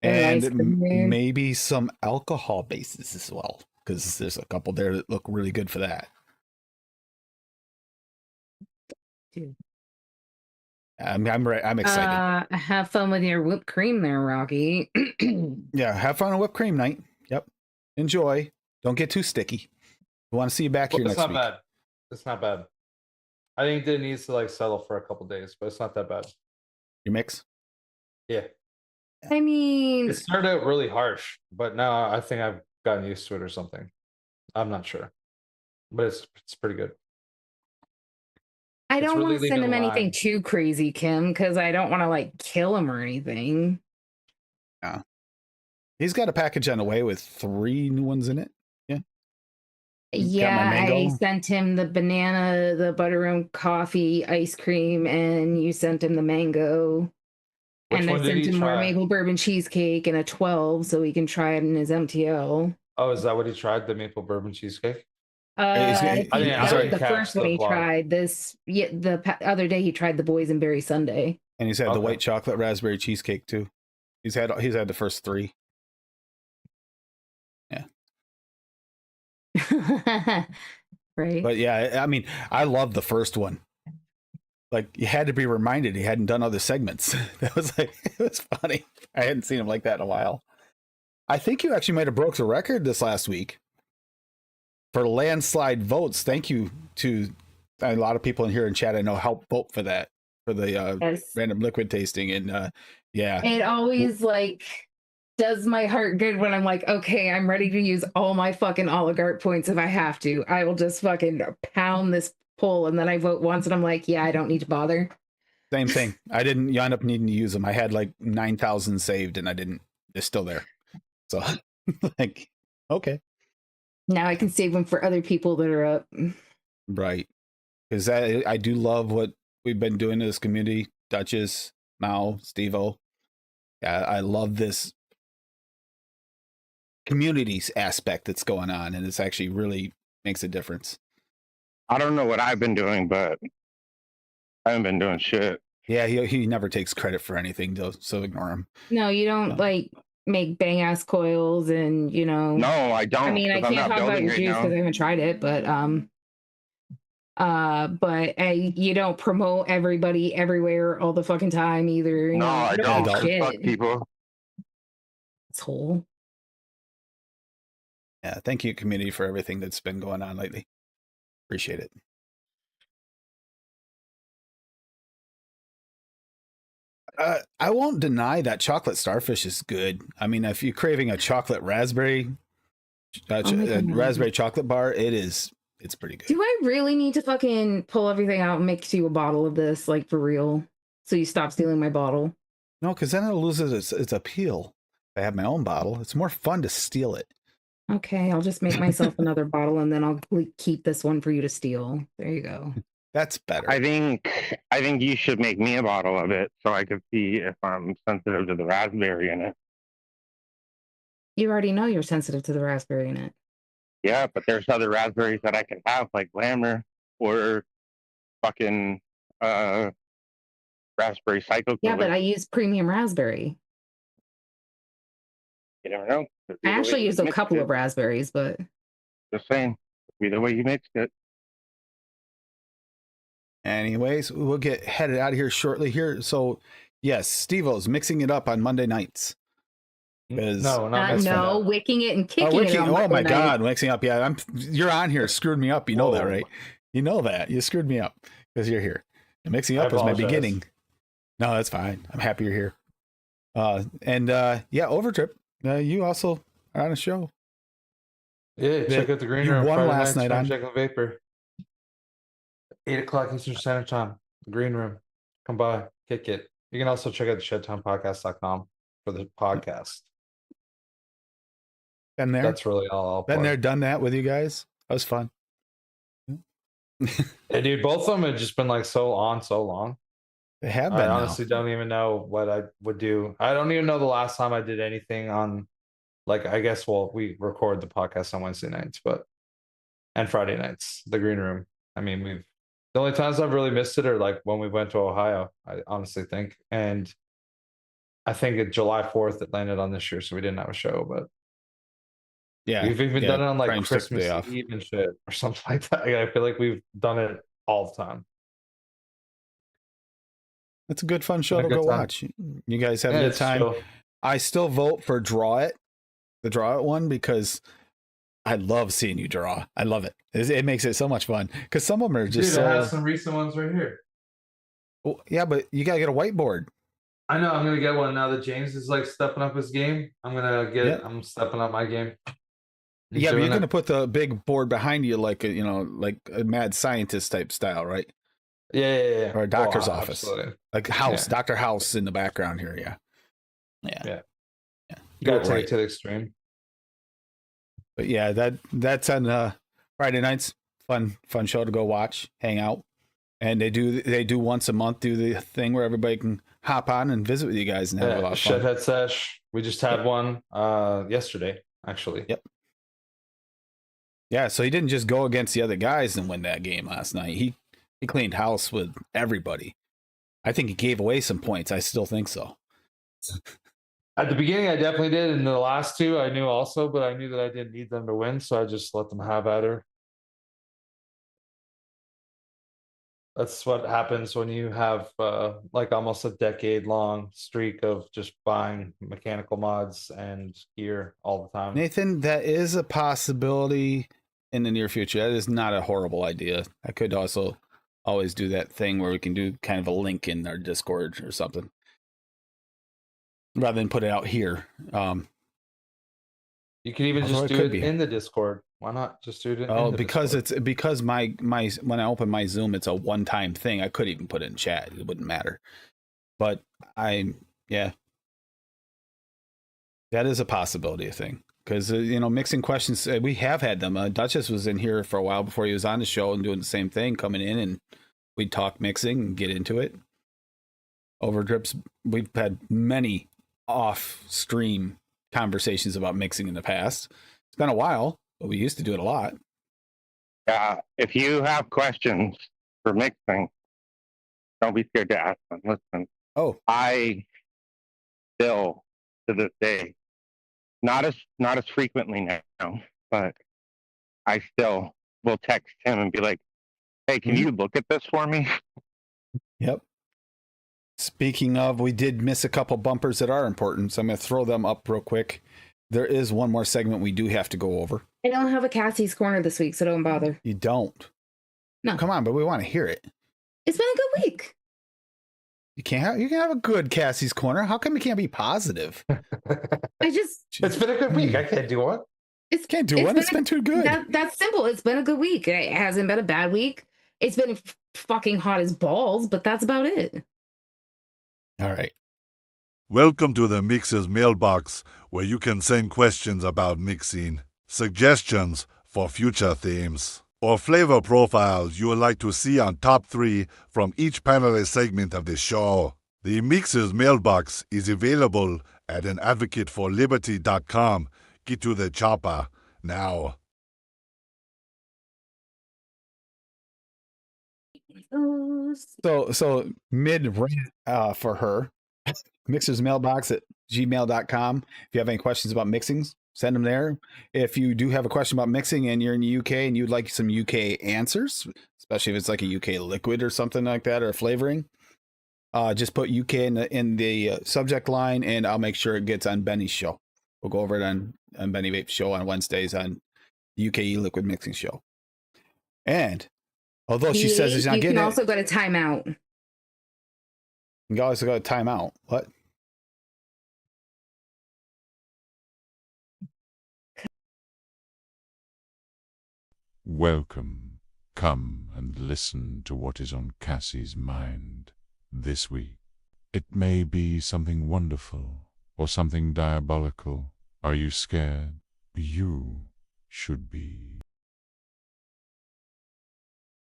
ice and cream. maybe some alcohol bases as well, because there's a couple there that look really good for that. Dude. I'm excited. Have fun with your whipped cream there, Rocky. Yeah, have fun on whipped cream night. Yep, enjoy. Don't get too sticky. We want to see you back here It's next not week. bad. It's not bad. I think it needs to like settle for a couple days, but it's not that bad. Your mix. Yeah. I mean, It started out really harsh, but now I think I've gotten used to it or something. I'm not sure, but it's pretty good. I It's don't really want to send leaving him a anything lag. too crazy, Kim, because I don't want to like kill him or anything. He's got a package on the way with 3 new ones in it. Yeah. Got my Yeah, I mango. sent him the banana, the buttermilk coffee, ice cream, and you sent him the mango. Which And I one did sent he him more try? maple bourbon cheesecake and a 12 so he can try it in his MTL. Oh, is that what he tried? The maple bourbon cheesecake? He's Uh, gonna- I didn't. he's I that was already- didn't the catch first one the he vlog. tried. The other day he tried the boysenberry sundae. And he's had the Okay. white chocolate raspberry cheesecake too. He's had the first 3. Right. But yeah, I mean, I love the first one. Like, you had to be reminded he hadn't done other segments. That was like, it was funny. I hadn't seen him like that in a while. I think you actually might have broke the record this last week for landslide votes. Thank you to a lot of people in here in chat I know help vote for that, for the Yes. random liquid tasting. And yeah, It always like does my heart good when I'm like, okay, I'm ready to use all my fucking oligarch points if I have to. I will just fucking pound this poll, and then I vote once and I'm like, yeah, I don't need to bother. same thing. I didn't you end up needing to use them. I had like 9,000 saved and I didn't. They're still there. So like, okay. Now I can save them for other people that are up. Right. Because I do love what we've been doing to this community. Duchess, Mao, Steve-O. I love this communities aspect that's going on, and it's actually really makes a difference. I don't know what I've been doing, but I haven't been doing shit. Yeah, he never takes credit for anything, though, so ignore him. No, you don't No. like make bang ass coils and No, I don't. I mean, I 'cause I'm can't not talk about building your right juice now. because I haven't tried it, but you don't promote everybody everywhere all the fucking time either. You No, know, I you don't. do 'cause shit. Fuck people. Asshole. Yeah, thank you, community, for everything that's been going on lately. Appreciate it. I won't deny that chocolate starfish is good. I mean, if you're craving a chocolate raspberry, Oh my God. raspberry chocolate bar, it's pretty good. Do I really need to fucking pull everything out and make you a bottle of this, like for real? So you stop stealing my bottle? No, because then it'll lose its appeal. If I have my own bottle, it's more fun to steal it. Okay, I'll just make myself another bottle and then I'll keep this one for you to steal. There you go. That's better. I think you should make me a bottle of it so I could see if I'm sensitive to the raspberry in it. You already know you're sensitive to the raspberry in it. Yeah, but there's other raspberries that I can have, like Glamour or fucking raspberry cycle. Yeah, but I use premium raspberry. You never know. I actually use a mixed couple it. of raspberries, but Just saying. Be the way you mixed it. Anyways, we'll get headed out of here shortly here. So, yes, Steve-O's mixing it up on Monday nights. No, that's no, fine. wicking it and kicking Wicking, it. On oh my Monday night. God, mixing up. Yeah, you're on here, screwed me up. You know that, Whoa. right? You know that. You screwed me up because you're here. And mixing I up is my apologize. beginning. No, that's fine. I'm happy you're here. Yeah, Overtrip. You also are on a show. Yeah, check out the green You room. won Friday last nights, night on- Check the vapor. 8:00 Eastern Standard Time. The green room. Come by, kick it. You can also check out shedtimepodcast.com for the podcast. Been there. That's really all. I'll Been plug. there, done that with you guys. That was fun. Yeah, dude, both of them have just been like so long. They have been. I now. honestly don't even know what I would do. I don't even know the last time I did anything on, like, I guess, well, we record the podcast on Wednesday nights, and Friday nights, the green room. I mean, the only times I've really missed it are like when we went to Ohio, I honestly think. And I think at July 4th it landed on this year, so we didn't have a show, but Yeah, we've even yeah, done it on like Crimes took the Christmas day off. Eve and shit or something like that. I feel like we've done it all the time. It's a good fun show Been to a good go time. watch. You guys have a Yeah, good it's time. chill. I still vote for the Draw It one, because I love seeing you draw. I love it. It makes it so much fun, because some of them are just Dude, I have so. some recent ones right here. Well, yeah, but you gotta get a whiteboard. I know I'm gonna get one now that James is like stepping up his game. I'm gonna get Yeah. I'm stepping up my game. Yeah, but doing you're it. gonna put the big board behind you, like like a mad scientist type style, right? Yeah. Or a doctor's Well, office, absolutely. like House, Yeah. Doctor House in the background here. Yeah. Yeah. You You gotta it take right. it to the extreme. But yeah, that's on Friday nights. Fun show to go watch, hang out, and they do once a month do the thing where everybody can hop on and visit with you guys and have a lot of fun. Shedhead Sesh. We just had one yesterday, actually. Yep. Yeah, so he didn't just go against the other guys and win that game last night. He cleaned house with everybody. I think he gave away some points. I still think so. At the beginning, I definitely did. And the last two, I knew also, but I knew that I didn't need them to win, so I just let them have at her. That's what happens when you have like almost a decade-long streak of just buying mechanical mods and gear all the time. Nathan, that is a possibility in the near future. That is not a horrible idea. I could also always do that thing where we can do kind of a link in our Discord or something, rather than put it out here. You can even Although just it do could it be. in the Discord. Why not just do it in Oh, the because Discord? it's because my when I open my Zoom, it's a one-time thing. I could even put it in chat. It wouldn't matter. But that is a possibility of thing. Because mixing questions, we have had them. Duchess was in here for a while before he was on the show and doing the same thing, coming in, and we'd talk mixing and get into it. Overdrips, we've had many off-stream conversations about mixing in the past. It's been a while, but we used to do it a lot. Yeah, if you have questions for mixing, don't be scared to ask them. Listen, Oh, I still to this day, not as frequently now, but I still will text him and be like, "Hey, can you look at this for me?" Yep. Speaking of, we did miss a couple bumpers that are important, so I'm going to throw them up real quick. There is one more segment we do have to go over. I don't have a Cassie's Corner this week, so don't bother. You don't? No. Come on, but we want to hear it. It's been a good week. You can have a good Cassie's Corner. How come you can't be positive? It's been a good week. I can't do one. Can't do one. It's been too good. That's simple. It's been a good week. It hasn't been a bad week. It's been fucking hot as balls, but that's about it. All right. Welcome to the Mixer's mailbox, where you can send questions about mixing, suggestions for future themes, or flavor profiles you would like to see on top 3 from each panelist segment of the show. The Mixer's mailbox is available at anadvocateforliberty.com. Get to the chopper now. So mid rant for her. Mixer's mailbox at gmail.com. If you have any questions about mixings, send them there. If you do have a question about mixing and you're in the UK and you'd like some UK answers, especially if it's like a UK liquid or something like that, or flavoring, just put UK in the subject line, and I'll make sure it gets on Benny's show. We'll go over it on Benny Vape's show on Wednesdays on UK liquid mixing show. And although she says she's not getting it, you can also go to timeout. You also got a timeout. What? Welcome. Come and listen to what is on Cassie's mind this week. It may be something wonderful or something diabolical. Are you scared? You should be.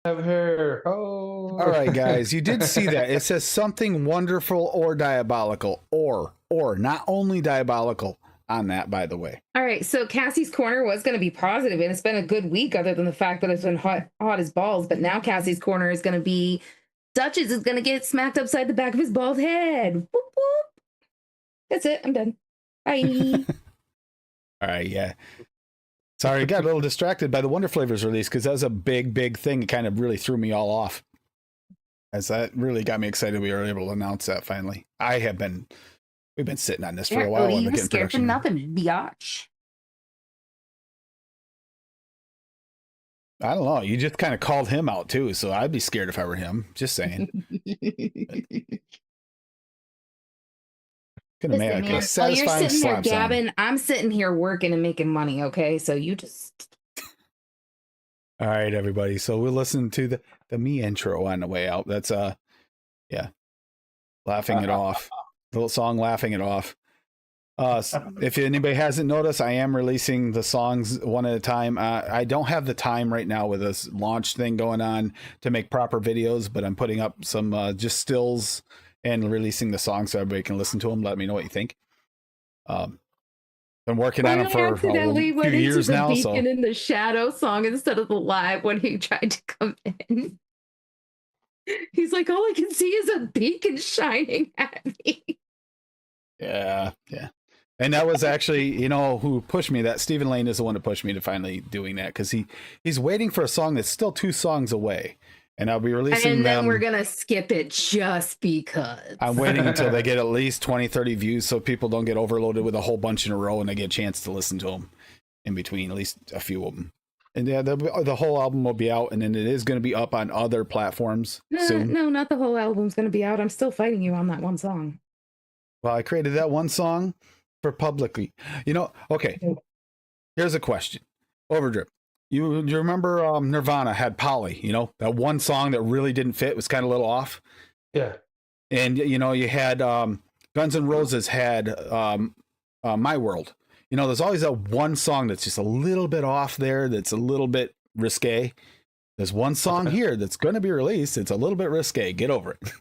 Have her. Oh. All right, guys, you did see that. It says something wonderful or diabolical, or not only diabolical on that, by the way. All right, so Cassie's Corner was going to be positive, and it's been a good week, other than the fact that it's been hot as balls. But now Cassie's Corner is going to be Duchess is going to get smacked upside the back of his bald head. Whoop, whoop. That's it. I'm done. Bye. All right, yeah. Sorry, I got a little distracted by the Wonder Flavors release because that was a big thing. It kind of really threw me all off. As that really got me excited we were able to announce that finally. We've been sitting on this for a while. You were scared for nothing, biatch. I don't know. You just kind of called him out too, so I'd be scared if I were him. Just saying. Gonna Listen, make man, a satisfying while you're sitting there slap sound. gabbing, I'm sitting here working and making money. Okay, so you just. All right, everybody. So we'll listen to the me intro on the way out. That's yeah, laughing it off. The little song, laughing it off. If anybody hasn't noticed, I am releasing the songs one at a time. I don't have the time right now with this launch thing going on to make proper videos, but I'm putting up some just stills and releasing the songs so everybody can listen to them. Let me know what you think. Been working on them for a few years now. Beacon in the shadow song instead of the live when he tried to come in. He's like, all I can see is a beacon shining at me. Yeah. And that was actually, who pushed me. That Stephen Lane is the one who pushed me to finally doing that because he's waiting for a song that's still 2 songs away. And I'll be releasing them. And then we're going to skip it just because. I'm waiting until they get at least 20, 30 views so people don't get overloaded with a whole bunch in a row and they get a chance to listen to them in between, at least a few of them. And yeah, the whole album will be out, and then it is going to be up on other platforms soon. No, not the whole album's going to be out. I'm still fighting you on that one song. Well, I created that one song for publicly. Okay, here's a question. Overdrip. You remember Nirvana had Polly, that one song that really didn't fit, was kind of a little off. Yeah. And, you had Guns N' Roses had My World. There's always that one song that's just a little bit off there, that's a little bit risque. There's one song here that's going to be released. It's a little bit risque. Get over it.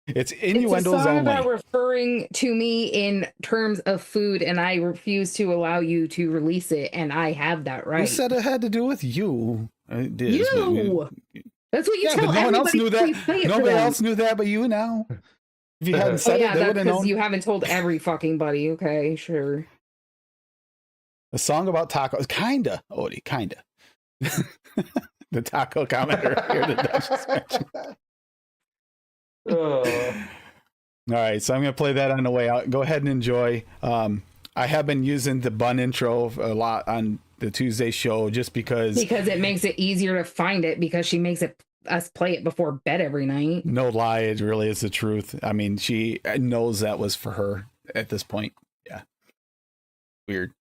It's innuendos it's a song only. about referring to me in terms of food, and I refuse to allow you to release it, and I have that right. Who said it had to do with you? It did. You. That's what you tell but no one else knew that. Nobody else knew that but you now. If you hadn't said it, they would have known. You haven't told every fucking buddy. Okay, sure. A song about tacos. Kinda. Odie, kinda. The taco commenter here that Duchess mentioned. All right, so I'm going to play that on the way out. Go ahead and enjoy. I have been using the bun intro a lot on the Tuesday show just because it makes it easier to find it because she makes us play it before bed every night. No lie, it really is the truth. I mean, she knows that was for her at this point. Yeah. Weird.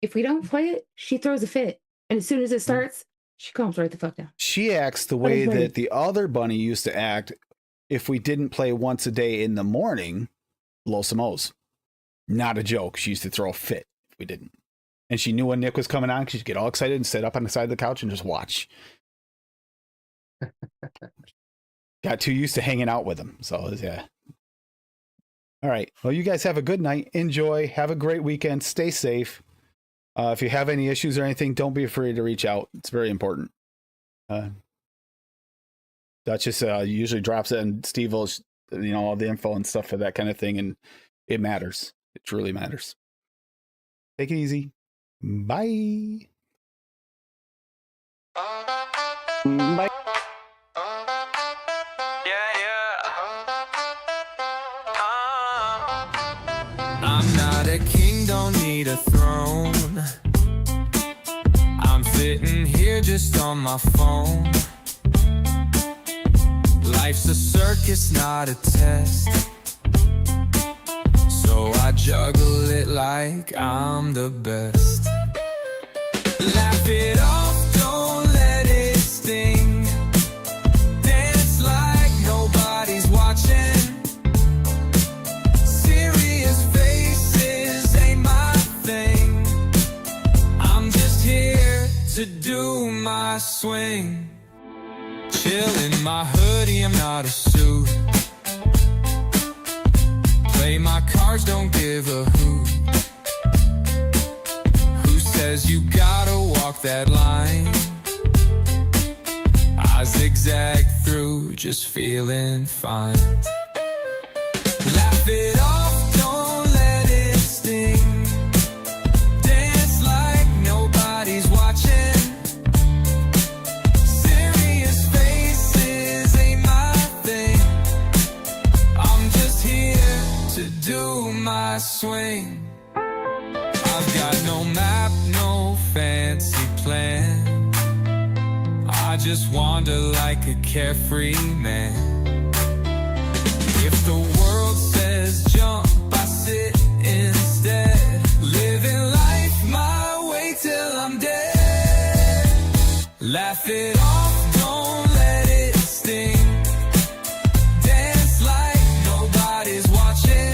If we don't play it, she throws a fit. And as soon as it starts, she calms right the fuck down. She acts the way that the other bunny used to act if we didn't play once a day in the morning, Los Amos. Not a joke. She used to throw a fit if we didn't. And she knew when Nick was coming on. She'd get all excited and sit up on the side of the couch and just watch. Got too used to hanging out with him. So, yeah. All right. Well, you guys have a good night. Enjoy. Have a great weekend. Stay safe. If you have any issues or anything, don't be afraid to reach out. It's very important. Duchess usually drops it, and Steve will, all the info and stuff for that kind of thing, and it matters. It truly matters. Take it easy. Bye. Bye. I'm not a king, don't need a throne. I'm sitting here just on my phone. Life's a circus, not a test. So I juggle it like I'm the best. Laugh it off, don't let it sting. Dance like nobody's watching. Serious faces ain't my thing. I'm just here to do my swing. Chill in my hoodie, I'm not a suit. Play my cards, don't give a hoot. Who says you gotta walk that line? I zigzag through, just feeling fine. Laugh it off. just wander like a carefree man. If the world says jump, I sit instead, living life my way till I'm dead. Laugh it off, don't let it sting. Dance like nobody's watching.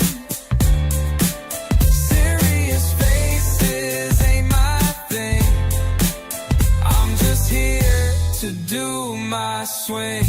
Serious faces ain't my thing. I'm just here to do my swing.